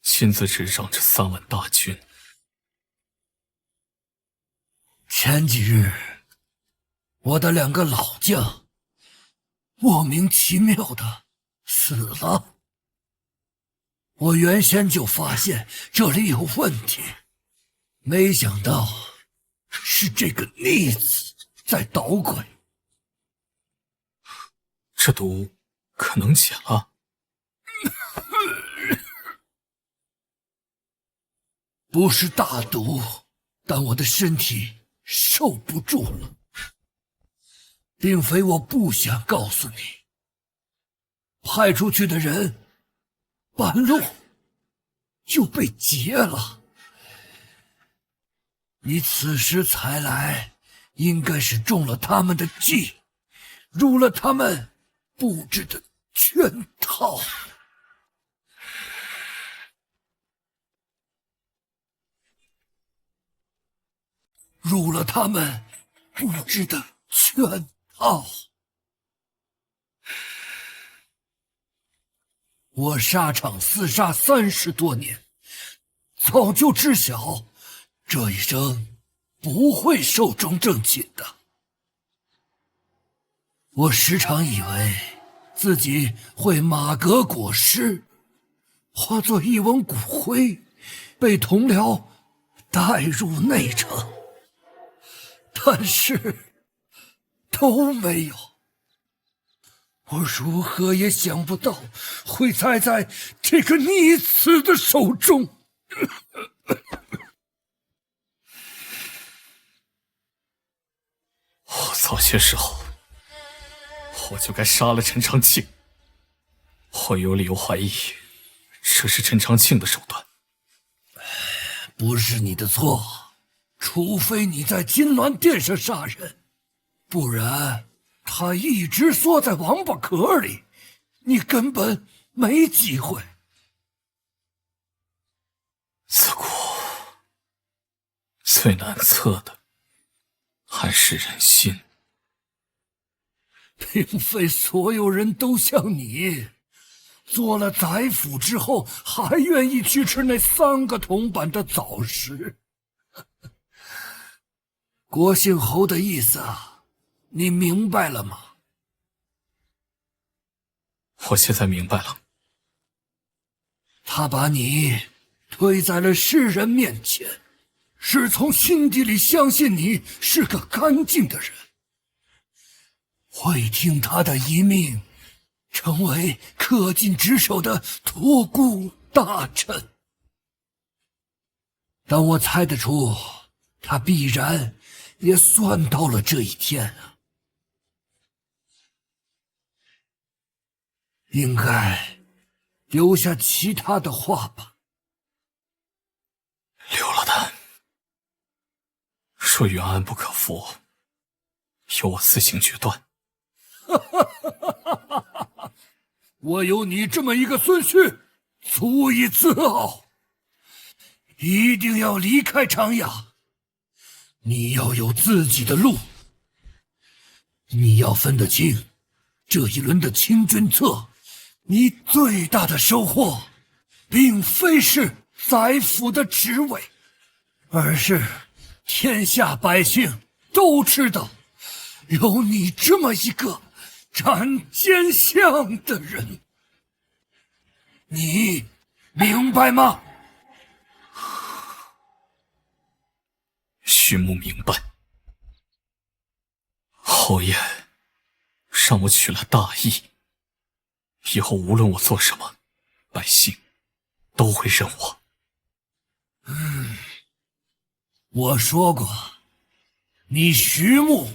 亲自执掌这3万大军。前几日，我的2个老将莫名其妙的死了。我原先就发现这里有问题，没想到是这个逆子在捣鬼。这毒可能解了。不是大毒，但我的身体受不住了。并非我不想告诉你，派出去的人半路就被劫了。你此时才来，应该是中了他们的计，入了他们布置的圈套。入了他们布置的圈套。我沙场厮杀30多年，早就知晓这一生不会寿终正寝的。我时常以为自己会马革裹尸，化作一翁骨灰，被同僚带入内城，但是都没有。我如何也想不到会栽在这个逆子的手中。我早些时候我就该杀了陈长庆。我有理由怀疑，这是陈长庆的手段。不是你的错，除非你在金銮殿上杀人，不然他一直缩在王八壳里，你根本没机会。自古最难测的还是人心。并非所有人都像你，做了宰辅之后还愿意去吃那3个铜板的早食。国姓侯的意思你明白了吗？我现在明白了。他把你推在了世人面前，是从心底里相信你是个干净的人，会听他的遗命，成为恪尽职守的托孤大臣。但我猜得出，他必然也算到了这一天啊。应该留下其他的话吧。留了他。说远岸不可负，由我自行决断。我有你这么一个孙婿，足以自傲。一定要离开长阳，你要有自己的路。你要分得清，这一轮的清君侧，你最大的收获，并非是宰辅的职位，而是天下百姓都知道，有你这么一个斩奸相的人。你明白吗？徐牧明白。侯爷让我取了大义，以后无论我做什么，百姓都会认我。我说过，你徐牧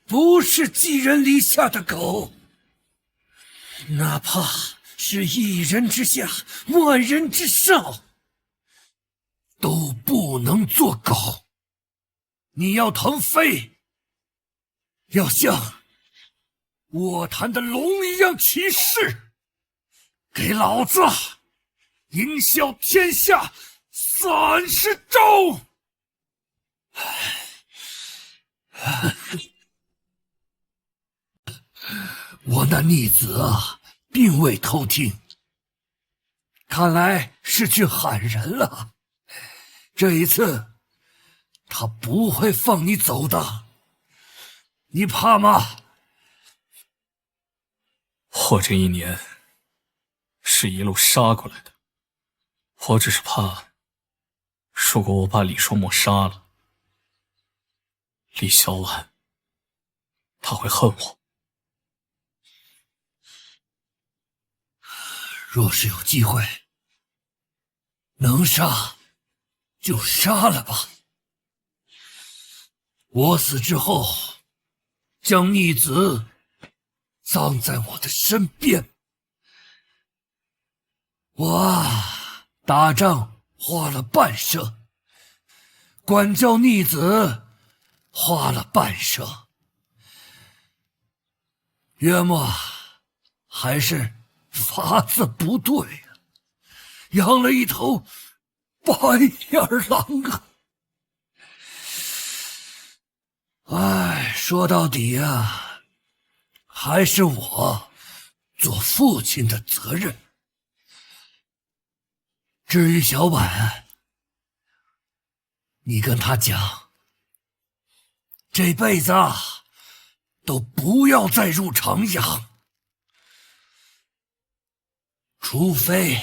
不是寄人篱下的狗，哪怕是一人之下，万人之上，都不能做狗。你要腾飞，要像卧谈的龙一样起势，给老子迎啸天下30州！我那逆子啊，并未偷听，看来是去喊人了。这一次他不会放你走的，你怕吗？我这一年是一路杀过来的，我只是怕，如果我把李双墨杀了，李小婉他会恨我。若是有机会，能杀就杀了吧。我死之后，将逆子葬在我的身边。我打仗花了半生，管教逆子花了半生，约莫还是法子不对啊，养了一头白眼狼啊！哎，说到底啊，还是我做父亲的责任。至于小婉，你跟他讲，这辈子都不要再入长阳，除非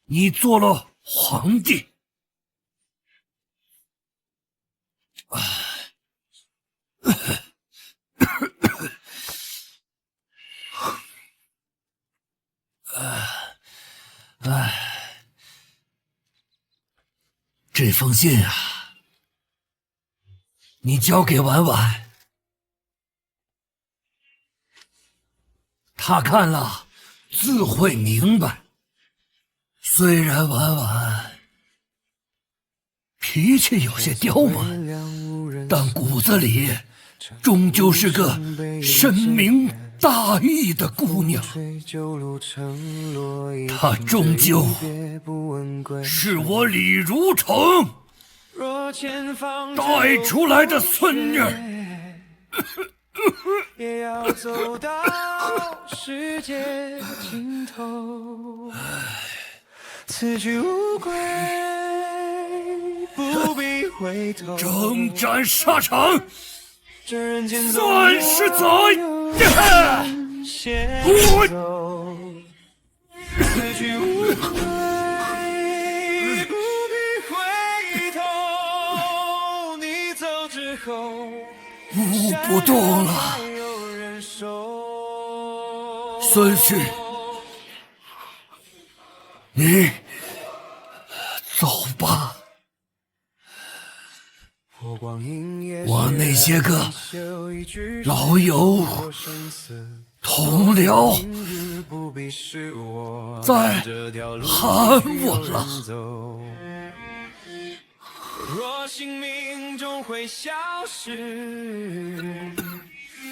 你做了皇帝。这封信啊，你交给婉婉，他看了自会明白。虽然婉婉脾气有些刁蛮，但骨子里终究是个深明大义的姑娘，她终究是我李如城带出来的孙女。也要走到世界尽头，此去无归，不必回头。征战沙场这人间30载，此去无归，不必回头。你走之后，舞不动了，孙婿，你走吧。我那些个老友同僚在喊我了。若sinh命终会消失，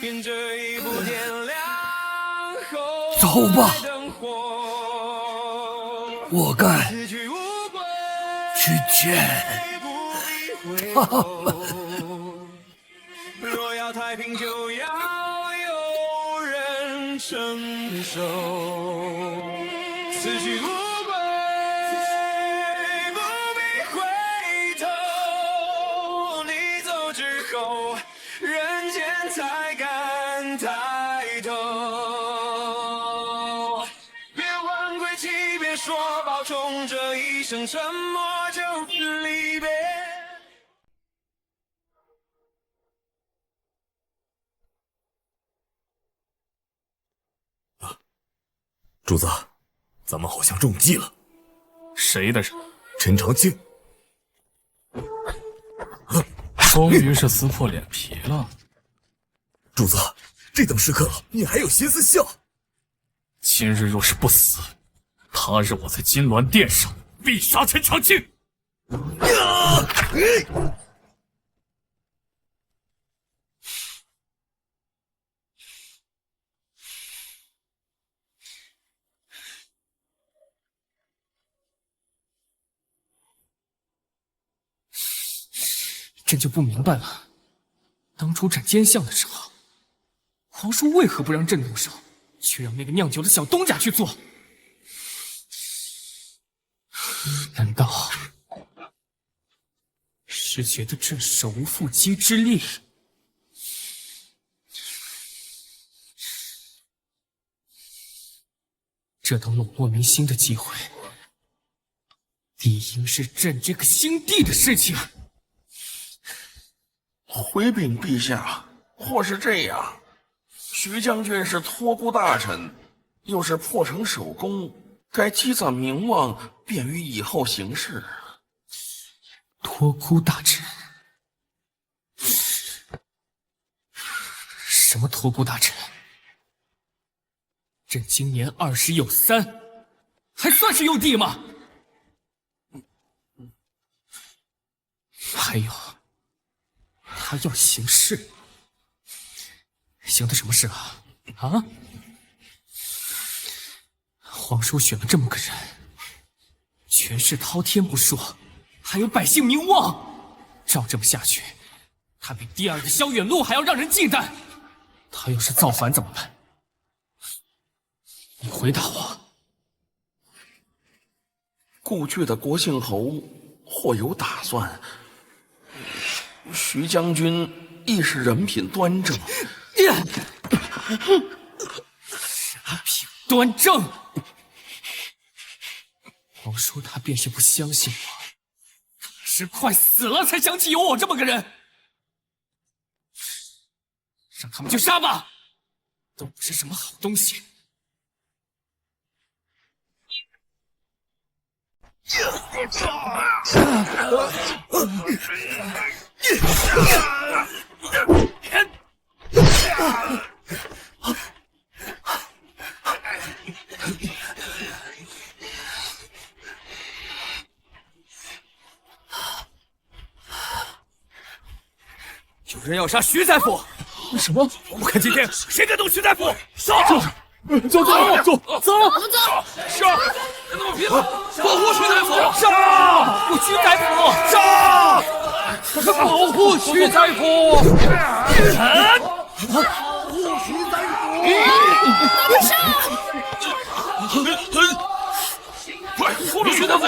便这一步天亮后。走好吧，我该去见他们。若要太平，就要有人承受。此去无归，不必回头。你走之后，人间才敢抬头。别问归期，别说保重，这一生沉默就是离别。主子，咱们好像中计了。谁的人？陈长青。终于是撕破脸皮了。主子，这等时刻你还有心思笑？今日若是不死，他日我在金銮殿上必杀陈长青！朕就不明白了，当初斩奸相的时候，皇叔为何不让朕动手，却让那个酿酒的小东家去做？难道是觉得朕手无缚鸡之力？这等笼络民心的机会，理应是朕这个新帝的事情。回禀陛下，或是这样，徐将军是托孤大臣，又是破城首功，该积攒名望，便于以后行事。托孤大臣？什么托孤大臣？朕今年20有3，还算是幼帝吗？还有。他要行事，行的什么事啊？啊！皇叔选了这么个人，权势滔天不说，还有百姓名望。照这么下去，他比第2的萧远路还要让人忌惮。他要是造反怎么办？你回答我。故去的国姓侯或有打算。徐将军亦是人品端正，人品端正。皇叔他便是不相信我，是快死了才想起有我这么个人。让他们去杀吧，都不是什么好东西。有人要杀徐大夫！什么？我看今天谁敢动徐大夫！杀！走！杀！别那么拼了！保护徐大夫！杀！我徐大夫！杀！保护徐大夫！保护徐大夫！快扶住徐大夫！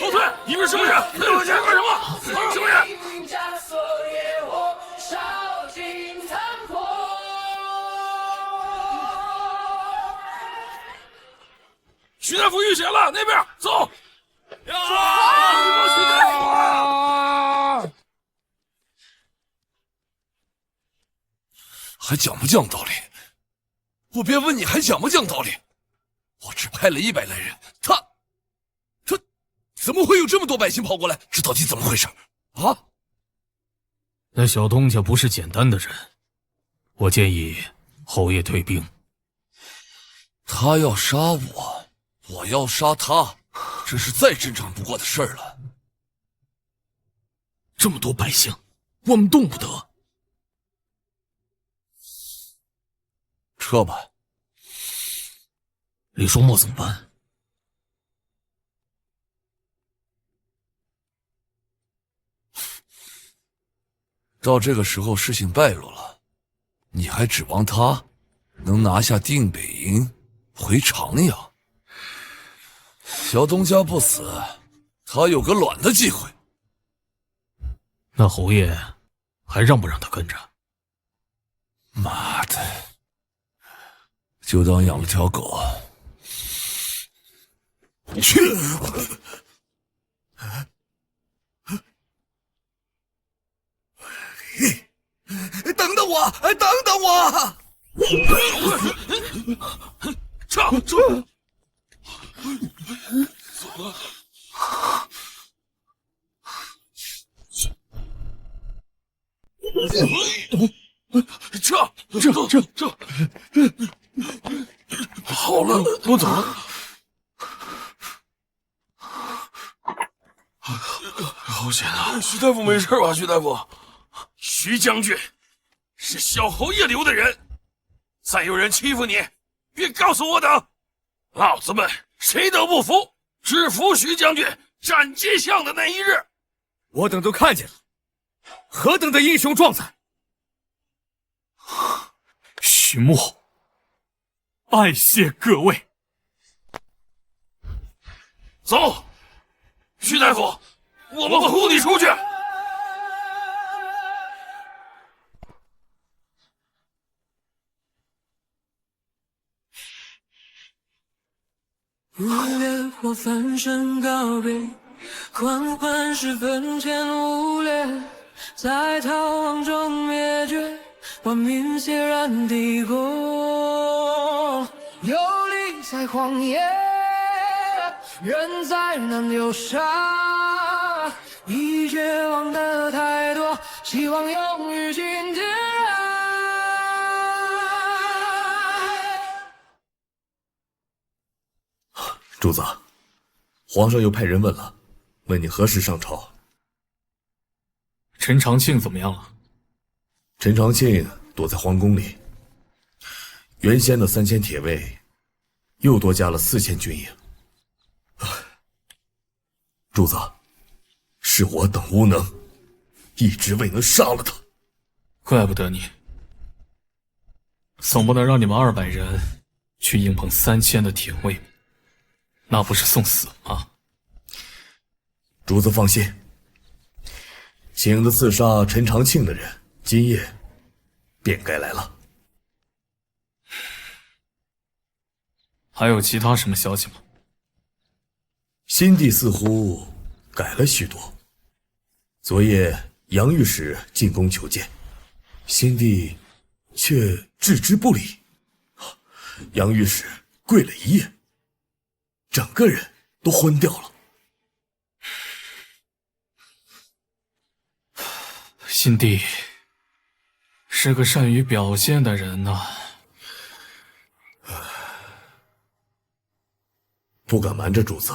后退！你们是不是？在我前干什么？是不是？徐大夫遇险了，那边走！还讲不讲道理？我便问你还讲不讲道理？我只派了100来人，他怎么会有这么多百姓跑过来？这到底怎么回事啊？那小东家不是简单的人，我建议侯爷退兵。他要杀我，我要杀他，这是再正常不过的事儿了。这么多百姓，我们动不得。撤吧。李双墨怎么办？到这个时候事情败露了，你还指望他能拿下定北营回长阳？小东家不死，他有个卵的机会。那侯爷还让不让他跟着？妈的，就当养了条狗。去！等等我，等等我！撤！撤！好了，我走了。好险啊！徐大夫没事吧？徐大夫，徐将军是小侯爷留的人，再有人欺负你，别告诉我等，老子们谁都不服，只服徐将军斩街巷的那一日。我等都看见了，何等的英雄壮哉！徐墨，拜谢各位。走，徐大夫，我们护你出去。烈火翻身告别，缓缓时分前无烈，在逃亡中灭绝，万民血染帝国。游离在荒野，人在难流沙，已绝望的太多，希望永于今天。主子，皇上又派人问了，问你何时上朝。陈长庆怎么样了？陈长庆躲在皇宫里，原先的3000铁卫又多加了4000军营。主子，是我等无能，一直未能杀了他。怪不得你，总不能让你们200人去硬碰3000的铁卫，那不是送死吗？主子放心，请的刺杀陈长庆的人，今夜便该来了。还有其他什么消息吗？新帝似乎改了许多。昨夜杨御史进宫求见，新帝却置之不理。杨御史跪了一夜，整个人都昏掉了。新帝是个善于表现的人呐。不敢瞒着主子，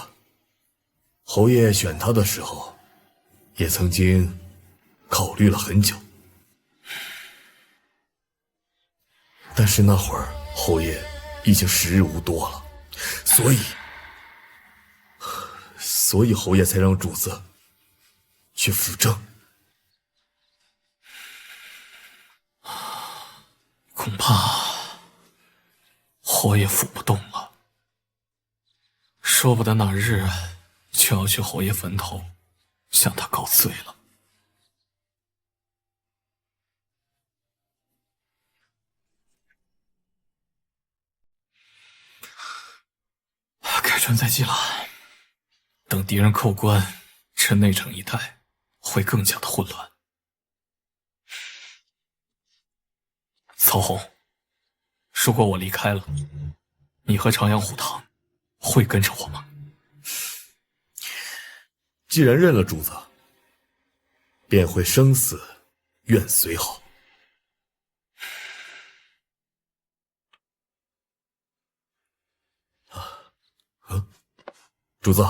侯爷选他的时候，也曾经考虑了很久。但是那会儿侯爷已经时日无多了，所以侯爷才让主子去辅政。恐怕侯爷抚不动了，说不得哪日就要去侯爷坟头向他告罪了。该传在即了，等敌人扣关，趁内城一带会更加的混乱。曹洪，如果我离开了，你和长阳虎堂会跟着我吗？既然认了主子，便会生死愿随好。主子，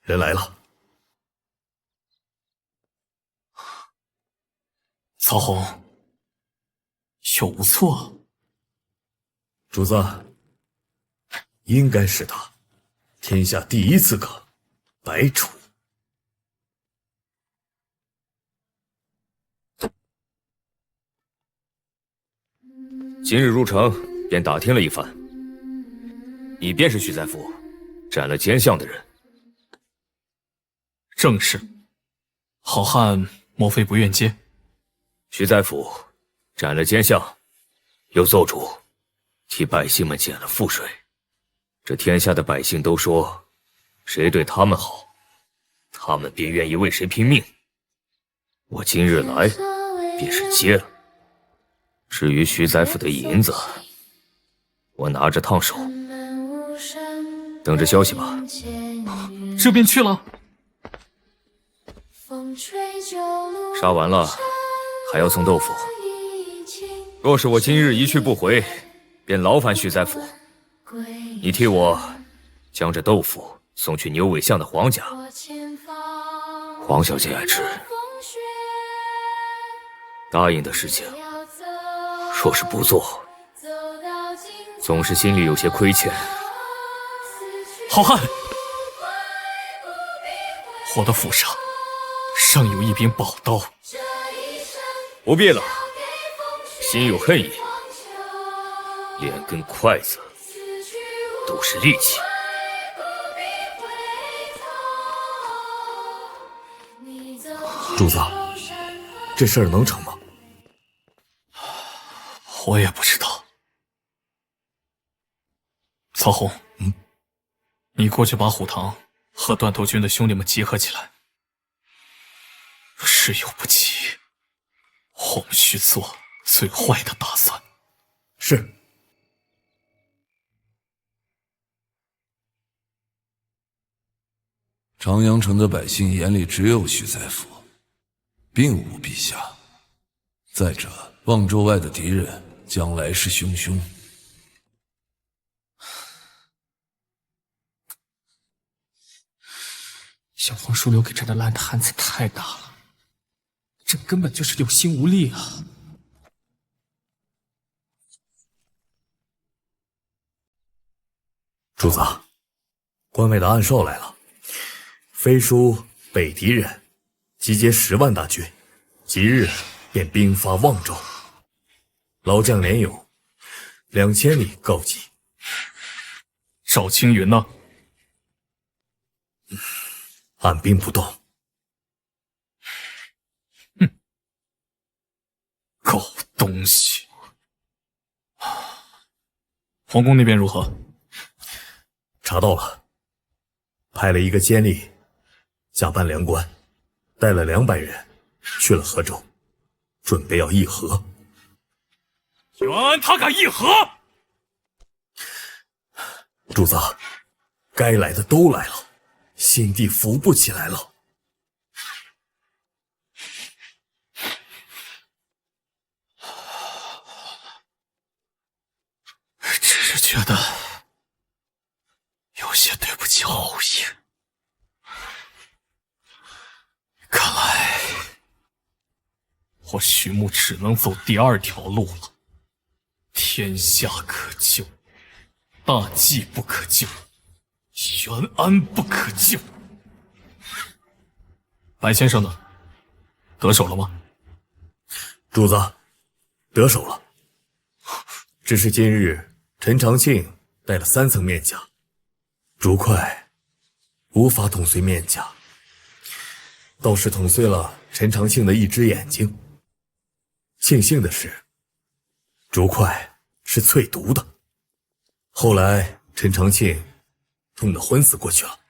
人来了。曹洪，有无错？主子，应该是他，天下第一刺客白楚。今日入城，便打听了一番，你便是徐载甫斩了奸相的人。正是。好汉莫非不愿接？徐载甫斩了奸相，又奏主替百姓们减了赋税。这天下的百姓都说，谁对他们好，他们便愿意为谁拼命。我今日来，便是接了。至于徐载甫的银子，我拿着烫手，等着消息吧。这便去了。杀完了，还要送豆腐。若是我今日一去不回，便劳烦徐载甫，你替我将这豆腐送去牛尾巷的黄家，黄小姐爱吃。答应的事情，若是不做，总是心里有些亏欠。好汉，我的府上尚有一柄宝刀，不必了。心有恨意，连根筷子都是利器。主子，这事儿能成吗？我也不知道。曹洪，你过去把虎堂和断头军的兄弟们集合起来。事有不齐，我们需做最坏的打算。是。长阳城的百姓眼里只有徐载甫，并无陛下。再者，望州外的敌人将来势汹汹。小黄叔留给朕的烂摊子太大了，朕根本就是有心无力啊！主子，关外的暗哨来了，飞书北狄人集结10万大军，即日便兵发望州。老将连勇2000里告急。赵青云呢？按兵不动。狗东西！皇宫那边如何？查到了，派了一个监吏假扮梁官，带了200人去了河州，准备要议和。袁安他敢议和？主子，该来的都来了，新帝扶不起来了。只是觉得有些对不起侯爷。看来我徐牧只能走第2条路了。天下可救，大计不可救，袁安不可救。白先生呢？得手了吗？主子，得手了。只是今日陈长庆戴了3层面甲，竹快无法捅碎面甲，倒是捅碎了陈长庆的一只眼睛。庆幸的是，竹快是淬毒的。后来陈长庆痛得昏死过去了。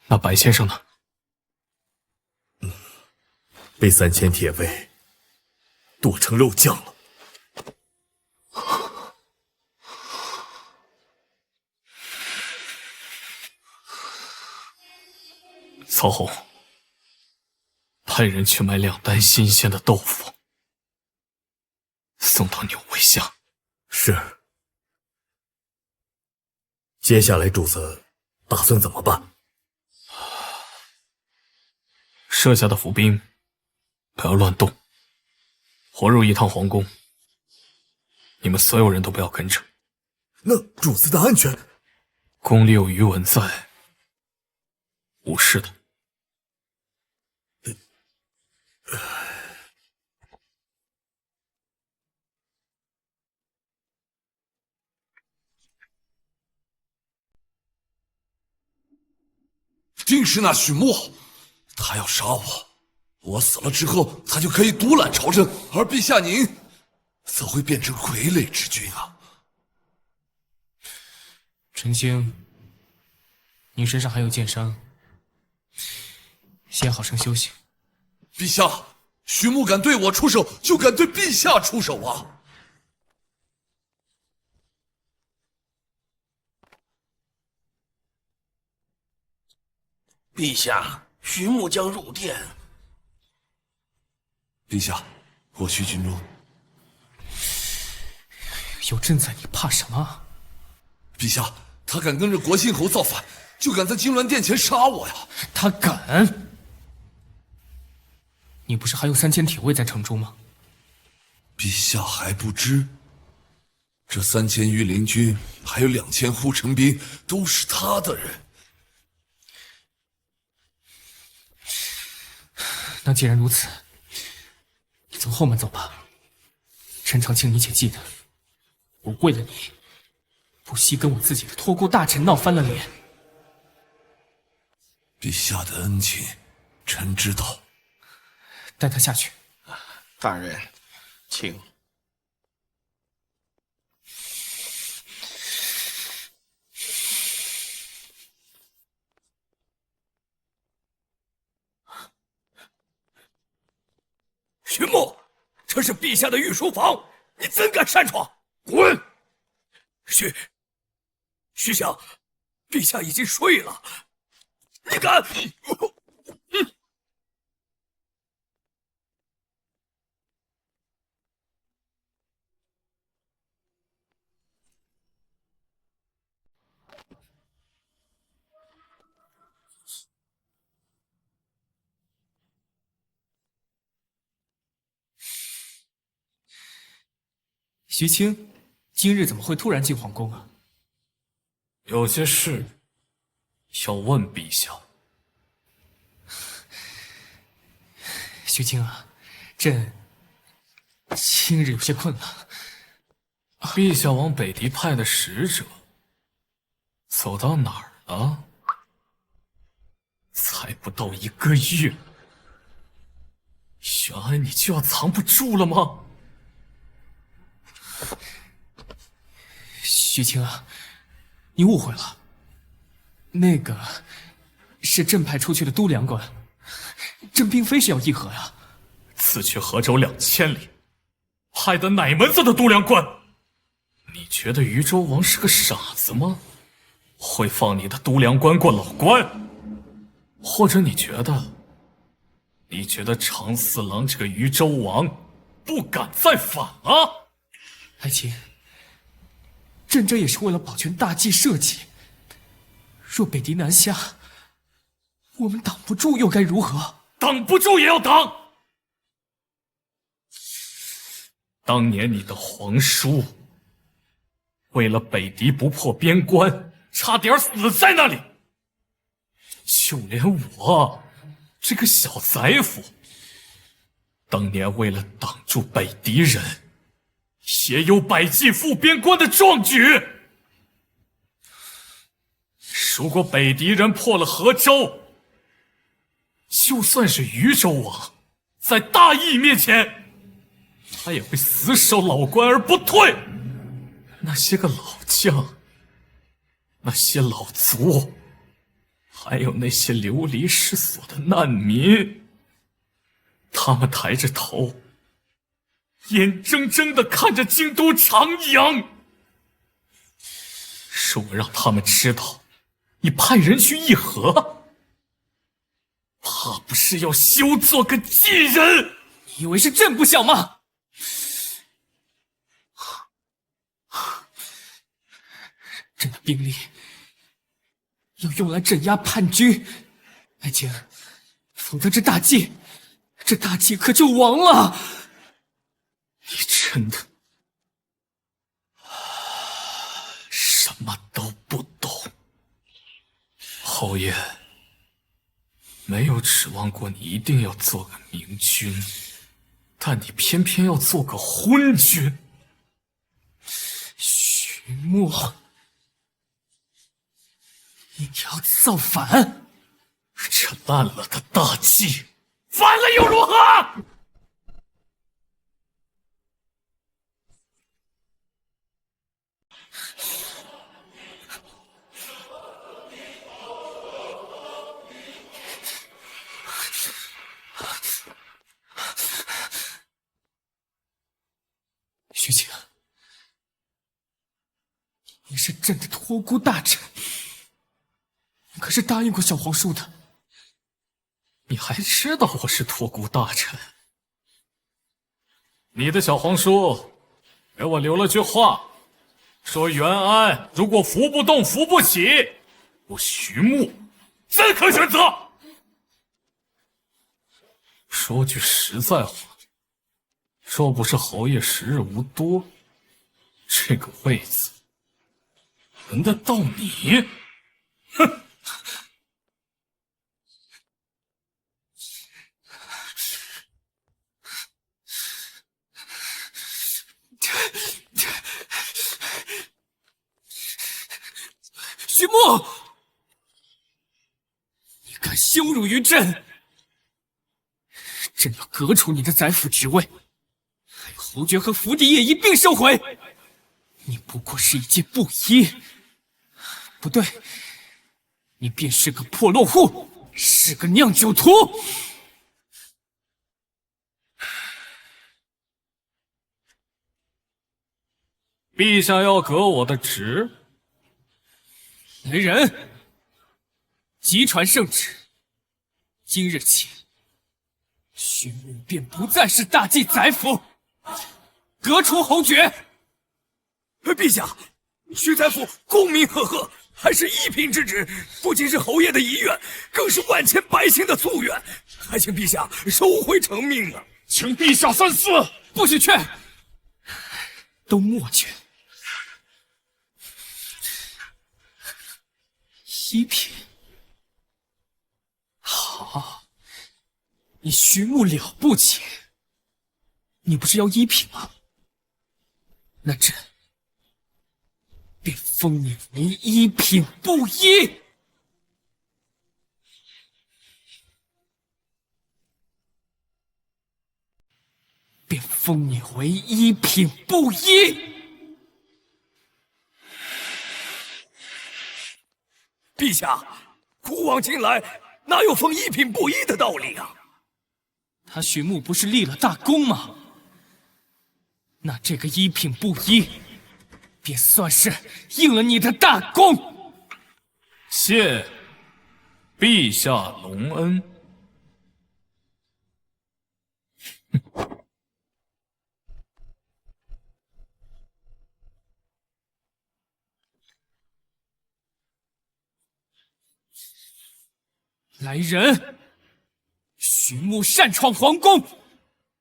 那白先生呢？被3000铁卫剁成肉酱了。曹洪，派人去买2担新鲜的豆腐，送到牛尾巷。是。接下来主子打算怎么办？设下的伏兵不要乱动，我入一趟皇宫，你们所有人都不要跟着。那主子的安全？宫里有余文在，无事的。定是那许墨，他要杀我，我死了之后，他就可以独揽朝政，而陛下您则会变成傀儡之君啊！陈星，你身上还有剑伤，先好生休息。陛下，许墨敢对我出手，就敢对陛下出手啊！陛下，徐木将入殿。陛下，我徐军中。有朕在，你怕什么？陛下，他敢跟着国信侯造反，就敢在金銮殿前杀我呀！他敢？你不是还有3000铁卫在城中吗？陛下还不知，这3000御林军还有2000护城兵，都是他的人。那既然如此，你从后门走吧。陈长卿，你且记得，我为了你，不惜跟我自己的托孤大臣闹翻了脸。陛下的恩情，臣知道。带他下去。大人，请。徐墨，这是陛下的御书房，你怎敢擅闯？滚！徐相，陛下已经睡了，你敢？徐青，今日怎么会突然进皇宫啊？有些事要问陛下。徐青啊，朕今日有些困了。陛下往北狄派的使者走到哪儿了？才不到1个月，原来你就要藏不住了吗？徐青啊，你误会了，那个是朕派出去的都梁官，朕并非是要议和呀。此去河州2000里，派的哪门子的都梁官？你觉得渝州王是个傻子吗？会放你的都梁官过老关？或者你觉得长四郎这个渝州王不敢再反了？爱卿，朕这也是为了保全大计社稷。若北狄南下，我们挡不住又该如何？挡不住也要挡！当年你的皇叔为了北狄不破边关，差点死在那里。就连我这个小宰辅，当年为了挡住北狄人，也有百计赴边关的壮举。如果北狄人破了河州，就算是渝州王，在大义面前，他也会死守老关而不退。那些个老将，那些老卒，还有那些流离失所的难民，他们抬着头，眼睁睁地看着京都长阳。如果让他们知道你派人去议和，怕不是要休做个妓人？你以为是朕不想吗？朕的兵力要用来镇压叛军，爱卿，否则这大计可就亡了。你真的么都不懂。侯爷，没有指望过你一定要做个明君，但你偏偏要做个昏君。徐墨，你要造反？这烂了的大计，反了又如何？徐晴，你是朕的托孤大臣，你可是答应过小皇叔的。你还知道我是托孤大臣？你的小皇叔给我留了句话，说袁安如果扶不动、扶不起，我徐穆自可选择。说句实在话，若不是侯爷时日无多，这个位子轮得到你？哼！徐穆，你敢羞辱于朕！朕要革除你的宰辅职位，还有侯爵和福地也一并收回。你不过是一介布衣，不对，你便是个破落户，是个酿酒徒。陛下要革我的职？来人，急传圣旨，今日起，徐穆便不再是大祭宰辅，革除侯爵。陛下，徐宰辅功名赫赫，还是一品之职，不仅是侯爷的遗愿，更是万千百姓的夙愿，还请陛下收回成命啊！请陛下三思，不许劝，都默劝。一品，好，你徐穆了不起，你不是要一品吗？那朕便封你为一品布衣。便封你为一品布衣。陛下，古往今来哪有封一品布衣的道理啊？他徐穆不是立了大功吗？那这个一品布衣，便算是应了你的大功。谢陛下隆恩。来人！徐穆擅闯皇宫，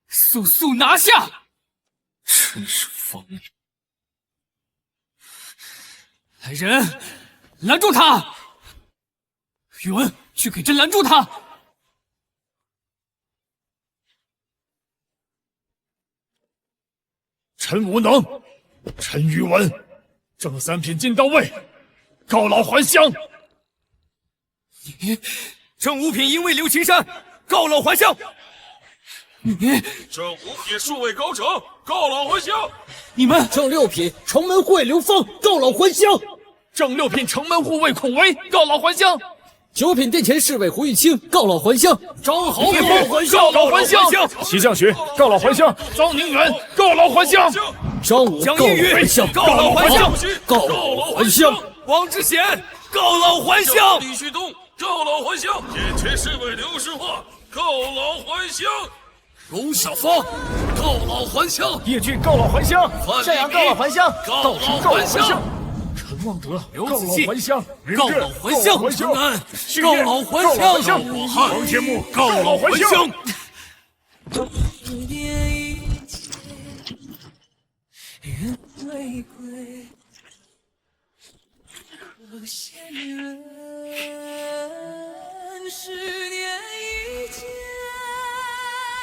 速速拿下！真是疯了！来人，拦住他！宇文，去给朕拦住他！臣无能，臣宇文，正三品尽到位，告老还乡。你。正五品因为刘青山，告老还乡。你正五品数位高承，告老还乡。你们正六品城门护卫刘芳，告老还乡。正六品城门护卫孔维，告老还乡。九品殿前侍卫胡玉清，告老还乡。张豪告老还乡。齐向学，告老还乡。张宁远，告老还乡。张武，蒋一宇，告老还乡。告老还乡。王之贤，告老还乡。李旭东，告老还乡。殿前侍卫刘世化，告老还乡。龙小芳，告老还乡。叶俊，告老还乡。夏阳，告老还乡。告老还乡。陈望德，刘告老还乡。告老还乡。陈安，告老还乡。武汉，王天木，告老还乡。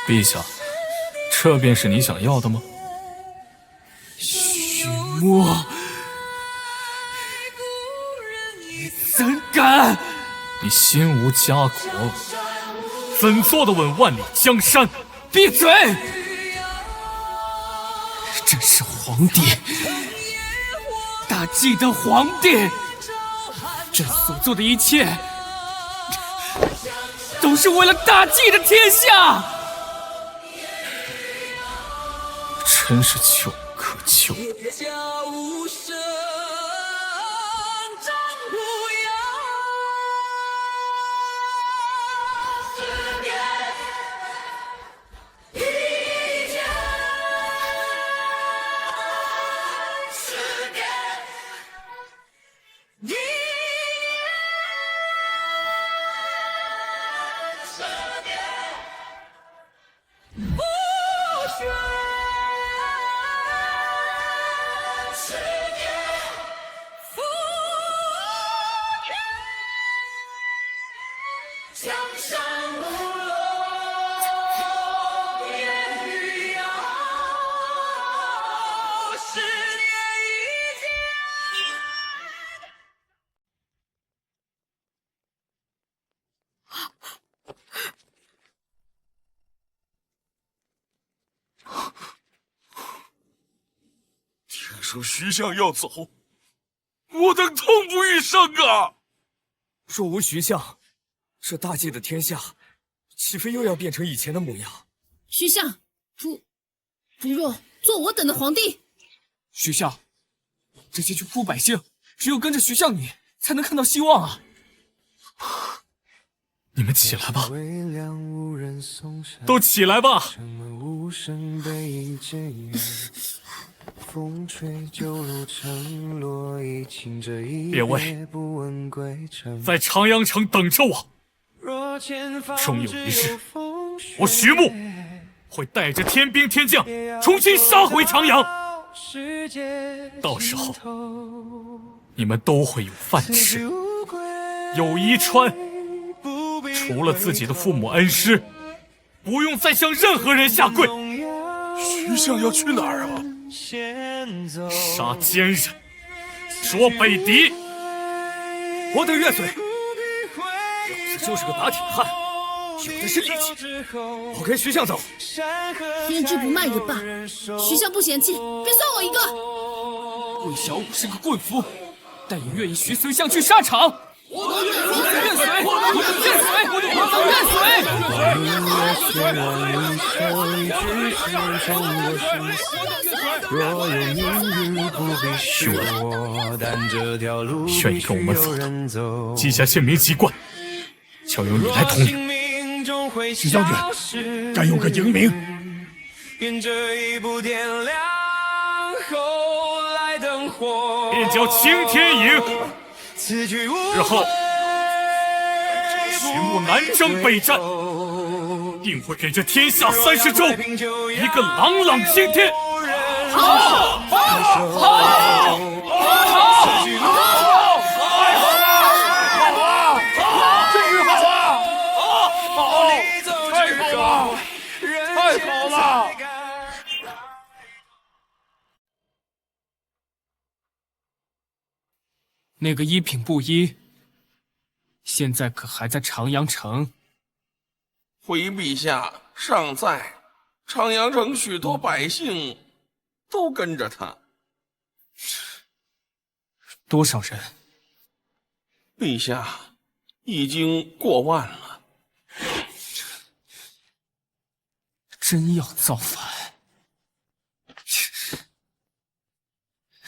陛下，这便是你想要的吗？许墨，你怎敢？你心无家国，怎做得稳万里江山？闭嘴！这是皇帝，大晋的皇帝，这所做的一切，都是为了大晋的天下。真是求可求。听说徐相要走，我等痛不欲生啊！若无徐相，这大晋的天下，岂非又要变成以前的模样？徐相，不若做我等的皇帝。徐相，这些穷苦百姓，只有跟着徐相你，才能看到希望啊！你们起来吧，都起来吧！列位，在长阳城等着我。终有一日，我徐穆会带着天兵天将重新杀回长阳。到时候，你们都会有饭吃，有衣穿。除了自己的父母恩师，不用再向任何人下跪。徐相要去哪儿啊？杀奸人，捉北狄。我等岳嘴，老子就是个打铁汉，有的是力气。我跟徐相走。胭脂不卖也罢，徐相不嫌弃，便算我一个。魏小武是个棍夫，但也愿意徐随相去沙场。我等愿随，愿意跟我们走的，记下姓名籍贯，交由你来统领。徐将军，该有个营名。便叫青天营。日后，徐穆南征北战，定会给这天下30州一个朗朗青天。好！太好了！那个一品布衣，现在可还在长阳城？回陛下，尚在。长阳城许多百姓都跟着他。多少人？陛下，已经过万了。真要造反？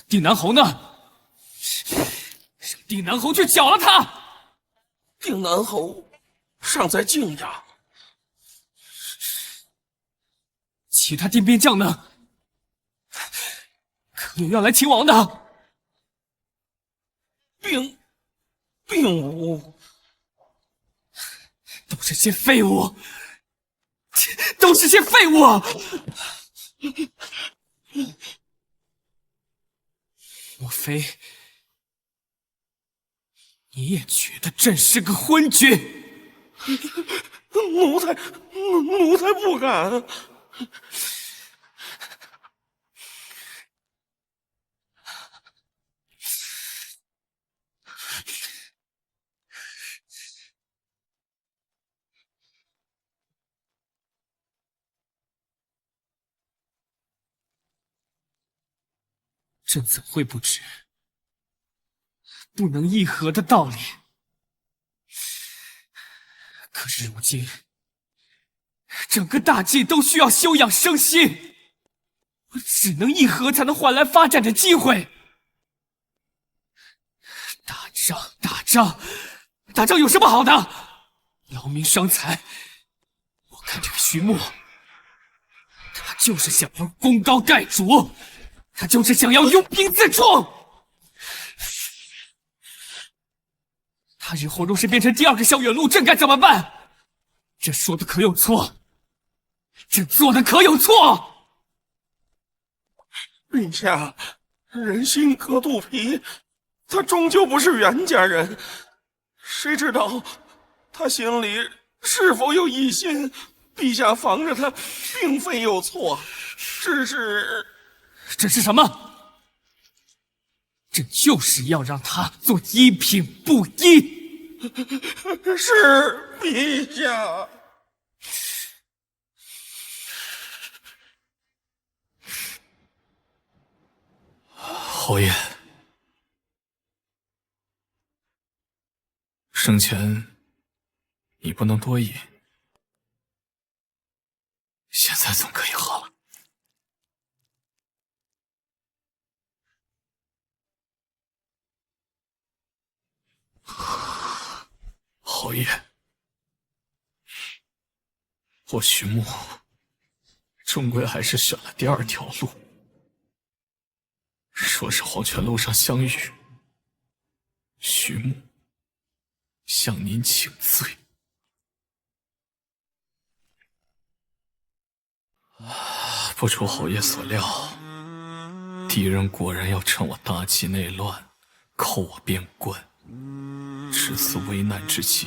定南侯呢？让定南侯去剿了他！定南侯尚在泾阳。其他定边将呢？可有要来秦王的？并无。都是些废物，都是些废物！莫非你也觉得朕是个昏君？奴才不敢。朕怎会不知不能议和的道理？可是如今，整个大计都需要休养生息，我只能议和才能换来发展的机会。打仗有什么好的？劳民伤财。我看这个徐墨，他就是想要功高盖主，他就是想要拥兵自重。他日后若是变成第二个萧远路，朕该怎么办？朕说的可有错？朕做的可有错？陛下，人心隔肚皮，他终究不是袁家人，谁知道他心里是否有异心？陛下防着他，并非有错，只是……这是什么？朕就是要让他做一品布衣。是陛下。侯爷，生前你不能多疑，现在总可以好了。侯爷，我徐墨终归还是选了第二条路。说是黄泉路上相遇，徐墨向您请罪。不出侯爷所料，敌人果然要趁我大计内乱，扣我边关。至此危难之际，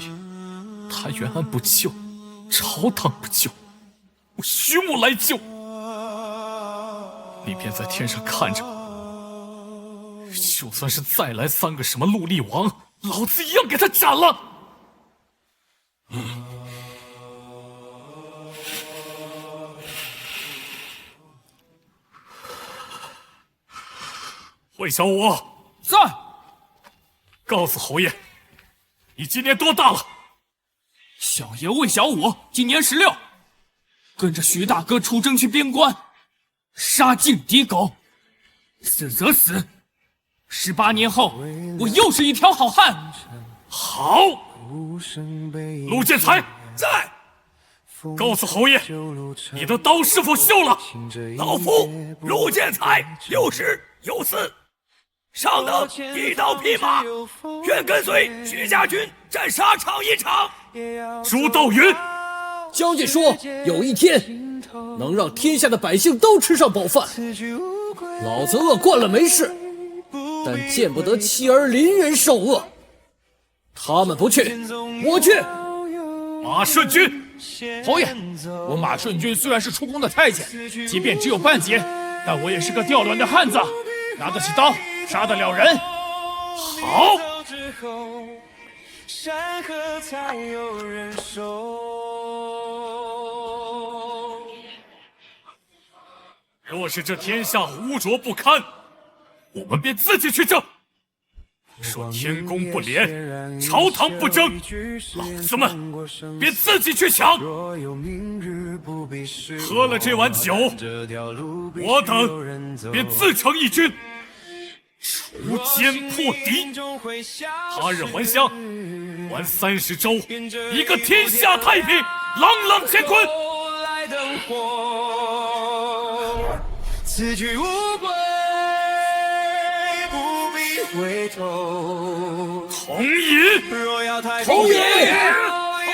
他袁安不救，朝堂不救，我徐墨来救，你便在天上看着我。就算是再来3个什么陆厉王，老子一样给他斩了。魏小武在，告诉侯爷，你今年多大了？小爷魏小武今年16，跟着徐大哥出征去边关，杀尽敌狗，死则死。18年后，我又是一条好汉。好，陆建才在。告诉侯爷，你的刀是否锈了？老夫陆建才有时有死，上等一刀匹马，愿跟随徐家军战沙场一场。朱道云，将军说有一天能让天下的百姓都吃上饱饭，老子饿惯了没事，但见不得妻儿邻人受饿。他们不去，我去。马顺军，侯爷，我马顺军虽然是出宫的太监，即便只有半截，但我也是个调乱的汉子，拿得起刀，杀得了人。好。山河才有人守。若是这天下污浊不堪，我们便自己去争。说天公不怜，朝堂不争，老子们便自己去抢。喝了这碗酒，我等便自成一军，除奸破敌。他日还乡，还30州，一个天下太平，朗朗乾坤。此去无归，不必回头。同饮，若要太平，同饮，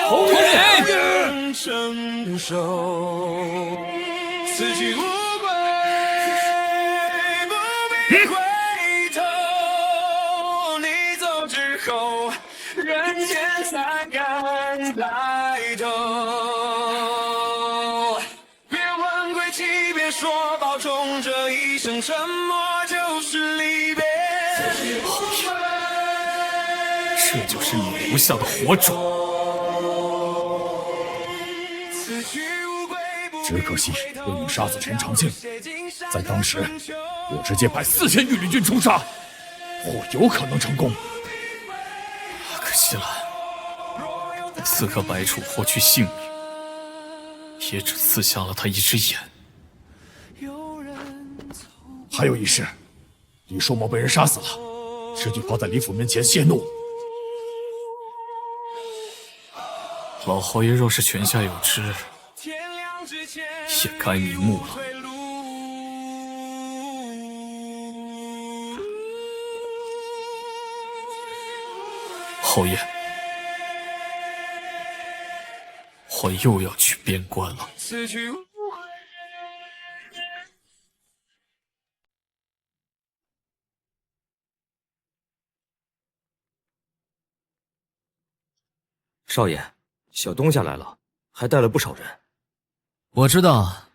同饮，成熟。此去无归，不必回头。你走之后。才敢抬头。别问归期，别说保重，这一生沉默就是离别。这就是你留下的火种。只可惜未能杀死陈长庆，在当时，我直接派4000御林军冲杀，或有可能成功。可惜了，刺客白处获取性命，也只刺瞎了他一只眼。还有一事，李硕谋被人杀死了，尸体抛在李府面前泄怒。老侯爷若是泉下有知，也该瞑目了。侯爷，我又要去边关了。少爷，小东家来了，还带了不少人。我知道，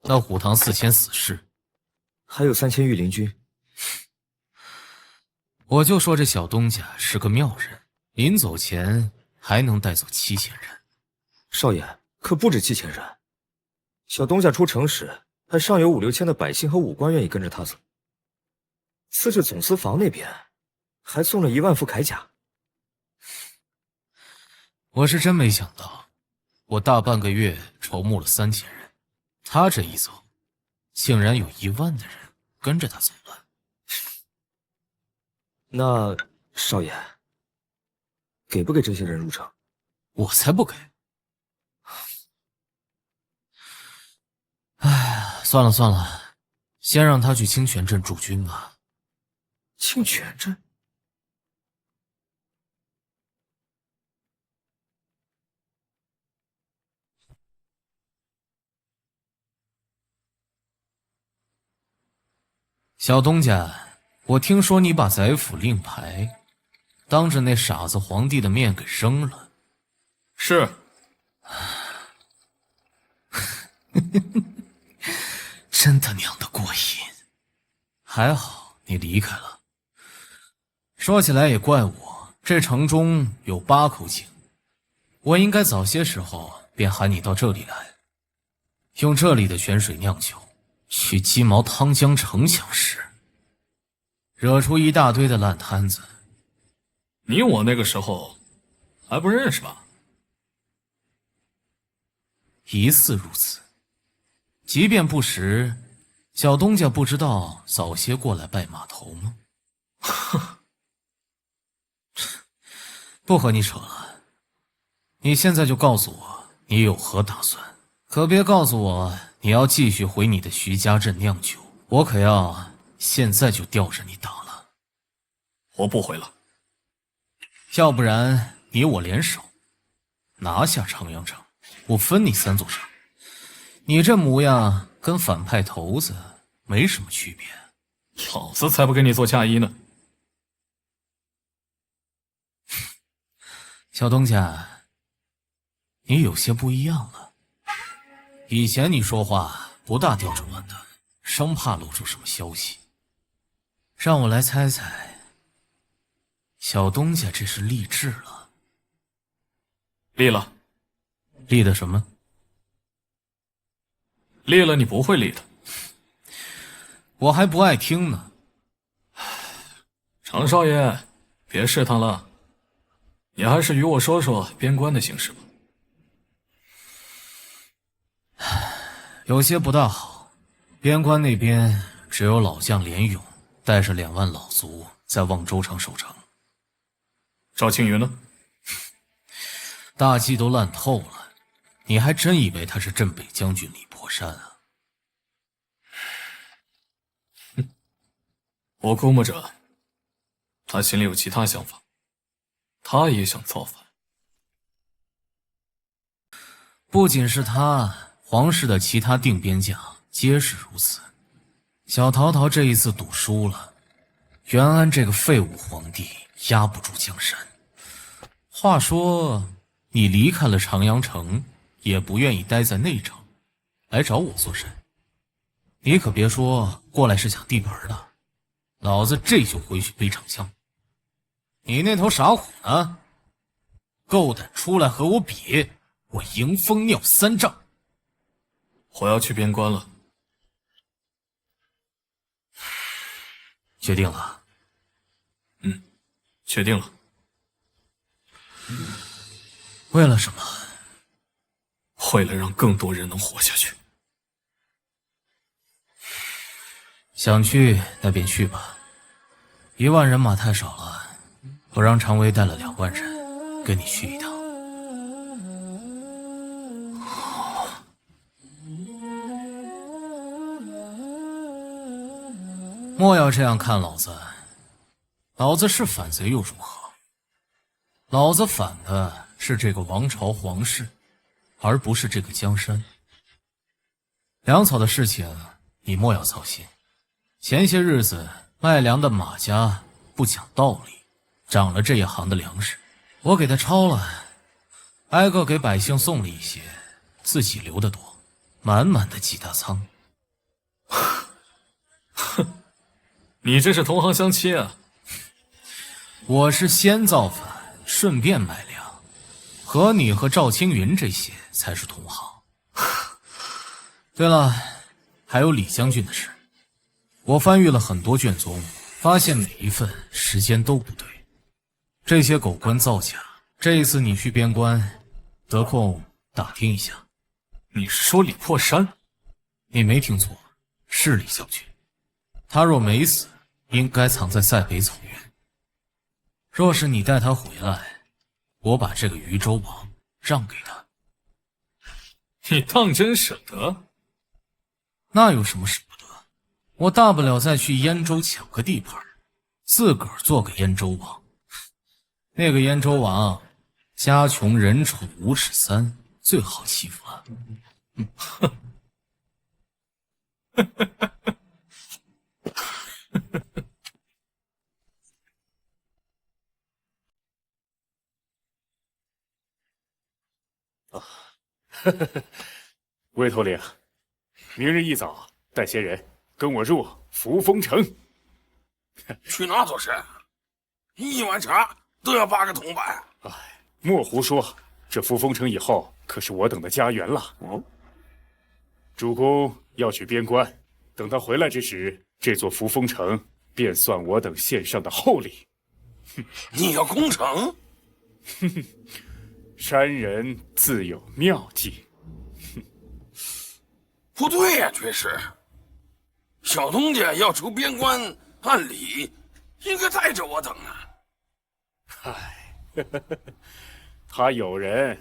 那虎堂4000死士，还有3000御林军。我就说这小东家是个妙人，临走前还能带走7000人。少爷，可不止7000人。小东家出城时，还尚有5、6千的百姓和武官愿意跟着他走。刺史总司房那边，还送了1万副铠甲。我是真没想到，我大半个月筹募了3000人，他这一走，竟然有1万的人跟着他走了。那少爷，给不给这些人入城？我才不给！哎，算了算了，先让他去清泉镇驻军吧。清泉镇？小东家，我听说你把宰府令牌当着那傻子皇帝的面给扔了。是。真他娘的过瘾。还好你离开了。说起来也怪我，这城中有8口井，我应该早些时候便喊你到这里来，用这里的泉水酿酒，去鸡毛汤江城抢食，惹出一大堆的烂摊子。你我那个时候还不认识吧？疑似如此。即便不识，小东家不知道早些过来拜码头吗？不和你扯了，你现在就告诉我你有何打算，可别告诉我你要继续回你的徐家镇酿酒，我可要现在就吊着你打了。我不回了。要不然你我联手拿下长阳城，我分你3座城。你这模样跟反派头子没什么区别。老子才不给你做嫁衣呢。小东家，你有些不一样了。以前你说话不大吊着弯的，生怕露出什么消息。让我来猜猜，小东家这是立志了？立了。立的什么？立了你不会立的。我还不爱听呢。常少爷，别试探了，你还是与我说说边关的形势吧。有些不大好，边关那边只有老将连勇带着2万老卒在望州城守城。赵青云呢？大计都烂透了，你还真以为他是镇北将军李破山啊？我估摸着他心里有其他想法，他也想造反。不仅是他，皇室的其他定边将皆是如此。小陶陶这一次赌输了，袁安这个废物皇帝压不住江山，话说，你离开了长阳城，也不愿意待在内城，来找我做甚？你可别说过来是抢地盘的，老子这就回去背长枪。你那头傻虎呢？够胆出来和我比，我迎风尿3丈。我要去边关了。决定了？确定了。为了什么？为了让更多人能活下去。想去那便去吧，1万人马太少了，我让常威带了2万人跟你去一趟。莫要这样看老子，老子是反贼又如何？老子反的是这个王朝皇室，而不是这个江山。粮草的事情你莫要操心，前些日子卖粮的马家不讲道理，涨了这一行的粮食，我给他抄了，挨个给百姓送了一些，自己留的多，满满的几大仓。你这是同行相亲啊？我是先造反，顺便买粮，和你和赵青云这些才是同行。对了，还有李将军的事，我翻阅了很多卷宗，发现每一份时间都不对，这些狗官造假。这一次你去边关，得空打听一下。你是说李破山？你没听错，是李将军。他若没死，应该藏在塞北草原。若是你带他回来，我把这个渝州王让给他。你当真舍得？那有什么舍不得？我大不了再去燕州抢个地盘，自个儿做个燕州王。那个燕州王家穷人丑5尺3，最好欺负了。魏头领，明日一早带些人跟我入扶风城。去哪做甚？1碗茶都要8个铜板。莫胡说，这扶风城以后可是我等的家园了。主公要去边关，等他回来之时，这座扶风城便算我等献上的厚礼。你要攻城？山人自有妙计。不对呀，爵士，小东家要出边关，按理应该带着我等啊。他有人，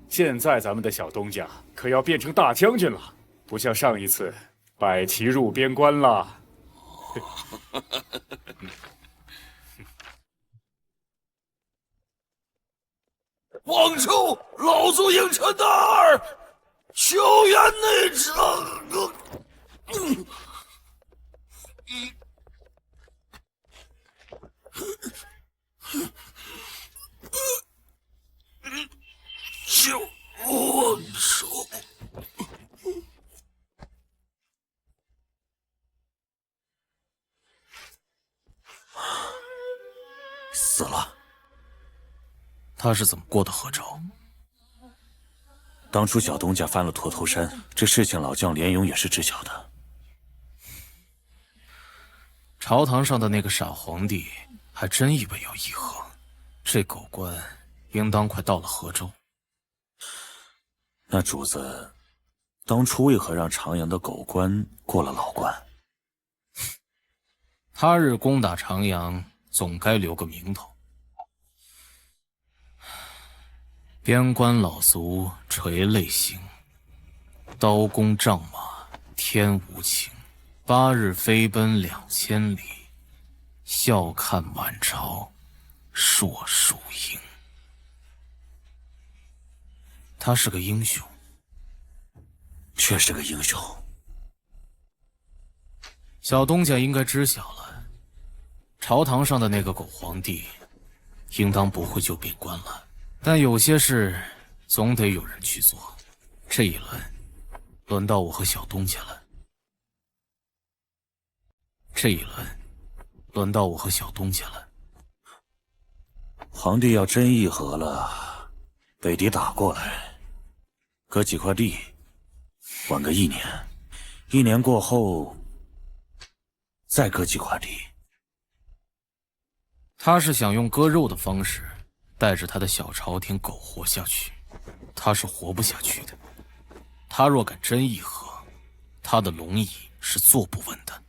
现在咱们的小东家可要变成大将军了，不像上一次摆旗入边关了。望求老祖应承大儿，求援内城。救我手！死了。他是怎么过的河州？当初小东家翻了驼头山，这事情老将连勇也是知晓的。朝堂上的那个傻皇帝还真以为要议和，这狗官应当快到了河州。那主子当初为何让长阳的狗官过了老关？他日攻打长阳，总该留个名头。边关老卒垂泪行，刀弓仗马天无情。8日飞奔2000里，笑看满朝硕树英。他是个英雄，确是个英雄。小东家应该知晓了，朝堂上的那个狗皇帝，应当不会救边关了。但有些事总得有人去做。这一轮，轮到我和小东家了。这一轮，轮到我和小东家了。皇帝要真议和了，北狄打过来，割几块地，晚个1年，1年过后再割几块地。他是想用割肉的方式，带着他的小朝廷苟活下去，他是活不下去的。他若敢真议和，他的龙椅是坐不稳的。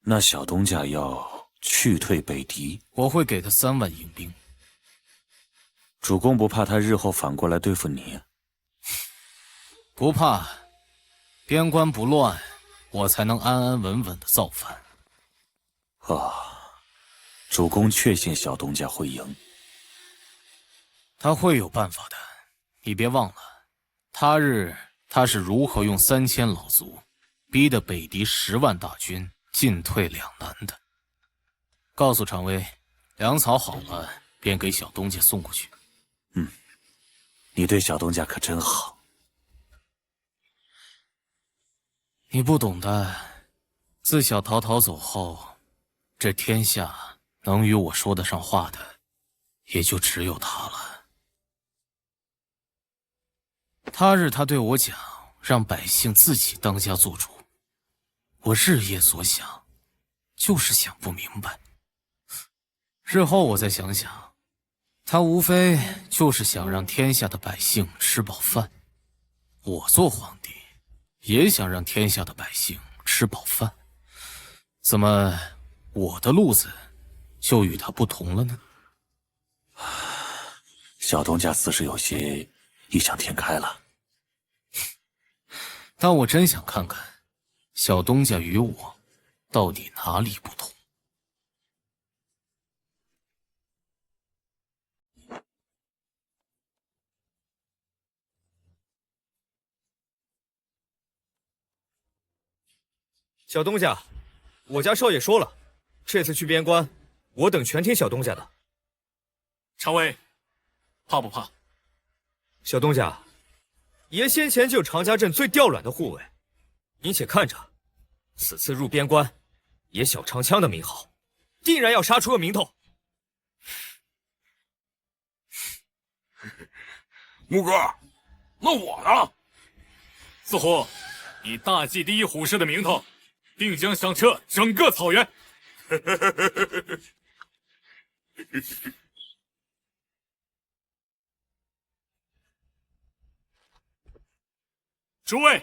那小东家要去退北狄，我会给他3万营兵。主公不怕他日后反过来对付你？不怕，边关不乱，我才能安安稳稳的造反。主公确信小东家会赢？他会有办法的，你别忘了，他是如何用3000老卒，逼得北狄10万大军进退两难的。告诉常威，粮草好了，便给小东家送过去。你对小东家可真好。你不懂的，自小陶陶走后，这天下能与我说得上话的，也就只有他了。他对我讲，让百姓自己当家做主。我日夜所想，就是想不明白。日后我再想想，他无非就是想让天下的百姓吃饱饭。我做皇帝，也想让天下的百姓吃饱饭。怎么，我的路子就与他不同了呢？小东家似是有些异想天开了。但我真想看看，小东家与我到底哪里不同。小东家，我家少爷说了，这次去边关，我等全听小东家的。常威，怕不怕？小东家，爷先前就常家镇最调卵的护卫，您且看着，此次入边关，爷小长枪的名号，定然要杀出个名头。木哥，那我呢？似乎以大计第一虎师的名头，定将响彻整个草原。诸位，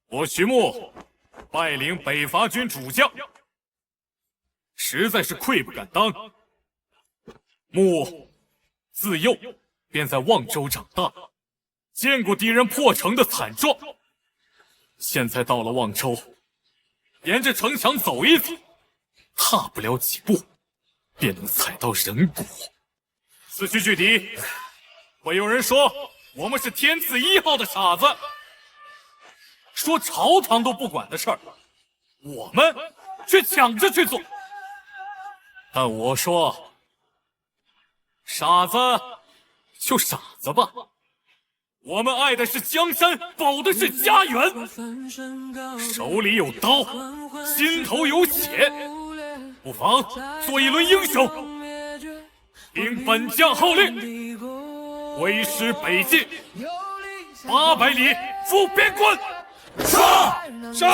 我徐穆拜领北伐军主将，实在是愧不敢当。穆自幼便在望州长大，见过敌人破城的惨状。现在到了望州，沿着城墙走一走，踏不了几步，便能踩到人骨。此去拒敌，会有人说我们是天字1号的傻子，说朝堂都不管的事儿，我们却抢着去做。但我说，傻子就傻子吧，我们爱的是江山，保的是家园，手里有刀，心头有血，不妨做一轮英雄。听本将号令，挥师北进，800里赴边关。杀！杀！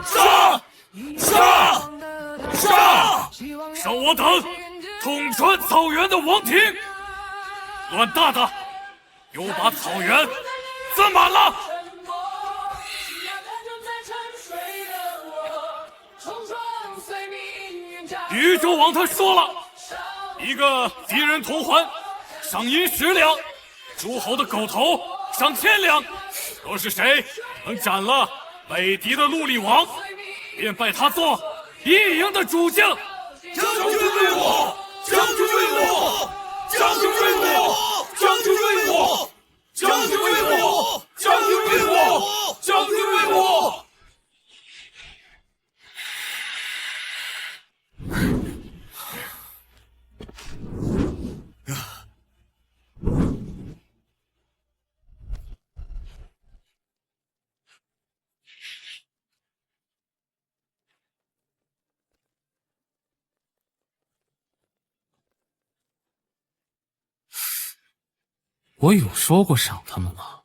杀！杀！杀！杀我等统川草原的王庭！阮大大又把草原自满了。禹州王他说了，一个敌人同环，赏银10两；诸侯的狗头赏1000两。若是谁能斩了北狄的陆厉王，便拜他做一营的主将。将军为我！将军为我！将军为我！将军为我！将军为我！将军为我！将军为我！我有说过赏他们吗？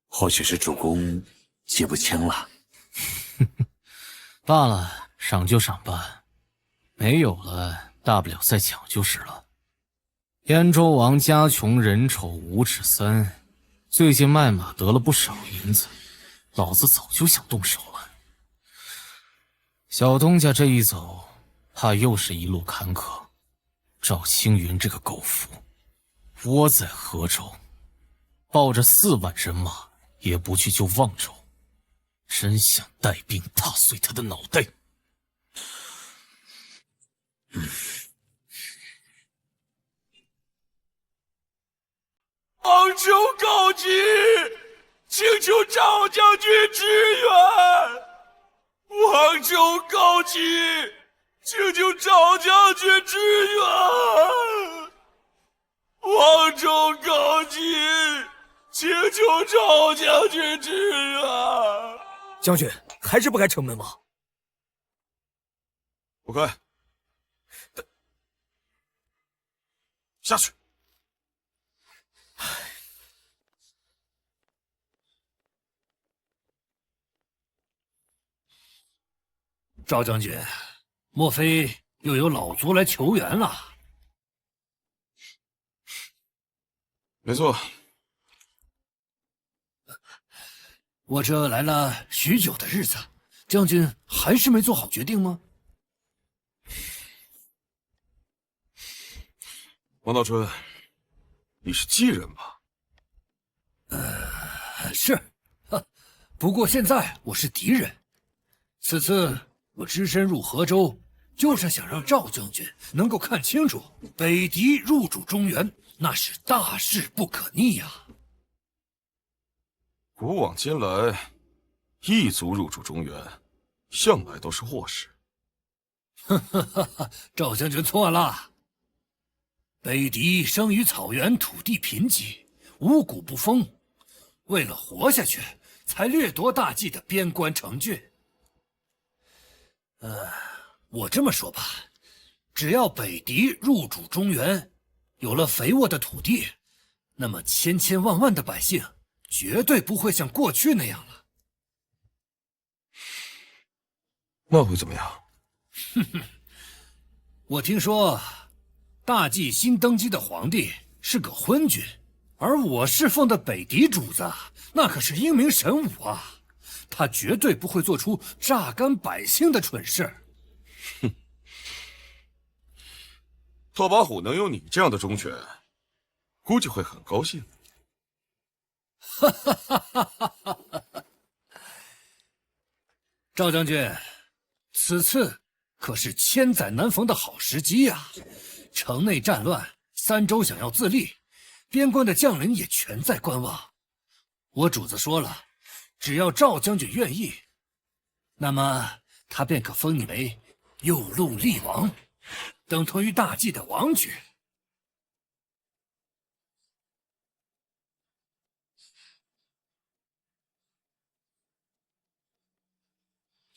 或许是主公记不清了。罢了，赏就赏吧，没有了，大不了再抢就是了。燕州王家穷人丑无尺三，最近卖马得了不少银子，老子早就想动手了。小东家这一走，怕又是一路坎坷。赵青云这个狗夫，窝在河州，抱着4万人马也不去救望州，真想带兵踏碎他的脑袋。王州告急，请求赵将军支援。王州告急，请求赵将军支援。王州告急，请求赵将军支援。将军还是不开城门吗？不开。下去。赵将军，莫非又有老卒来求援了？没错。我这来了许久的日子，将军还是没做好决定吗？王道春，你是继人吧？是，不过现在我是敌人。此次我只身入河州，就是想让赵将军能够看清楚，北狄入主中原，那是大势不可逆呀。古往今来，异族入主中原，向来都是祸事。赵将军错了。北狄生于草原，土地贫瘠，五谷不丰，为了活下去，才掠夺大计的边关城郡。我这么说吧，只要北狄入主中原，有了肥沃的土地，那么千千万万的百姓绝对不会像过去那样了。那会怎么样？我听说大计新登基的皇帝是个昏君，而我侍奉的北狄主子那可是英明神武啊，他绝对不会做出榨干百姓的蠢事。拓跋虎能有你这样的忠犬，估计会很高兴。赵将军，此次可是千载难逢的好时机呀！城内战乱，三州想要自立，边关的将领也全在观望。我主子说了，只要赵将军愿意，那么他便可封你为右路厉王，等同于大计的王爵。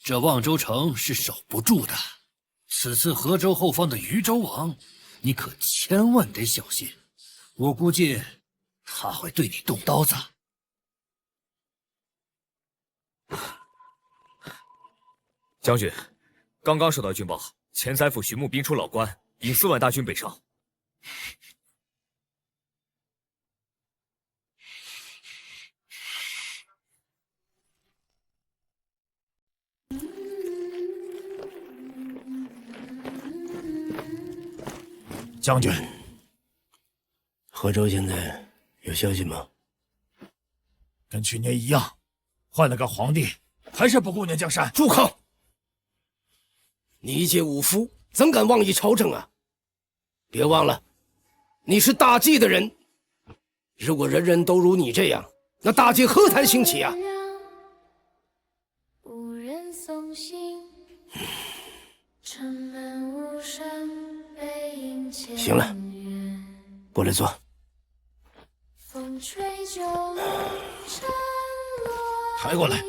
这望州城是守不住的，此次河州后方的渝州王，你可千万得小心。我估计他会对你动刀子。将军，刚刚收到军报，前宰府徐牧兵出老关，引4万大军北上。将军，河州现在有消息吗？跟去年一样，换了个皇帝，还是不顾念江山。住口！你一介武夫，怎敢妄议朝政啊？别忘了，你是大计的人。如果人人都如你这样，那大计何谈兴起啊？行了，过来坐。抬过来。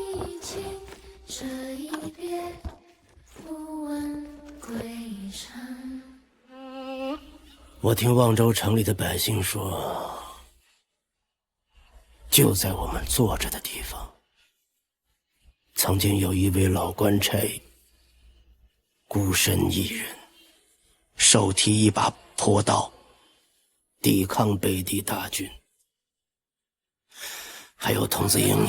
我听望州城里的百姓说，就在我们坐着的地方，曾经有一位老官差，孤身一人，手提一把朴刀，抵抗北狄大军。还有童子营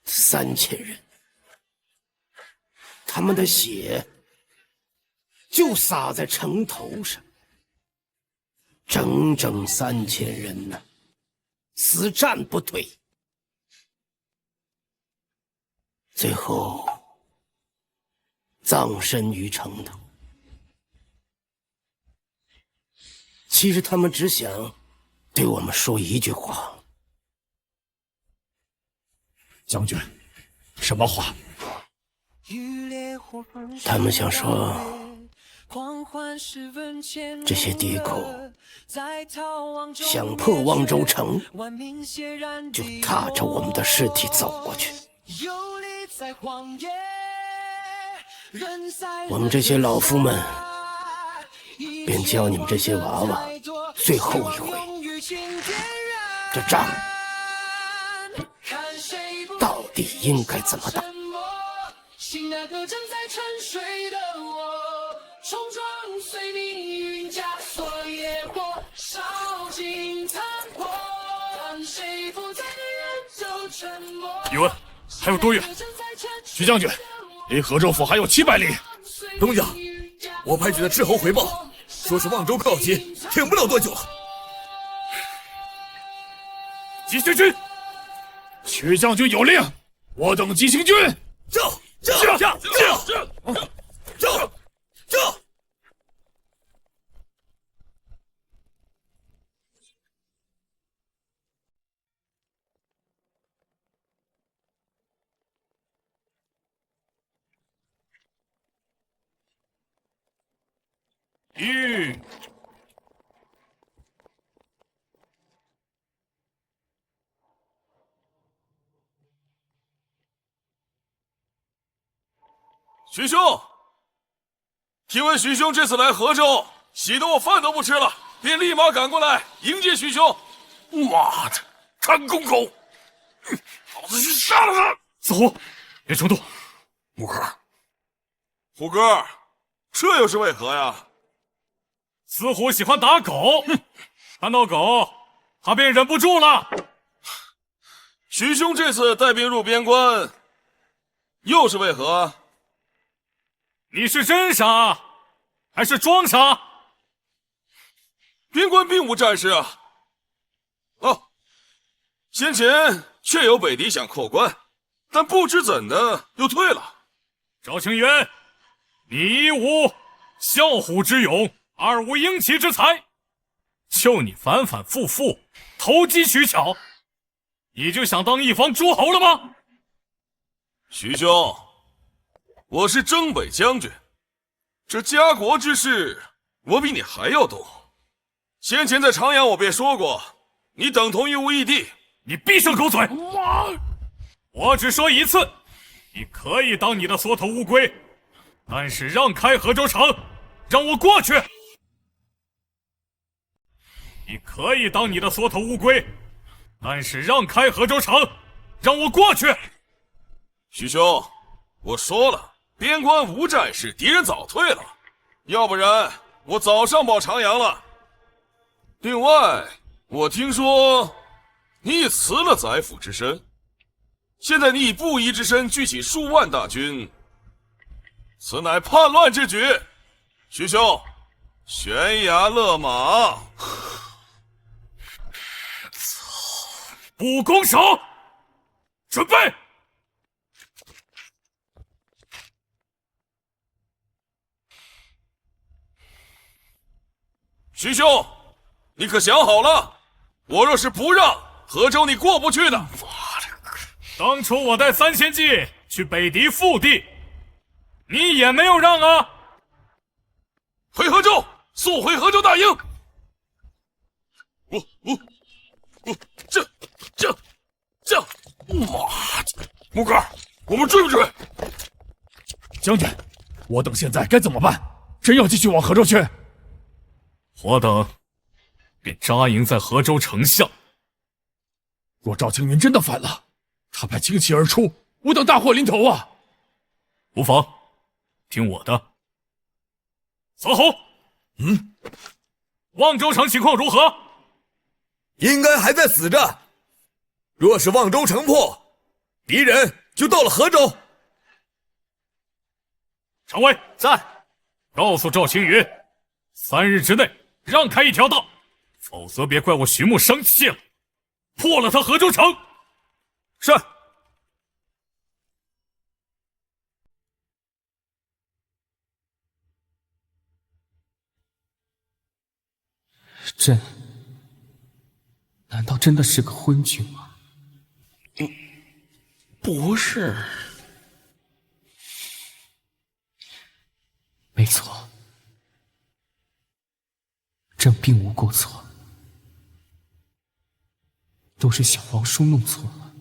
3000人，他们的血就洒在城头上，整整3000人呢，死战不退，最后葬身于城头。其实他们只想对我们说一句话。将军，什么话？他们想说，这些敌寇想破望州城，就踏着我们的尸体走过去。我们这些老夫们便教你们这些娃娃最后一回，这仗到底应该怎么打？信那个正在沉睡的我，冲撞随命运枷锁野火，烧尽残破，看谁不在人就沉默。宇文，还有多远？徐将军，离河州府还有700里。东家，我派去的斥候回报，说是望州靠近，挺不了多久了。急行军，徐将军有令，我等急行军。走！徐兄，听闻徐兄这次来河州，喜得我饭都不吃了，便立马赶过来迎接徐兄。妈的，贪公狗！老子去杀了他！子虎，别冲动。虎哥，虎哥，这又是为何呀？子虎喜欢打狗，看到狗，他便忍不住了。徐兄这次带兵入边关，又是为何？你是真傻，还是装傻？边关并无战事啊。哦，先前确有北狄想扣关，但不知怎的又退了。赵清源，你一无啸虎之勇，二无鹰骑之才，就你反反复复投机取巧，你就想当一方诸侯了吗？徐兄，我是征北将军，这家国之事我比你还要懂。先前在长阳我便说过，你等同于无义帝。你闭上口嘴！我只说一次，你可以当你的缩头乌龟，但是让开河州城，让我过去。你可以当你的缩头乌龟，但是让开河州城，让我过去。徐兄，我说了，边关无战事，敌人早退了，要不然我早上报长阳了。另外，我听说你已辞了宰辅之身，现在你以布衣之身聚起数万大军，此乃叛乱之举。徐兄，悬崖勒马！不攻手，准备！徐兄，你可想好了？我若是不让，河州你过不去的。当初我带3000骑去北狄腹地，你也没有让啊！回河州，速回河州大营！这，妈的！木哥，我们追不追？将军，我等现在该怎么办？真要继续往河州去？我等便扎营在河州城下。若赵青云真的反了，他派轻骑而出，我等大祸临头啊！无妨，听我的。曹侯，望州城情况如何？应该还在死着。若是望州城破，敌人就到了河州。常尉在，告诉赵青云，3日之内让开一条道，否则别怪我徐牧生气了，破了他河州城。是。朕难道真的是个昏君吗？不是。没错，朕并无过错，都是小王叔弄错了。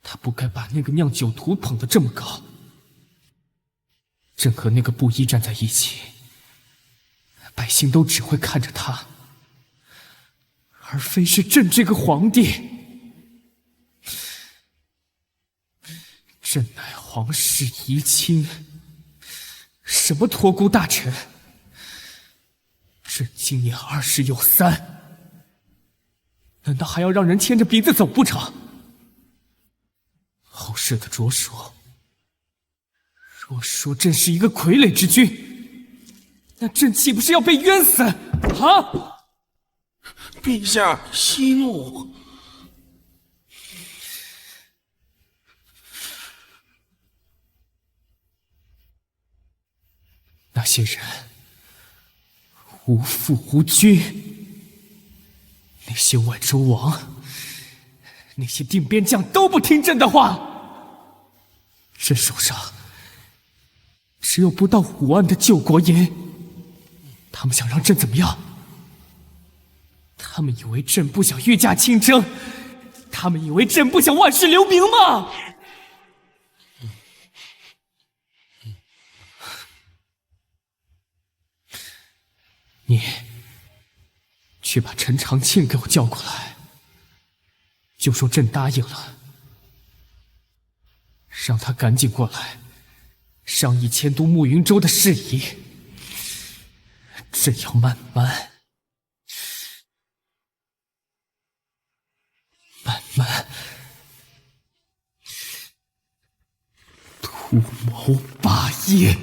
他不该把那个酿酒徒捧得这么高。朕和那个布衣站在一起，百姓都只会看着他，而非是朕这个皇帝。朕乃皇室遗亲，什么托孤大臣？朕今年20有3，难道还要让人牵着鼻子走不成？后世的着说，若说朕是一个傀儡之君，那朕岂不是要被冤死？啊！陛下息怒。那些人无父无君，那些外州王，那些定边将都不听朕的话。朕手上只有不到5万的救国银，他们想让朕怎么样？他们以为朕不想御驾亲征，他们以为朕不想万世留名吗？你去把陈长庆给我叫过来，就说朕答应了，让他赶紧过来商议迁都慕云州的事宜。朕要慢慢图谋霸业。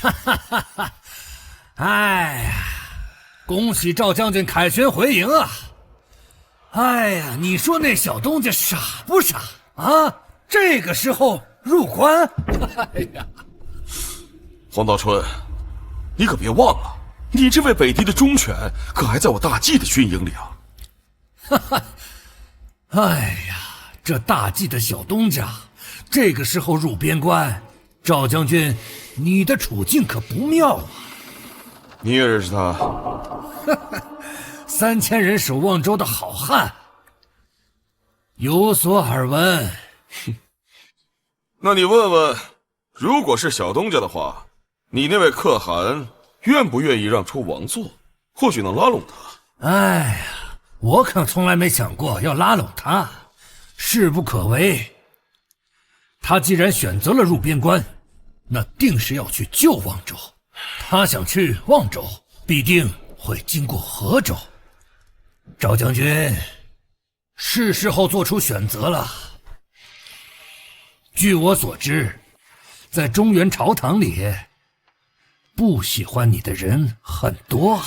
哈哈哈哈！哎呀，恭喜赵将军凯旋回营啊！哎呀，你说那小东家傻不傻啊？这个时候入关？哎呀，黄道春，你可别忘了，你这位北狄的忠犬可还在我大计的军营里啊！哈哈，哎呀，这大计的小东家，这个时候入边关，赵将军，你的处境可不妙啊！你也认识他？3000人守望州的好汉，有所耳闻。那你问问，如果是小东家的话，你那位可汗愿不愿意让出王座？或许能拉拢他。哎呀，我可从来没想过要拉拢他，势不可为。他既然选择了入边关，那定是要去救望州。他想去望州，必定会经过河州。赵将军，是时候做出选择了。据我所知，在中原朝堂里，不喜欢你的人很多啊。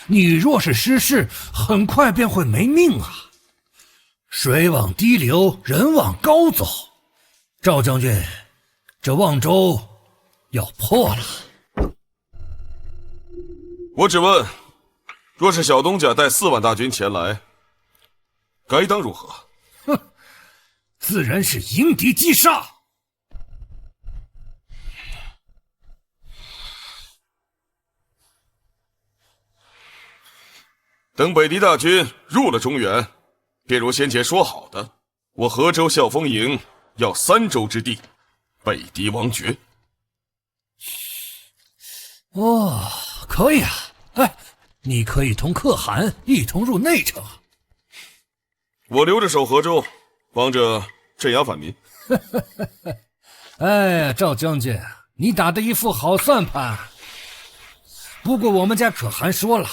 你若是失势，很快便会没命啊。水往低流，人往高走。赵将军，这望州要破了。我只问，若是小东家带4万大军前来，该当如何？哼，自然是迎敌击杀。等北狄大军入了中原，便如先前说好的，我河州笑风营要3州之地，北狄王爵。哦，可以啊！哎，你可以同可汗一同入内城。我留着守河州，帮着镇压反民。哎，赵将军，你打的一副好算盘。不过我们家可汗说了，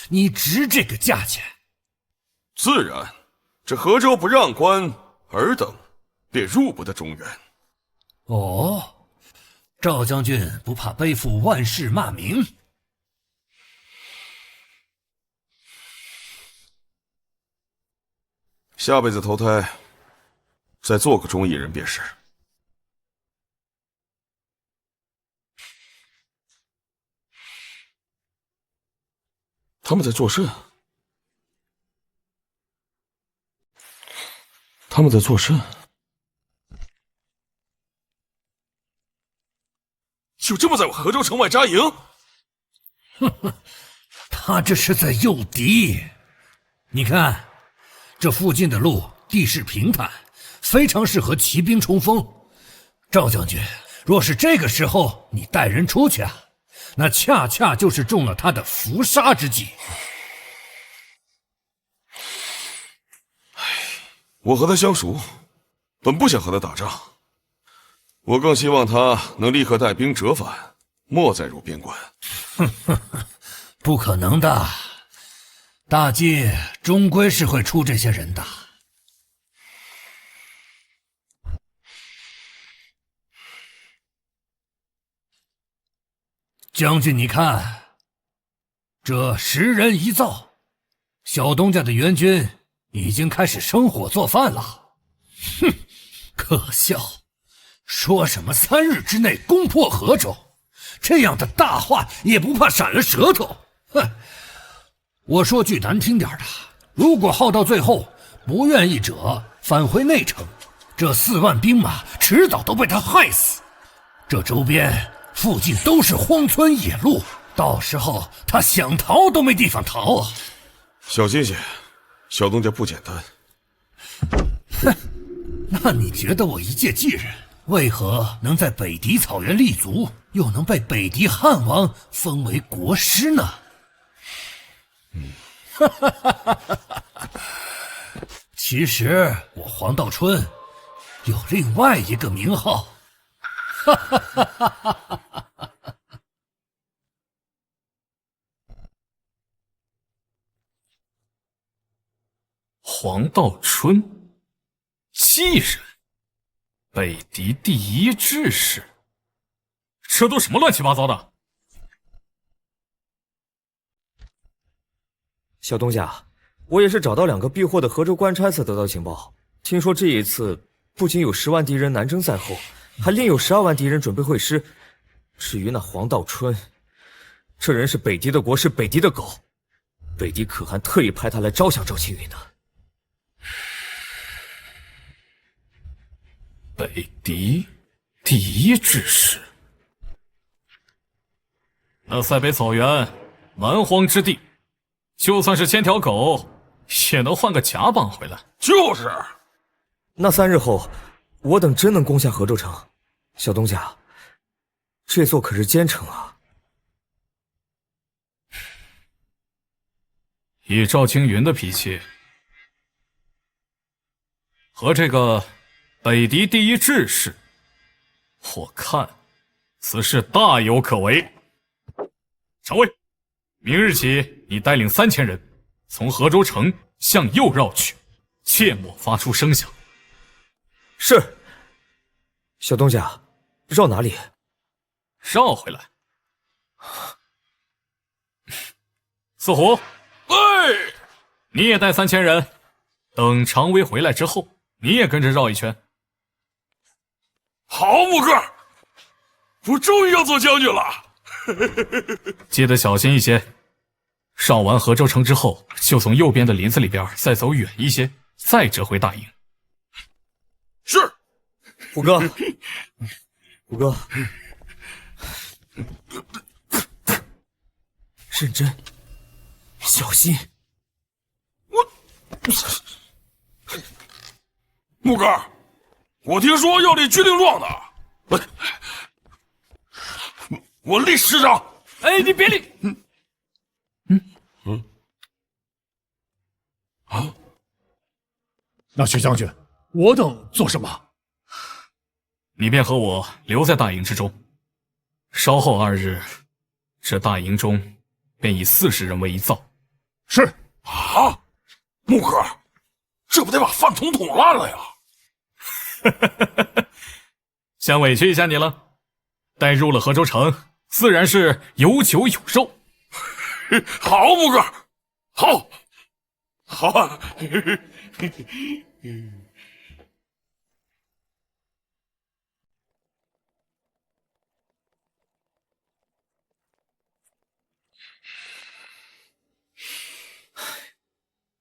你值这个价钱。自然，这河州不让官，尔等便入不得中原。哦，赵将军不怕背负万世骂名？下辈子投胎，再做个忠义人便是。他们在做甚？他们在做甚？就这么在我河州城外扎营？哼哼，他这是在诱敌。你看，这附近的路地势平坦，非常适合骑兵冲锋。赵将军，若是这个时候你带人出去啊，那恰恰就是中了他的伏杀之计。我和他相熟，本不想和他打仗，我更希望他能立刻带兵折返，莫再入边关。不可能的，大计终归是会出这些人的。将军，你看，这10人一灶，小东家的援军已经开始生火做饭了。哼，可笑！说什么3日之内攻破河州，这样的大话也不怕闪了舌头。哼！我说句难听点的，如果耗到最后不愿意者返回内城，这4万兵马迟早都被他害死。这周边附近都是荒村野路，到时候他想逃都没地方逃啊！小心些，小东家不简单。哼，那你觉得我一介妓人，为何能在北狄草原立足，又能被北狄汉王封为国师呢？其实我黄道春有另外一个名号。黄道春，妓人，北狄第1志士，这都什么乱七八糟的？小东家，我也是找到2个避祸的河州官差才得到情报。听说这一次不仅有10万敌人南征在后，还另有12万敌人准备会师。至于那黄道春，这人是北狄的国师，北狄的狗，北狄可汗特意派他来招降赵青云的。北狄第1志士，那塞北草原蛮荒之地，就算是千条狗，也能换个甲绑回来。就是，那3日后，我等真能攻下河州城。小东家，这座可是坚城啊！以赵青云的脾气，和这个北狄第1志士，我看此事大有可为。常尉，明日起你带领3000人，从河州城向右绕去，切莫发出声响。是。小东家，绕哪里？绕回来。四虎，哎，你也带3000人，等常威回来之后，你也跟着绕一圈。好，木哥，我终于要做将军了。记得小心一些。绕完河州城之后，就从右边的林子里边再走远一些，再折回大营。是，虎哥，虎哥，认真，小心。木哥，我听说要立军令状的，我立师长。哎，你别立。那薛将军，我等做什么？你便和我留在大营之中，稍后2日，这大营中便以40人为一灶。是啊，木哥，这不得把饭桶捅烂了呀！想委屈一下你了，待入了河州城，自然是有酒有肉。好，木哥，好，好啊！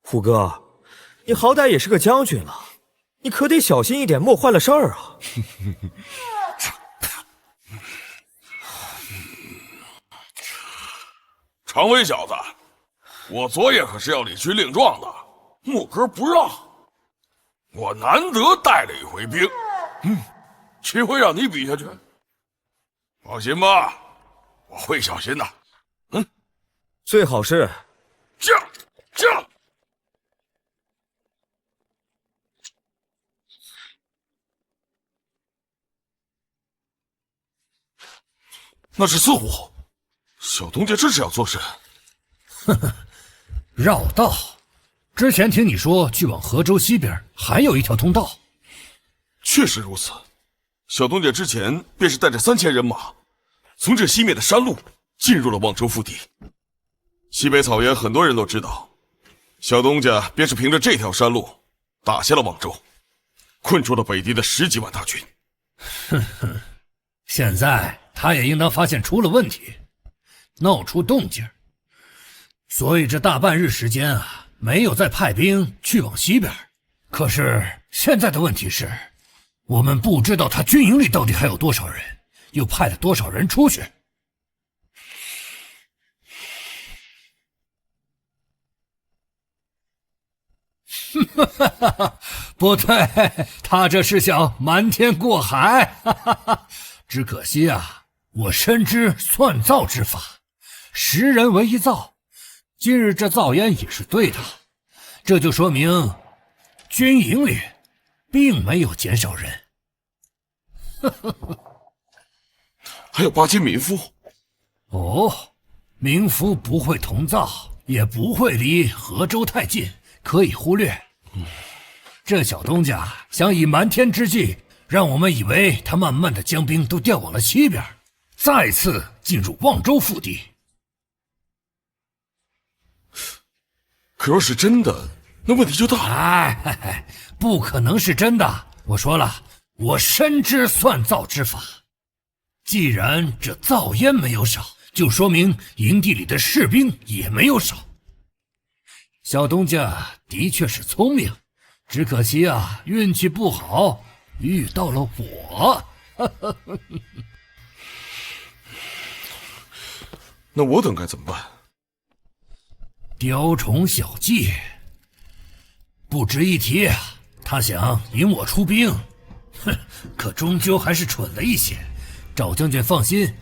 虎哥，你好歹也是个将军了，你可得小心一点，莫坏了事儿啊！常威小子，我昨夜可是要立军令状的，木哥不让，我难得带了一回兵，岂会让你比下去？放心吧，我会小心的。最好是驾！那是刺虎，小东家这是要做甚？呵呵，绕道。之前听你说去往河州西边还有一条通道。确实如此，小东家之前便是带着3000人马，从这西面的山路进入了望州腹地。西北草原很多人都知道，小东家便是凭着这条山路打下了望州，困住了北敌的10几万大军。哼哼，现在他也应当发现出了问题，闹出动静，所以这大半日时间啊，没有再派兵去往西边。可是现在的问题是，我们不知道他军营里到底还有多少人，又派了多少人出去。不对，他这是想瞒天过海。只可惜啊，我深知算灶之法，10人为一灶。今日这灶烟也是对的，这就说明军营里并没有减少人。还有8千民夫。哦，民夫不会同灶，也不会离河州太近，可以忽略。这小东家想以瞒天之计，让我们以为他慢慢的将兵都调往了西边，再次进入望州腹地。可若是真的，那问题就大了。哎，不可能是真的。我说了，我深知算灶之法。既然这灶烟没有少，就说明营地里的士兵也没有少。小东家的确是聪明，只可惜啊，运气不好，遇到了我。那我等该怎么办？雕虫小技，不值一提啊。他想引我出兵，可终究还是蠢了一些。赵将军放心，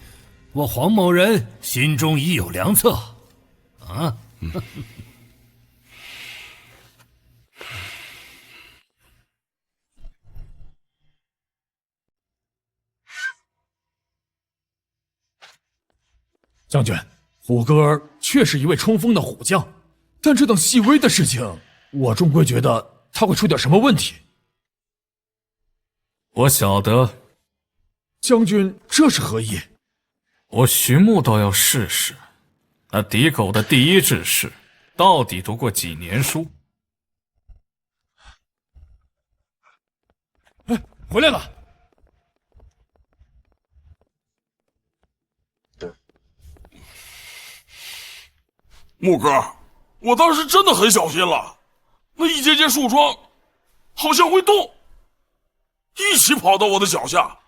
我黄某人心中已有良策。啊！将军，虎哥确是一位冲锋的虎将，但这等细微的事情，我终归觉得他会出点什么问题。我晓得。将军这是何意？我徐牧倒要试试，那敌狗的第一志士到底读过几年书？哎，回来了。木哥，我当时真的很小心了，那一节节树桩好像会动，一起跑到我的脚下。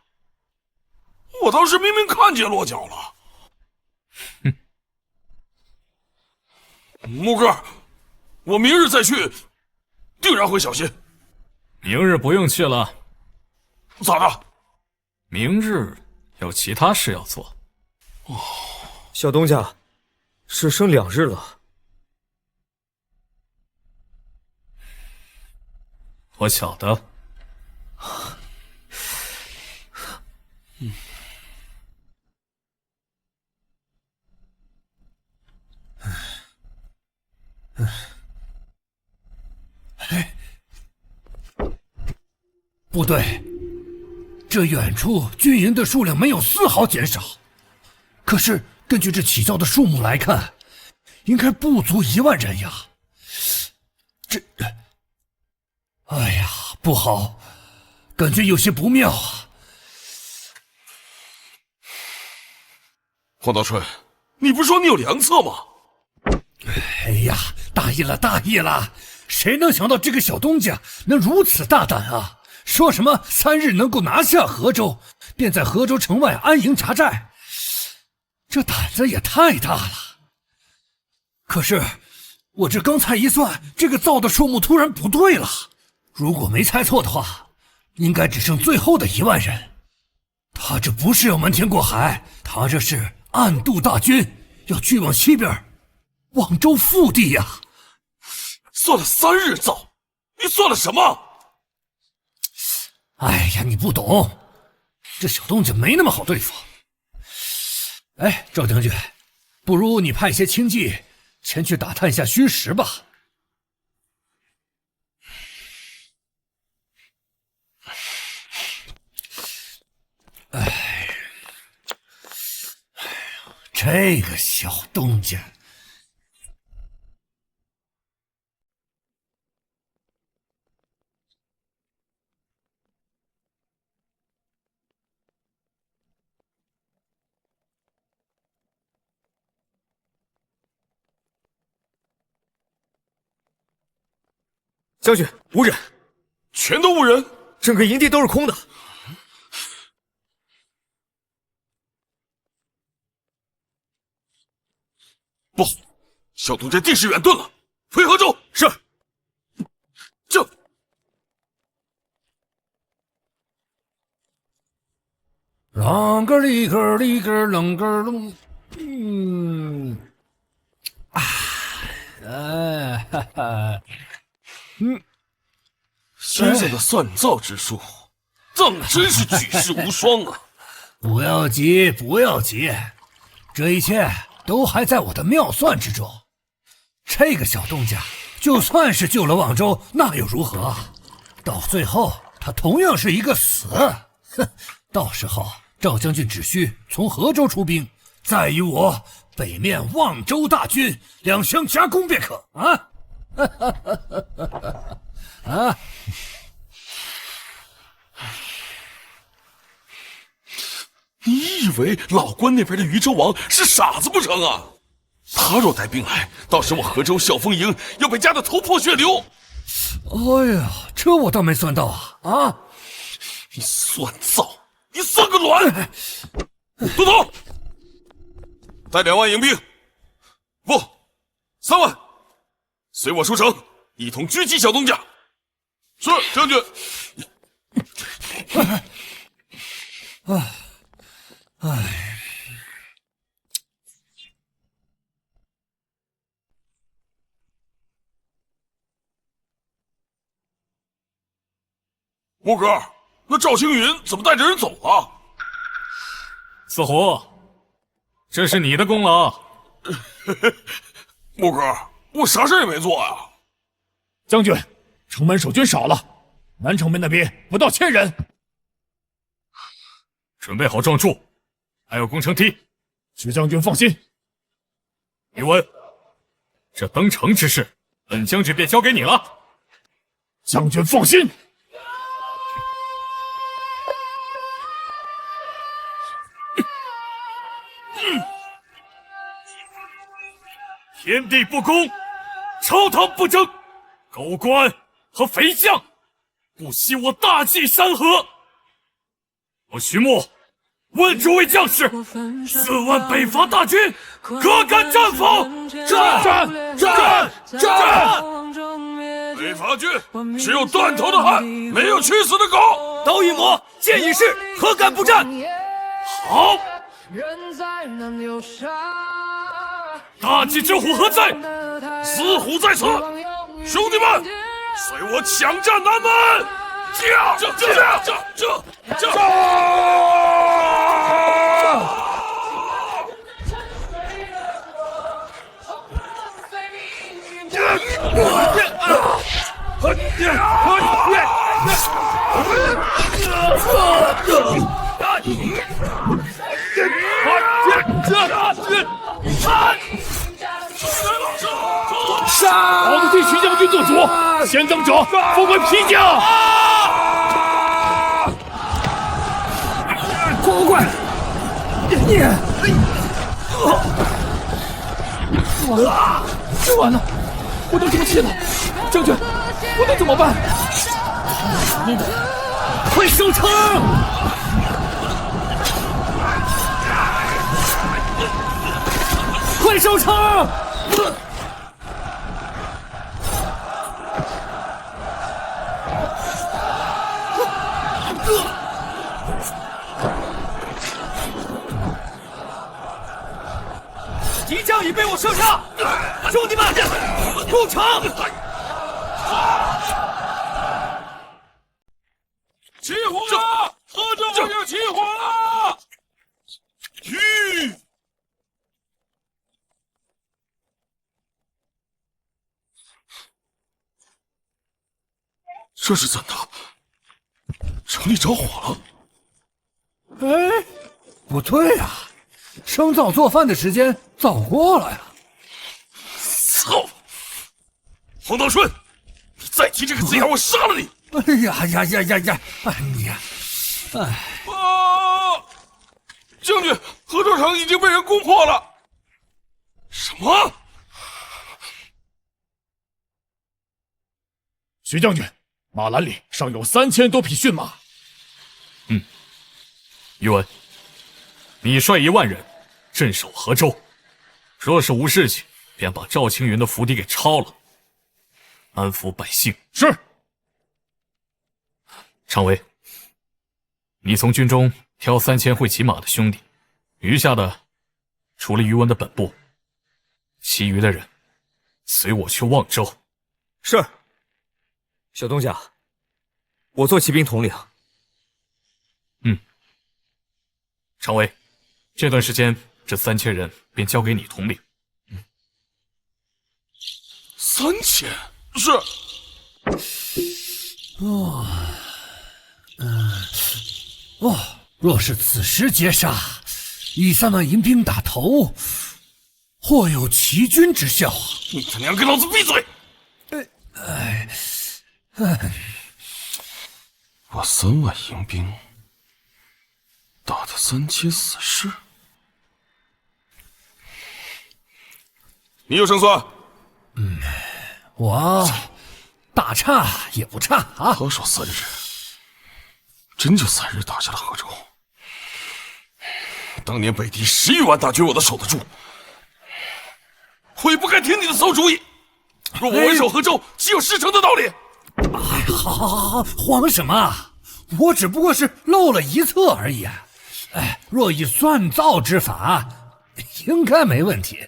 我当时明明看见落脚了。木哥，我明日再去定然会小心。明日不用去了。咋的？明日有其他事要做。小东家，是剩2日了。我晓得。不对，这远处军营的数量没有丝毫减少，可是根据这起造的数目来看，应该不足1万人呀。哎呀，不好，感觉有些不妙啊。黄道春，你不是说你有良策吗？哎呀，大意了，大意了！谁能想到这个小东家能如此大胆啊？说什么3日能够拿下河州，便在河州城外安营扎寨，这胆子也太大了。可是我这刚才一算，这个造的数目突然不对了。如果没猜错的话，应该只剩最后的1万人。他这不是要瞒天过海，他这是暗度大军，要去往西边望州腹地呀。算了3日造，你算了什么？哎呀，你不懂，这小东家没那么好对付。哎，赵将军，不如你派些轻骑前去打探一下虚实吧。这个小东家，将军，无人，全都无人，整个营地都是空的。不，小东家定是远遁了，回河州。是。就。啷个里个里个啷个隆，哈哈，先生的算造之术，当真是举世无双啊！不要急，不要急，这一切都还在我的妙算之中。这个小东家，就算是救了望州，那又如何？到最后，他同样是一个死。哼，到时候赵将军只需从河州出兵，再与我北面望州大军两相夹攻便可。啊！啊！你以为老关那边的渝州王是傻子不成啊？他若带兵来，到时我河州笑风营要被夹得头破血流。哎呀，这我倒没算到啊！啊！你算造，你算个卵！都走，带2万营兵，不，3万，随我出城，一同狙击小东家。是，将军。哎，木哥，那赵青云怎么带着人走了？四虎，这是你的功劳。木哥，我啥事也没做呀。将军，城门守军少了，南城门那边不到1000人。准备好撞柱，还有攻城梯。徐将军放心。宇文，这登城之事，本将军便交给你了。将军放心。天地不公，朝堂不争，狗官和肥将不惜我大计山河。我徐穆问诸位将士，4万北伐大军，可敢战否？战！战！北北伐军只有断头的汉，没有去死的狗。刀一抹，剑一试，何敢不战？好。大计之虎何在？死虎在此！兄弟们，随我抢占南门！皇帝徐将军做主，先登者封为皮将。国怪，你，完了，我都出气了，将军，我能怎么办？快收场！快收场！敌将已被我射杀，兄弟们，入场！起火了！喝着我要起火了！这是怎的？城里着火了！哎，不对呀，生灶做饭的时间早过了呀！操！黄道顺，你再提这个字眼，我杀了你！哎呀！哎你呀！哎！啊！将军，河州城已经被人攻破了。什么？徐将军，马栏里尚有3000多匹驯马。宇文，你率1万人镇守河州，若是无事情，便把赵青云的府邸给抄了，安抚百姓。是。常维，你从军中挑3000会骑马的兄弟，余下的除了宇文的本部，其余的人随我去望州。是。小东家，我做骑兵统领。常维，这段时间这3000人便交给你统领。3000是。若是此时截杀，以3万银兵打头，或有齐军之效啊！你他娘给老子闭嘴！我3万迎兵打的3000死士，你有胜算？我大差也不差啊！何说3日？真就3日打下了河州。当年北敌11万大军，我都守得住，我也不该听你的馊主意。若我为守河州，岂有事成的道理？哎，好，慌什么？我只不过是漏了1策而已啊！哎，若以算造之法，应该没问题。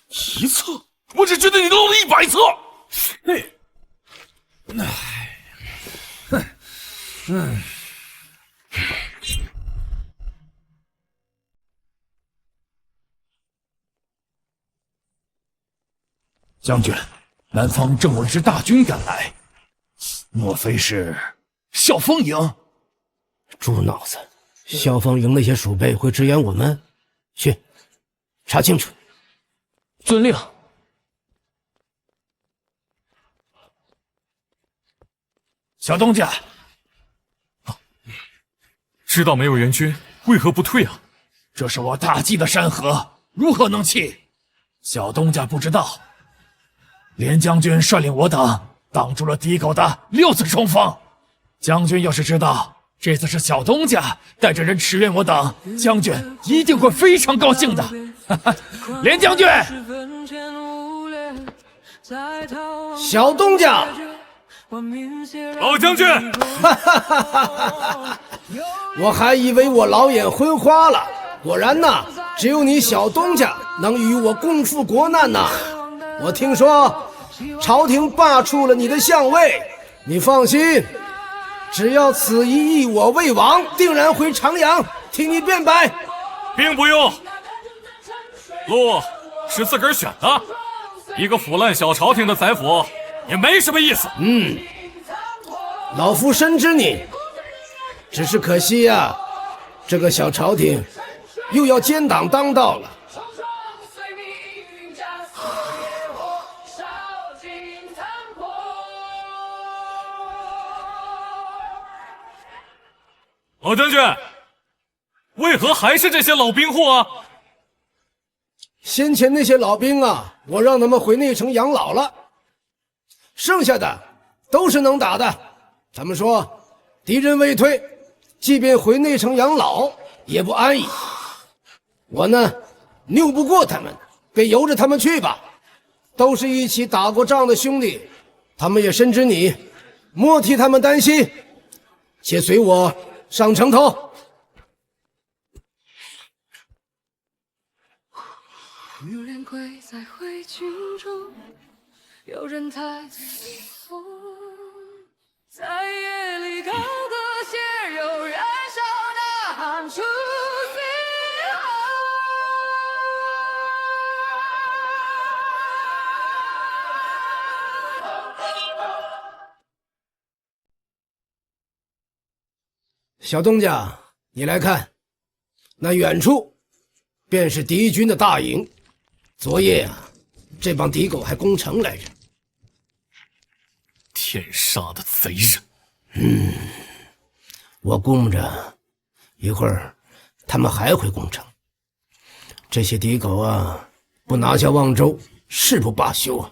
1策？我只觉得你漏了100策。将军，南方正有一支大军赶来，莫非是笑风营？猪脑子！笑风营那些鼠辈会支援我们？去查清楚。遵令。小东家，知道没有援军，为何不退啊？这是我大计的山河，如何能弃？小东家不知道，连将军率领我等挡住了敌狗的6次冲锋。将军要是知道这次是小东家带着人驰援我等，将军一定会非常高兴的。连将军，小东家，老将军，我还以为我老眼昏花了，果然呐，只有你小东家能与我共赴国难呐。我听说朝廷罢黜了你的相位，你放心，只要此一役我为王，定然回长阳替你辩白。并不用，路是自个儿选的，一个腐烂小朝廷的宰辅也没什么意思。老夫深知你，只是可惜呀，这个小朝廷又要奸党当道了。老将军，为何还是这些老兵户啊？先前那些老兵啊，我让他们回内城养老了，剩下的都是能打的。他们说敌人未退，即便回内城养老也不安逸。我呢，拗不过他们，便由着他们去吧。都是一起打过仗的兄弟，他们也深知你，莫替他们担心，且随我上城头。女人跪在灰烬中，有人抬起风，在夜里高歌血肉燃烧呐喊出最小东家，你来看，那远处便是敌军的大营。昨夜啊，这帮敌狗还攻城来着。天杀的贼人！我估摸着一会儿他们还会攻城。这些敌狗啊，不拿下望州，誓不罢休啊。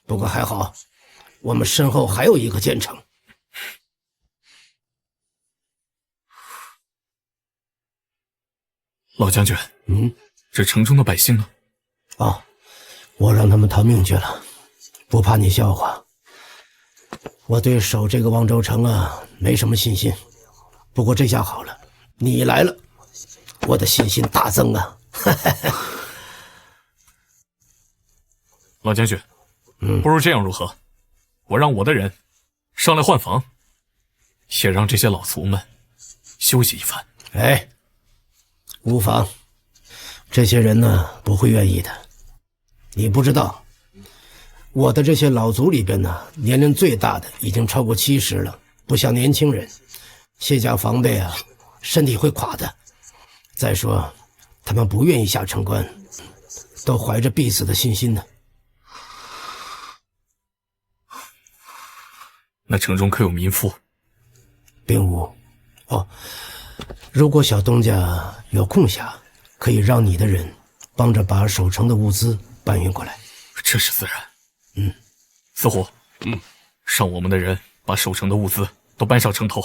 不过还好，我们身后还有一个坚城。老将军，这城中的百姓呢？哦，我让他们逃命去了，不怕你笑话。我对守这个望州城啊没什么信心，不过这下好了，你来了，我的信心大增啊！老将军，不如这样如何？我让我的人上来换防，也让这些老卒们休息一番。哎，无妨，这些人呢不会愿意的。你不知道，我的这些老卒里边呢，年龄最大的已经超过70了，不像年轻人，卸甲防备啊，身体会垮的。再说，他们不愿意下城关，都怀着必死的信心呢。那城中可有民妇？并无。哦，如果小东家有空暇，可以让你的人帮着把守城的物资搬运过来。这是自然。司虎，让我们的人把守城的物资都搬上城头。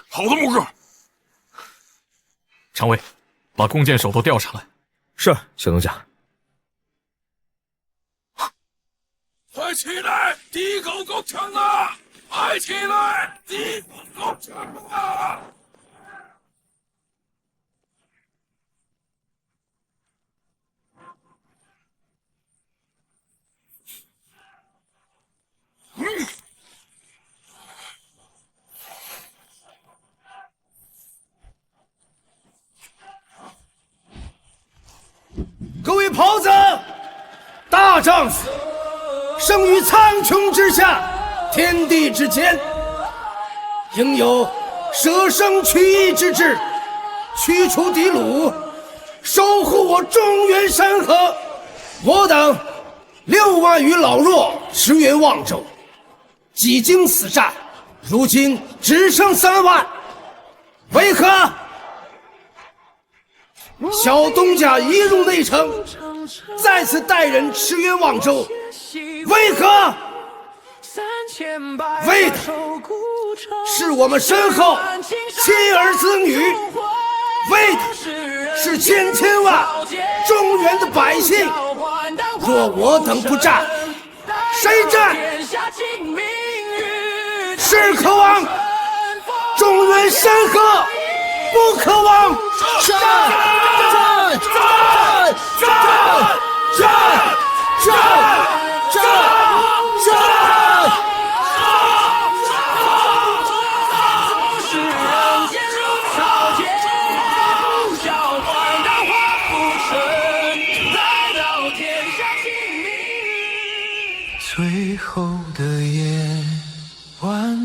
好的，木哥。常伟，把弓箭手都调上来。是，小东家。快起来！敌狗攻城啊！快起来！敌狗攻城啊！各位袍子，大丈夫生于苍穹之下，天地之间，应有舍生取义之志，驱除敌虏，守护我中原山河。我等6万余老弱驰援望州，几经死战，如今只剩3万，为何？小东家一入内城，再次带人驰援望州，为何？为的是我们身后妻儿子女，为的是千万中原的百姓。若我等不战，谁战？是可亡，中原山河不可亡！战！最后的夜晚，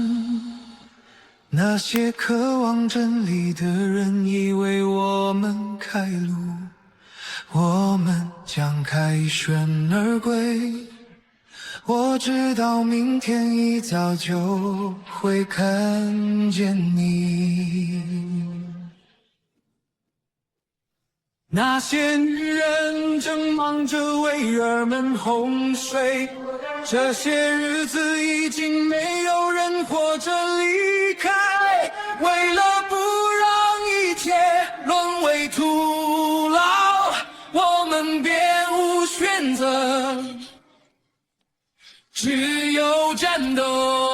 那些渴望真理的人已为我们开路，我们将凯旋而归。我知道明天一早就会看见你。那些女人正忙着为儿们哄睡，这些日子已经没有人活着离开，为了不让一切沦为徒劳，我们别无选择，只有战斗。